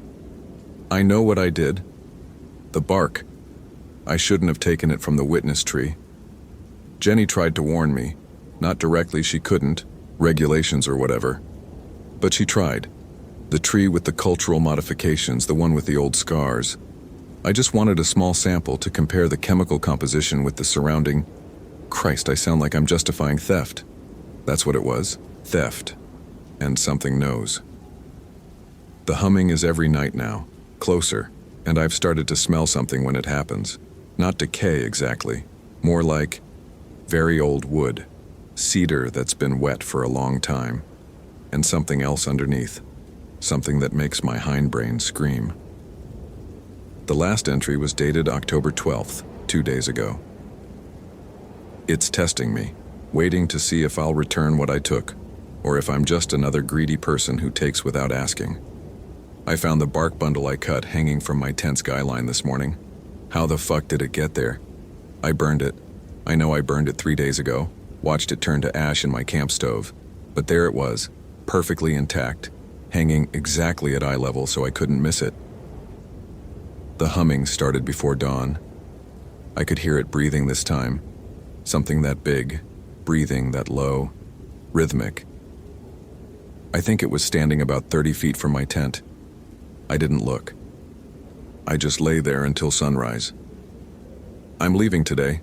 I know what I did. The bark. I shouldn't have taken it from the witness tree. Jenny tried to warn me. Not directly, she couldn't, regulations or whatever. But she tried. The tree with the cultural modifications, the one with the old scars. I just wanted a small sample to compare the chemical composition with the surrounding... Christ, I sound like I'm justifying theft. That's what it was, theft. And something knows. The humming is every night now, closer, and I've started to smell something when it happens. Not decay exactly, more like very old wood, cedar that's been wet for a long time, and something else underneath, something that makes my hindbrain scream. The last entry was dated October 12th, 2 days ago. It's testing me, waiting to see if I'll return what I took, or if I'm just another greedy person who takes without asking. I found the bark bundle I cut hanging from my tent skyline this morning. How the fuck did it get there? I burned it. I know I burned it 3 days ago, watched it turn to ash in my camp stove, but there it was, perfectly intact, hanging exactly at eye level so I couldn't miss it. The humming started before dawn. I could hear it breathing this time. Something that big, breathing that low, rhythmic. I think it was standing about 30 feet from my tent. I didn't look. I just lay there until sunrise. I'm leaving today.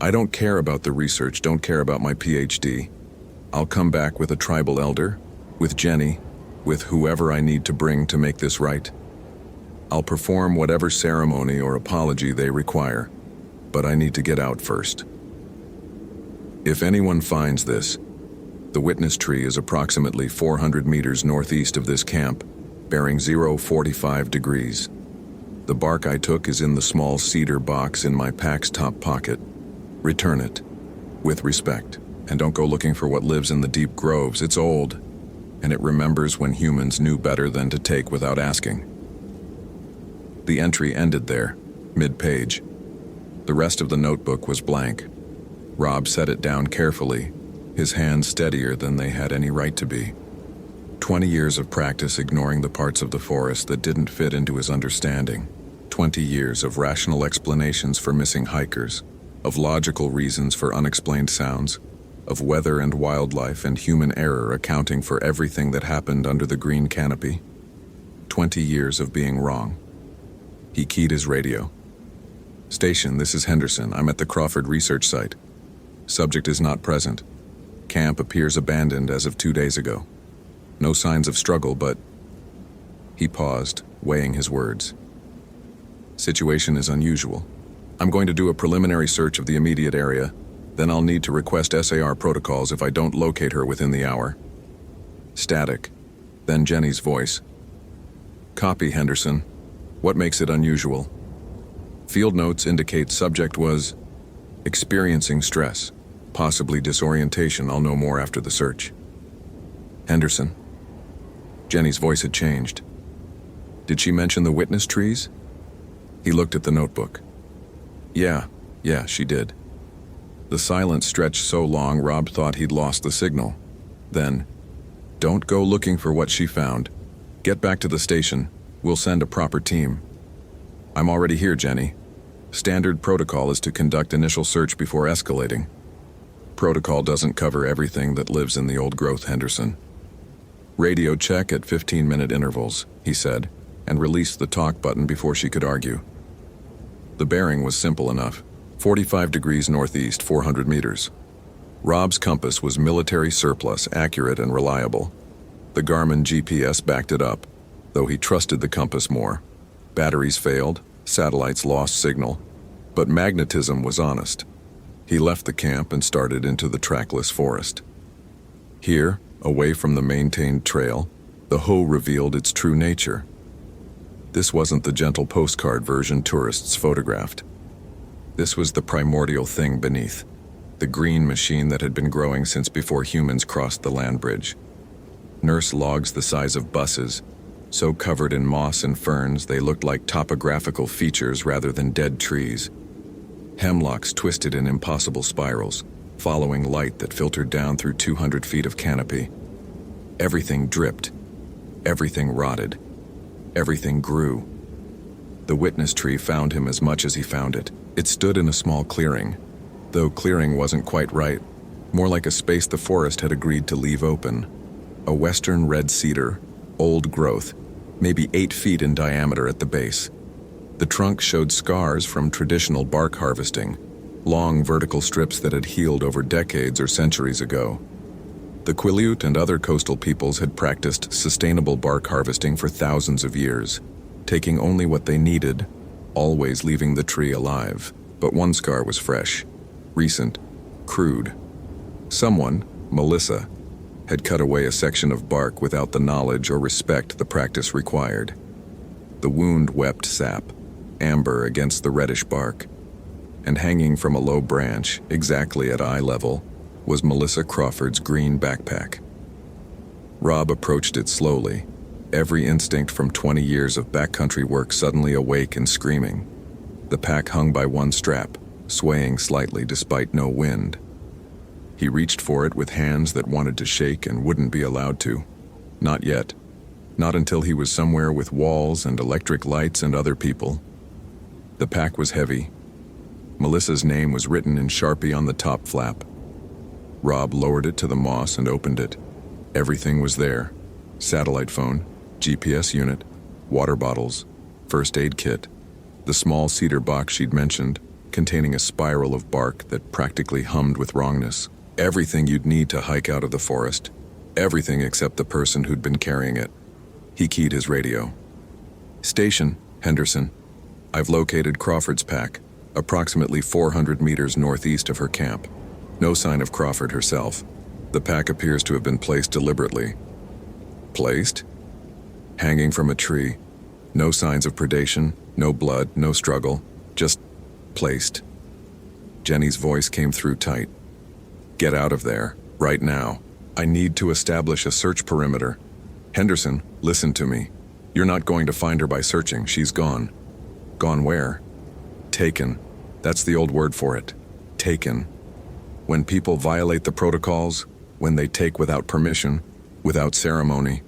I don't care about the research, don't care about my PhD. I'll come back with a tribal elder, with Jenny, with whoever I need to bring to make this right. I'll perform whatever ceremony or apology they require, but I need to get out first. If anyone finds this, the witness tree is approximately 400 meters northeast of this camp, bearing 045 degrees. The bark I took is in the small cedar box in my pack's top pocket. Return it, with respect, and don't go looking for what lives in the deep groves. It's old, and it remembers when humans knew better than to take without asking. The entry ended there, mid-page. The rest of the notebook was blank. Rob set it down carefully, his hands steadier than they had any right to be. 20 years of practice ignoring the parts of the forest that didn't fit into his understanding. 20 years of rational explanations for missing hikers, of logical reasons for unexplained sounds, of weather and wildlife and human error accounting for everything that happened under the green canopy. 20 years of being wrong. He keyed his radio. Station, this is Henderson. I'm at the Crawford research site. Subject is not present. Camp appears abandoned as of 2 days ago. No signs of struggle, but... He paused, weighing his words. Situation is unusual. I'm going to do a preliminary search of the immediate area, then I'll need to request SAR protocols if I don't locate her within the hour. Static. Then Jenny's voice. Copy, Henderson. What makes it unusual? Field notes indicate subject was experiencing stress, possibly disorientation. I'll know more after the search. Henderson. Jenny's voice had changed. Did she mention the witness trees? He looked at the notebook. Yeah, she did. The silence stretched so long Rob thought he'd lost the signal. Then, don't go looking for what she found. Get back to the station. We'll send a proper team. I'm already here, Jenny. Standard protocol is to conduct initial search before escalating. Protocol doesn't cover everything that lives in the old growth, Henderson. Radio check at 15-minute intervals, he said, and released the talk button before she could argue. The bearing was simple enough. 45 degrees northeast, 400 meters. Rob's compass was military surplus, accurate and reliable. The Garmin GPS backed it up, though he trusted the compass more. Batteries failed, satellites lost signal, but magnetism was honest. He left the camp and started into the trackless forest. Here, away from the maintained trail, the hoe revealed its true nature. This wasn't the gentle postcard version tourists photographed. This was the primordial thing beneath, the green machine that had been growing since before humans crossed the land bridge. Nurse logs the size of buses, so covered in moss and ferns they looked like topographical features rather than dead trees. Hemlocks twisted in impossible spirals, following light that filtered down through 200 feet of canopy. Everything dripped. Everything rotted. Everything grew. The witness tree found him as much as he found it. It stood in a small clearing, though clearing wasn't quite right, more like a space the forest had agreed to leave open. A western red cedar, old growth, maybe 8 feet in diameter at the base. The trunk showed scars from traditional bark harvesting, long vertical strips that had healed over decades or centuries ago. The Quileute and other coastal peoples had practiced sustainable bark harvesting for thousands of years, taking only what they needed, always leaving the tree alive. But one scar was fresh, recent, crude. Someone, Melissa, had cut away a section of bark without the knowledge or respect the practice required. The wound wept sap, amber against the reddish bark, and hanging from a low branch, exactly at eye level, was Melissa Crawford's green backpack. Rob approached it slowly, every instinct from 20 years of backcountry work suddenly awake and screaming. The pack hung by one strap, swaying slightly despite no wind. He reached for it with hands that wanted to shake and wouldn't be allowed to. Not yet. Not until he was somewhere with walls and electric lights and other people. The pack was heavy. Melissa's name was written in Sharpie on the top flap. Rob lowered it to the moss and opened it. Everything was there. Satellite phone, GPS unit, water bottles, first aid kit, the small cedar box she'd mentioned, containing a spiral of bark that practically hummed with wrongness. Everything you'd need to hike out of the forest. Everything except the person who'd been carrying it. He keyed his radio. Station, Henderson. I've located Crawford's pack, approximately 400 meters northeast of her camp. No sign of Crawford herself. The pack appears to have been placed deliberately. Placed? Hanging from a tree. No signs of predation, no blood, no struggle. Just placed. Jenny's voice came through tight. Get out of there, right now. I need to establish a search perimeter. Henderson, listen to me. You're not going to find her by searching. She's gone. Gone where? Taken. That's the old word for it. Taken. When people violate the protocols, when they take without permission, without ceremony.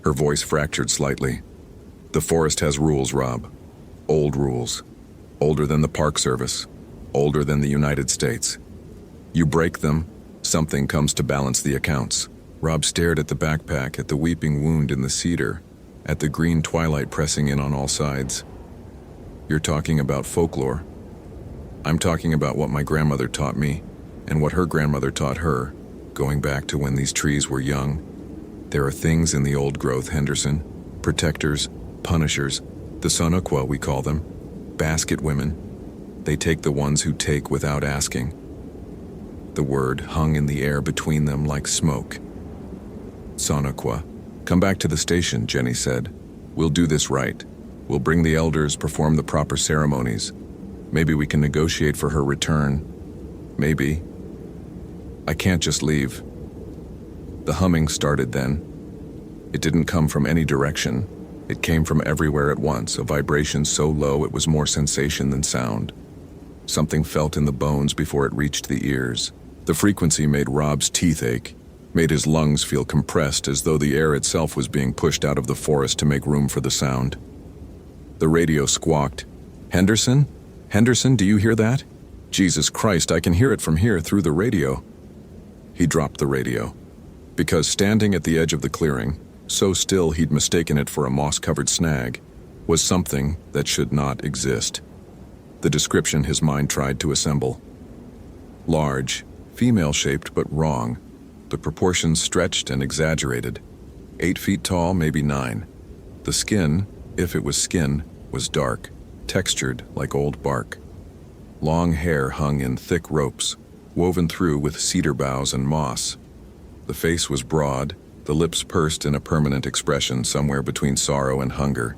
Her voice fractured slightly. The forest has rules, Rob. Old rules. Older than the Park Service. Older than the United States. You break them, something comes to balance the accounts. Rob stared at the backpack, at the weeping wound in the cedar, at the green twilight pressing in on all sides. You're talking about folklore. I'm talking about what my grandmother taught me, and what her grandmother taught her, going back to when these trees were young. There are things in the old growth, Henderson. Protectors, punishers, the Sonoqua we call them. Basket women. They take the ones who take without asking. The word hung in the air between them like smoke. Sonoqua. Come back to the station, Jenny said. We'll do this right. We'll bring the elders, perform the proper ceremonies. Maybe we can negotiate for her return. Maybe. I can't just leave. The humming started then. It didn't come from any direction. It came from everywhere at once, a vibration so low it was more sensation than sound. Something felt in the bones before it reached the ears. The frequency made Rob's teeth ache, made his lungs feel compressed as though the air itself was being pushed out of the forest to make room for the sound. The radio squawked. Henderson? Henderson, do you hear that? Jesus Christ, I can hear it from here through the radio. He dropped the radio, because standing at the edge of the clearing, so still he'd mistaken it for a moss-covered snag, was something that should not exist. The description his mind tried to assemble. Large, female-shaped but wrong, the proportions stretched and exaggerated. 8 feet tall, maybe 9. The skin, if it was skin, was dark, textured like old bark. Long hair hung in thick ropes, woven through with cedar boughs and moss. The face was broad, the lips pursed in a permanent expression somewhere between sorrow and hunger.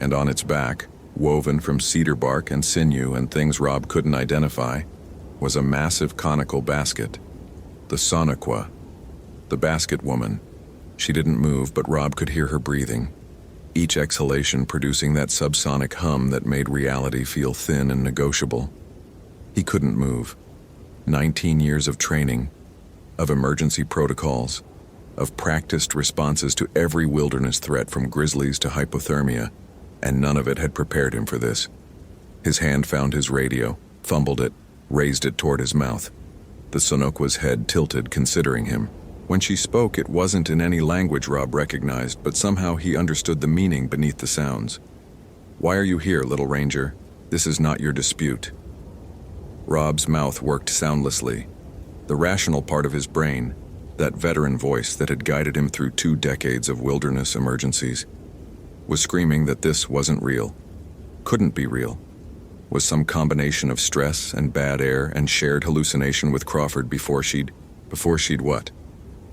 And on its back, woven from cedar bark and sinew and things Rob couldn't identify, was a massive conical basket. The Sonequa, the basket woman. She didn't move, but Rob could hear her breathing, each exhalation producing that subsonic hum that made reality feel thin and negotiable. He couldn't move. 19 years of training, of emergency protocols, of practiced responses to every wilderness threat from grizzlies to hypothermia, and none of it had prepared him for this. His hand found his radio, fumbled it, raised it toward his mouth. The Sonequa's head tilted, considering him. When she spoke, it wasn't in any language Rob recognized, but somehow he understood the meaning beneath the sounds. "Why are you here, little ranger? This is not your dispute." Rob's mouth worked soundlessly. The rational part of his brain, that veteran voice that had guided him through 2 decades of wilderness emergencies, was screaming that this wasn't real, couldn't be real, was some combination of stress and bad air and shared hallucination with Crawford before she'd what?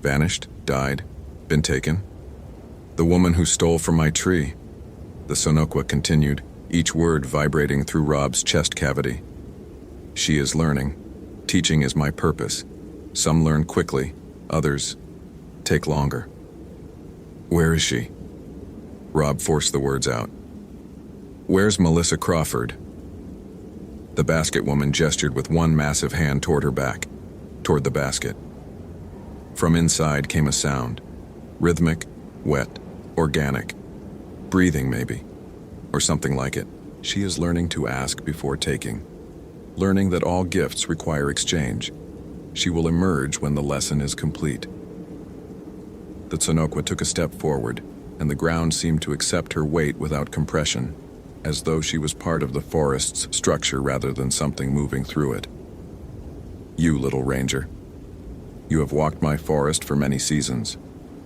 Vanished? Died? Been taken? "The woman who stole from my tree," the Sonequa continued, each word vibrating through Rob's chest cavity. "She is learning. Teaching is my purpose. Some learn quickly, others take longer." "Where is she?" Rob forced the words out. "Where's Melissa Crawford?" The basket woman gestured with one massive hand toward her back, toward the basket. From inside came a sound, rhythmic, wet, organic. Breathing, maybe, or something like it. "She is learning to ask before taking, learning that all gifts require exchange. She will emerge when the lesson is complete." The Sonequa took a step forward, and the ground seemed to accept her weight without compression, as though she was part of the forest's structure rather than something moving through it. "You, little ranger. You have walked my forest for many seasons.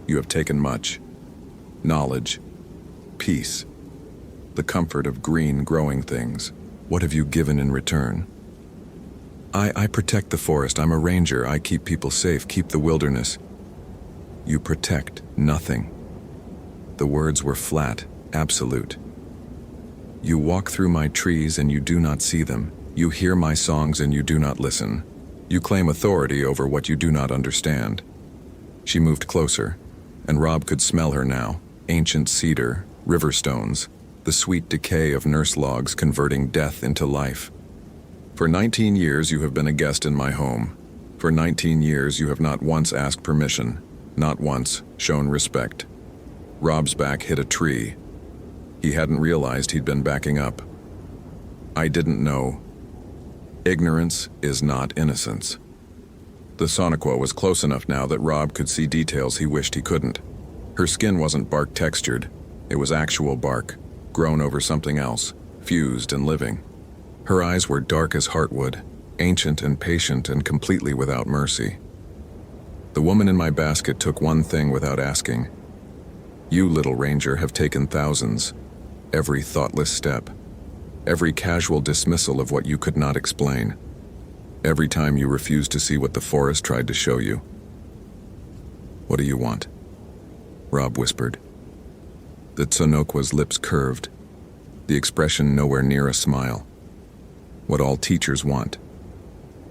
You have taken much. Knowledge, peace, the comfort of green growing things. What have you given in return?" I protect the forest. I'm a ranger. I keep people safe, keep the wilderness." "You protect nothing." The words were flat, absolute. "You walk through my trees and you do not see them. You hear my songs and you do not listen. You claim authority over what you do not understand." She moved closer, and Rob could smell her now. Ancient cedar, river stones, the sweet decay of nurse logs converting death into life. "For 19 years you have been a guest in my home. For 19 years you have not once asked permission, not once shown respect." Rob's back hit a tree. He hadn't realized he'd been backing up. "I didn't know. Ignorance is not innocence." The Sonequa was close enough now that Rob could see details he wished he couldn't. Her skin wasn't bark textured. It was actual bark, grown over something else, fused and living. Her eyes were dark as heartwood, ancient and patient and completely without mercy. "The woman in my basket took one thing without asking. You, little ranger, have taken thousands. Every thoughtless step. Every casual dismissal of what you could not explain. Every time you refused to see what the forest tried to show you." "What do you want?" Rob whispered. The Sonequa's lips curved, the expression nowhere near a smile. "What all teachers want.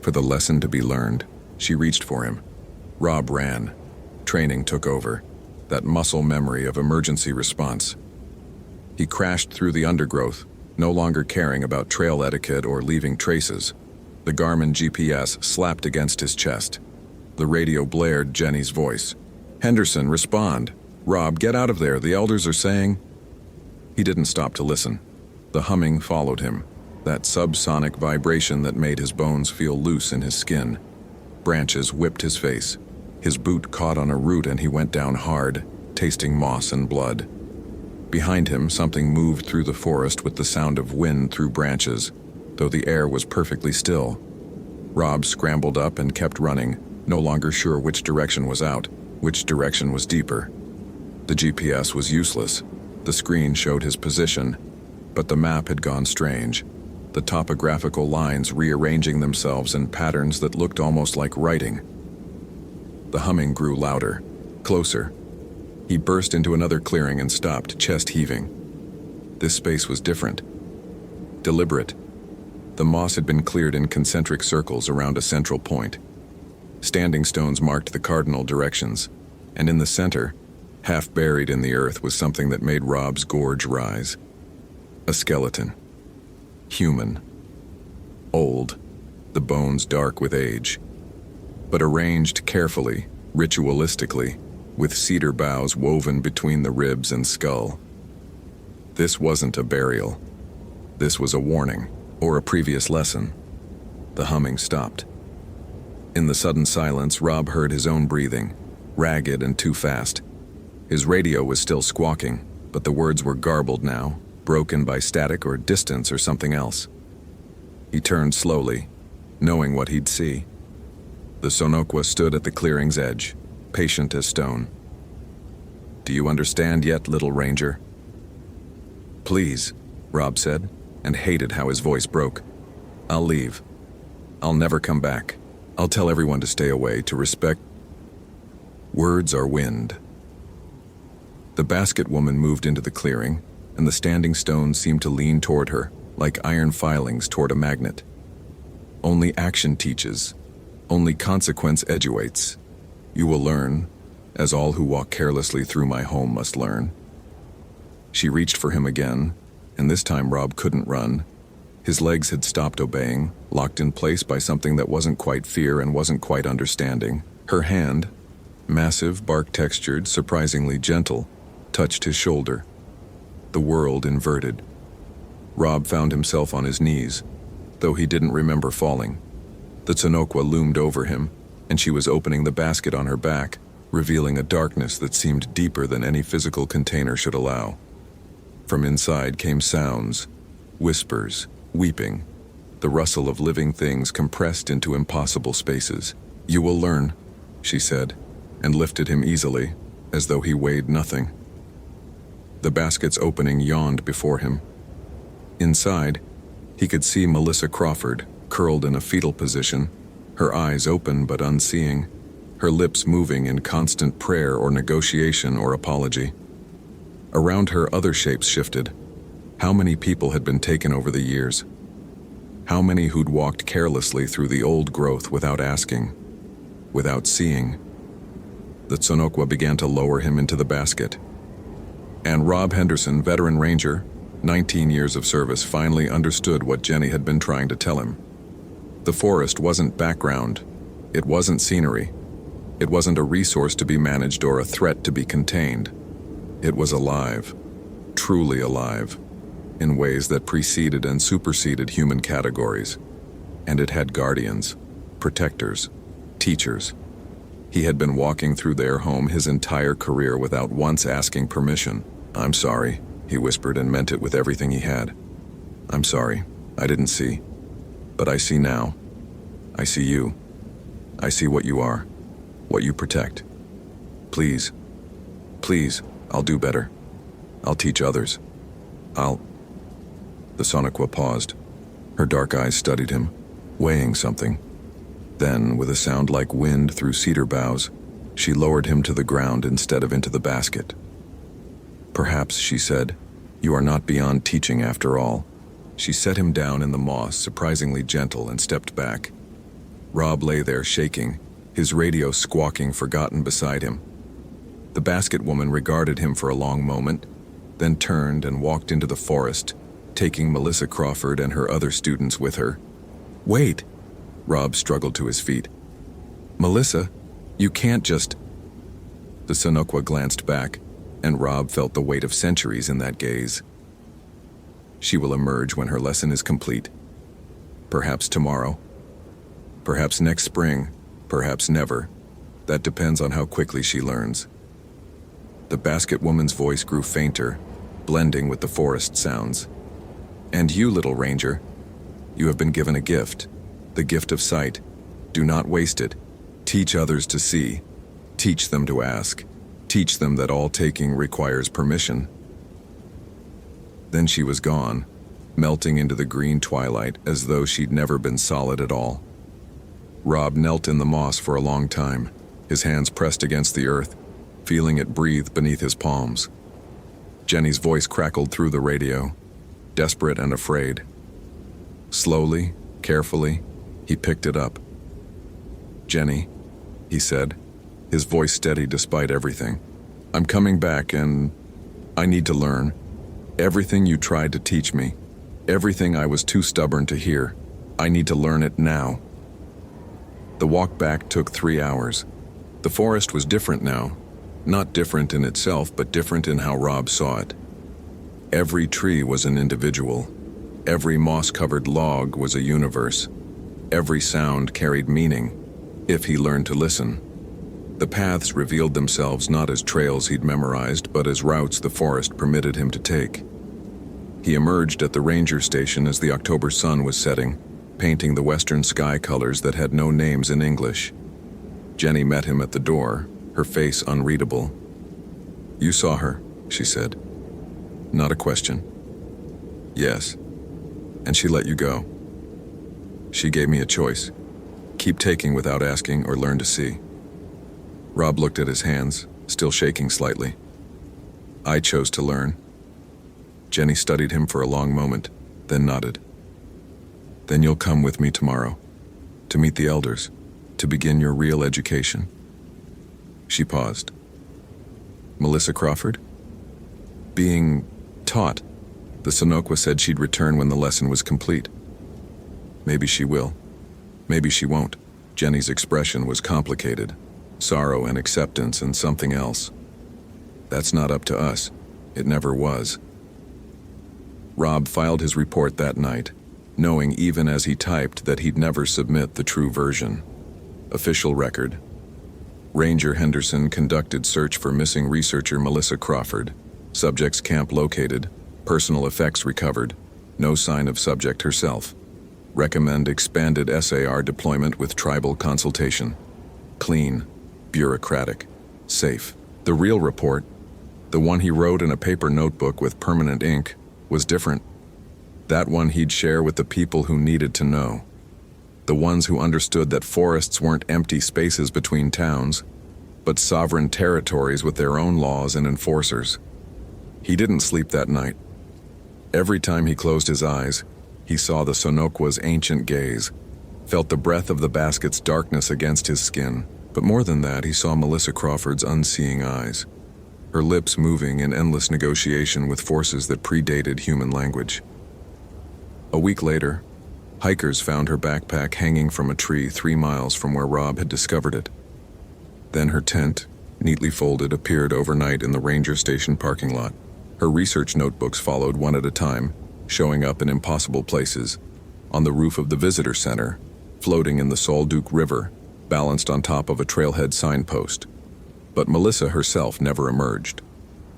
For the lesson to be learned." She reached for him. Rob ran. Training took over, that muscle memory of emergency response. He crashed through the undergrowth, no longer caring about trail etiquette or leaving traces. The Garmin GPS slapped against his chest. The radio blared Jenny's voice. "Henderson, respond. Rob, get out of there. The elders are saying..." He didn't stop to listen. The humming followed him, that subsonic vibration that made his bones feel loose in his skin. Branches whipped his face. His boot caught on a root and he went down hard, tasting moss and blood. Behind him, something moved through the forest with the sound of wind through branches, though the air was perfectly still. Rob scrambled up and kept running, no longer sure which direction was out, which direction was deeper. The GPS was useless. The screen showed his position, but the map had gone strange, the topographical lines rearranging themselves in patterns that looked almost like writing. The humming grew louder, closer. He burst into another clearing and stopped, chest heaving. This space was different. deliberate. The moss had been cleared in concentric circles around a central point. Standing stones marked the cardinal directions, and in the center, half buried in the earth, was something that made Rob's gorge rise. A skeleton. Human. Old, the bones dark with age, but arranged carefully, ritualistically, with cedar boughs woven between the ribs and skull. This wasn't a burial. This was a warning, or a previous lesson. The humming stopped. In the sudden silence, Rob heard his own breathing, ragged and too fast. His radio was still squawking, but the words were garbled now, broken by static or distance or something else. He turned slowly, knowing what he'd see. The Sonoqua stood at the clearing's edge, patient as stone. "Do you understand yet, little ranger?" "Please," Rob said, and hated how his voice broke. "I'll leave. I'll never come back. I'll tell everyone to stay away, to respect." Words are wind. The basket woman moved into the clearing, and the standing stones seemed to lean toward her, like iron filings toward a magnet. Only action teaches. Only consequence educates. You will learn, as all who walk carelessly through my home must learn. She reached for him again, and this time Rob couldn't run. His legs had stopped obeying, locked in place by something that wasn't quite fear and wasn't quite understanding. Her hand, massive, bark-textured, surprisingly gentle, touched his shoulder. The world inverted. Rob found himself on his knees, though he didn't remember falling. The Sonoqua loomed over him, and she was opening the basket on her back, revealing a darkness that seemed deeper than any physical container should allow. From inside came sounds, whispers, weeping, the rustle of living things compressed into impossible spaces. "You will learn," she said, and lifted him easily, as though he weighed nothing. The basket's opening yawned before him. Inside, he could see Melissa Crawford, curled in a fetal position, her eyes open but unseeing, her lips moving in constant prayer or negotiation or apology. Around her, other shapes shifted. How many people had been taken over the years? How many who'd walked carelessly through the old growth without asking, without seeing? The Sonoqua began to lower him into the basket. And Rob Henderson, veteran ranger, 19 years of service, finally understood what Jenny had been trying to tell him. The forest wasn't background. It wasn't scenery. It wasn't a resource to be managed or a threat to be contained. It was alive, truly alive, in ways that preceded and superseded human categories. And it had guardians, protectors, teachers. He had been walking through their home his entire career without once asking permission. "I'm sorry," he whispered, and meant it with everything he had. "I'm sorry, I didn't see. But I see now. I see you. I see what you are, what you protect. Please, please, I'll do better. I'll teach others. The Sonoqua paused. Her dark eyes studied him, weighing something. Then, with a sound like wind through cedar boughs, she lowered him to the ground instead of into the basket. "Perhaps," she said, "you are not beyond teaching after all." She set him down in the moss, surprisingly gentle, and stepped back. Rob lay there shaking, his radio squawking forgotten beside him. The basket woman regarded him for a long moment, then turned and walked into the forest, taking Melissa Crawford and her other students with her. "Wait!" Rob struggled to his feet. "Melissa, you can't just..." The Sonoqua glanced back, and Rob felt the weight of centuries in that gaze. "She will emerge when her lesson is complete. Perhaps tomorrow. Perhaps next spring. Perhaps never. That depends on how quickly she learns." The basket woman's voice grew fainter, blending with the forest sounds. "And you, little ranger, you have been given a gift, the gift of sight. Do not waste it. Teach others to see. Teach them to ask. Teach them that all taking requires permission." Then she was gone, melting into the green twilight as though she'd never been solid at all. Rob knelt in the moss for a long time, his hands pressed against the earth, feeling it breathe beneath his palms. Jenny's voice crackled through the radio, desperate and afraid. Slowly, carefully, he picked it up. "Jenny," he said, his voice steady despite everything. "I'm coming back and I need to learn. Everything you tried to teach me, everything I was too stubborn to hear, I need to learn it now." The walk back took 3 hours. The forest was different now. Not different in itself, but different in how Rob saw it. Every tree was an individual. Every moss-covered log was a universe. Every sound carried meaning, if he learned to listen. The paths revealed themselves not as trails he'd memorized, but as routes the forest permitted him to take. He emerged at the ranger station as the October sun was setting, painting the western sky colors that had no names in English. Jenny met him at the door, her face unreadable. "You saw her," she said. "Not a question." "Yes. And she let you go." "She gave me a choice. Keep taking without asking or learn to see." Rob looked at his hands, still shaking slightly. "I chose to learn." Jenny studied him for a long moment, then nodded. "Then you'll come with me tomorrow, to meet the elders, to begin your real education." She paused. "Melissa Crawford?" "Being taught. The Sonoqua said she'd return when the lesson was complete." "Maybe she will. Maybe she won't." Jenny's expression was complicated. Sorrow and acceptance and something else. "That's not up to us. It never was." Rob filed his report that night, knowing even as he typed that he'd never submit the true version. Official record. Ranger Henderson conducted search for missing researcher Melissa Crawford. Subject's camp located. Personal effects recovered. No sign of subject herself. Recommend expanded SAR deployment with tribal consultation. Clean. Bureaucratic. Safe. The real report, the one he wrote in a paper notebook with permanent ink, was different. That one he'd share with the people who needed to know. The ones who understood that forests weren't empty spaces between towns, but sovereign territories with their own laws and enforcers. He didn't sleep that night. Every time he closed his eyes, he saw the Sonoqua's ancient gaze, felt the breath of the basket's darkness against his skin. But more than that, he saw Melissa Crawford's unseeing eyes, her lips moving in endless negotiation with forces that predated human language. A week later, hikers found her backpack hanging from a tree 3 miles from where Rob had discovered it. Then her tent, neatly folded, appeared overnight in the ranger station parking lot. Her research notebooks followed one at a time, showing up in impossible places. On the roof of the visitor center, floating in the Solduke River, balanced on top of a trailhead signpost. But Melissa herself never emerged.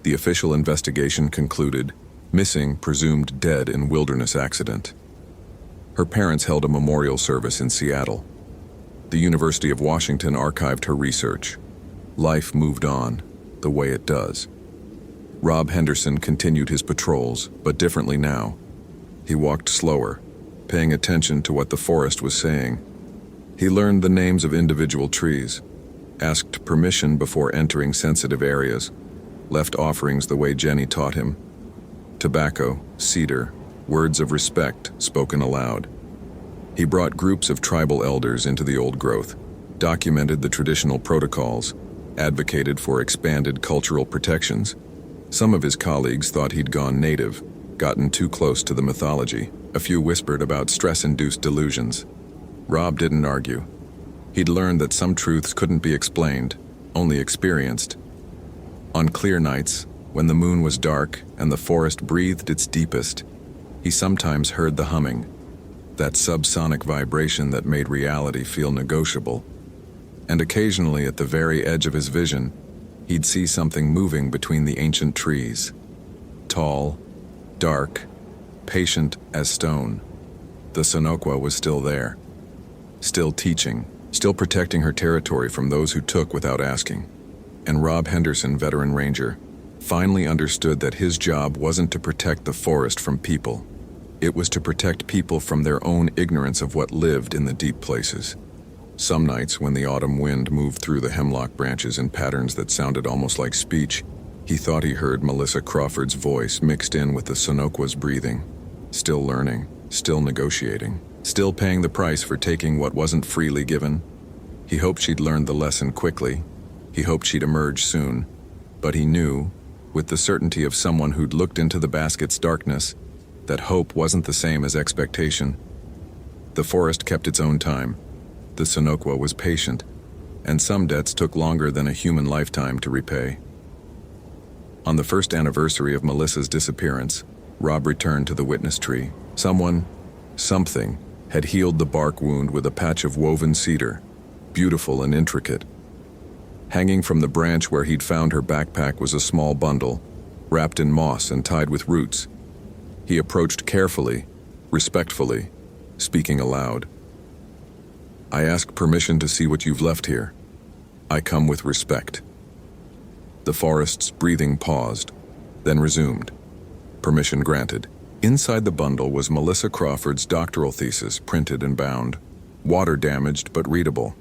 The official investigation concluded, missing, presumed dead in wilderness accident. Her parents held a memorial service in Seattle. The University of Washington archived her research. Life moved on, the way it does. Rob Henderson continued his patrols, but differently now. He walked slower, paying attention to what the forest was saying. He learned the names of individual trees, asked permission before entering sensitive areas, left offerings the way Jenny taught him. Tobacco, cedar, words of respect spoken aloud. He brought groups of tribal elders into the old growth, documented the traditional protocols, advocated for expanded cultural protections. Some of his colleagues thought he'd gone native, gotten too close to the mythology. A few whispered about stress-induced delusions. Rob didn't argue. He'd learned that some truths couldn't be explained, only experienced. On clear nights, when the moon was dark and the forest breathed its deepest, he sometimes heard the humming, that subsonic vibration that made reality feel negotiable. And occasionally, at the very edge of his vision, he'd see something moving between the ancient trees. Tall, dark, patient as stone. The Sonoqua was still there. Still teaching, still protecting her territory from those who took without asking. And Rob Henderson, veteran ranger, finally understood that his job wasn't to protect the forest from people. It was to protect people from their own ignorance of what lived in the deep places. Some nights, when the autumn wind moved through the hemlock branches in patterns that sounded almost like speech, he thought he heard Melissa Crawford's voice mixed in with the Sonoqua's breathing. Still learning, still negotiating, still paying the price for taking what wasn't freely given. He hoped she'd learned the lesson quickly. He hoped she'd emerge soon. But he knew, with the certainty of someone who'd looked into the basket's darkness, that hope wasn't the same as expectation. The forest kept its own time. The Sonoqua was patient, and some debts took longer than a human lifetime to repay. On the first anniversary of Melissa's disappearance, Rob returned to the witness tree. Something, had healed the bark wound with a patch of woven cedar, beautiful and intricate. Hanging from the branch where he'd found her backpack was a small bundle, wrapped in moss and tied with roots. He approached carefully, respectfully, speaking aloud. "I ask permission to see what you've left here. I come with respect." The forest's breathing paused, then resumed. Permission granted. Inside the bundle was Melissa Crawford's doctoral thesis, printed and bound, water-damaged but readable.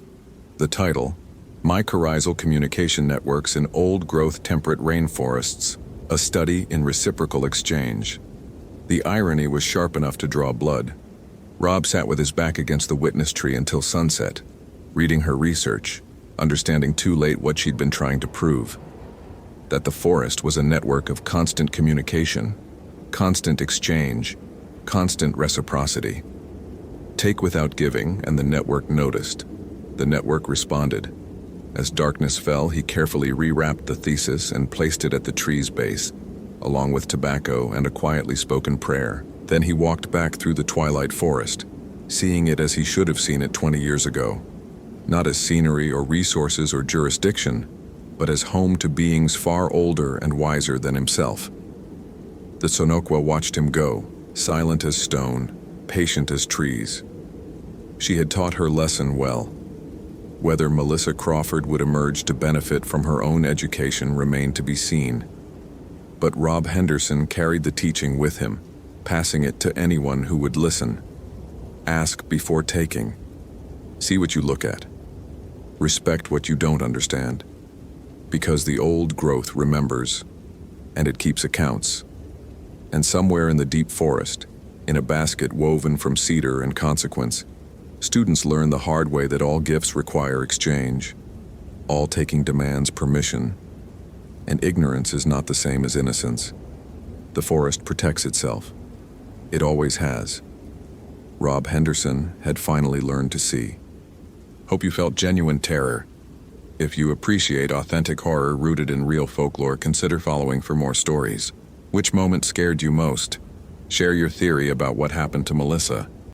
The title, Mycorrhizal Communication Networks in Old-Growth Temperate Rainforests, a Study in Reciprocal Exchange. The irony was sharp enough to draw blood. Rob sat with his back against the witness tree until sunset, reading her research, understanding too late what she'd been trying to prove. That the forest was a network of constant communication, constant exchange, constant reciprocity. Take without giving, and the network noticed. The network responded. As darkness fell, he carefully rewrapped the thesis and placed it at the tree's base, along with tobacco and a quietly spoken prayer. Then he walked back through the twilight forest, seeing it as he should have seen it 20 years ago. Not as scenery or resources or jurisdiction, but as home to beings far older and wiser than himself. The Sonoqua watched him go, silent as stone, patient as trees. She had taught her lesson well. Whether Melissa Crawford would emerge to benefit from her own education remained to be seen. But Rob Henderson carried the teaching with him, passing it to anyone who would listen. Ask before taking. See what you look at. Respect what you don't understand. Because the old growth remembers, and it keeps accounts. And somewhere in the deep forest, in a basket woven from cedar and consequence, students learn the hard way that all gifts require exchange. All taking demands permission. And ignorance is not the same as innocence. The forest protects itself. It always has. Rob Henderson had finally learned to see. Hope you felt genuine terror. If you appreciate authentic horror rooted in real folklore, consider following for more stories. Which moment scared you most? Share your theory about what happened to Melissa.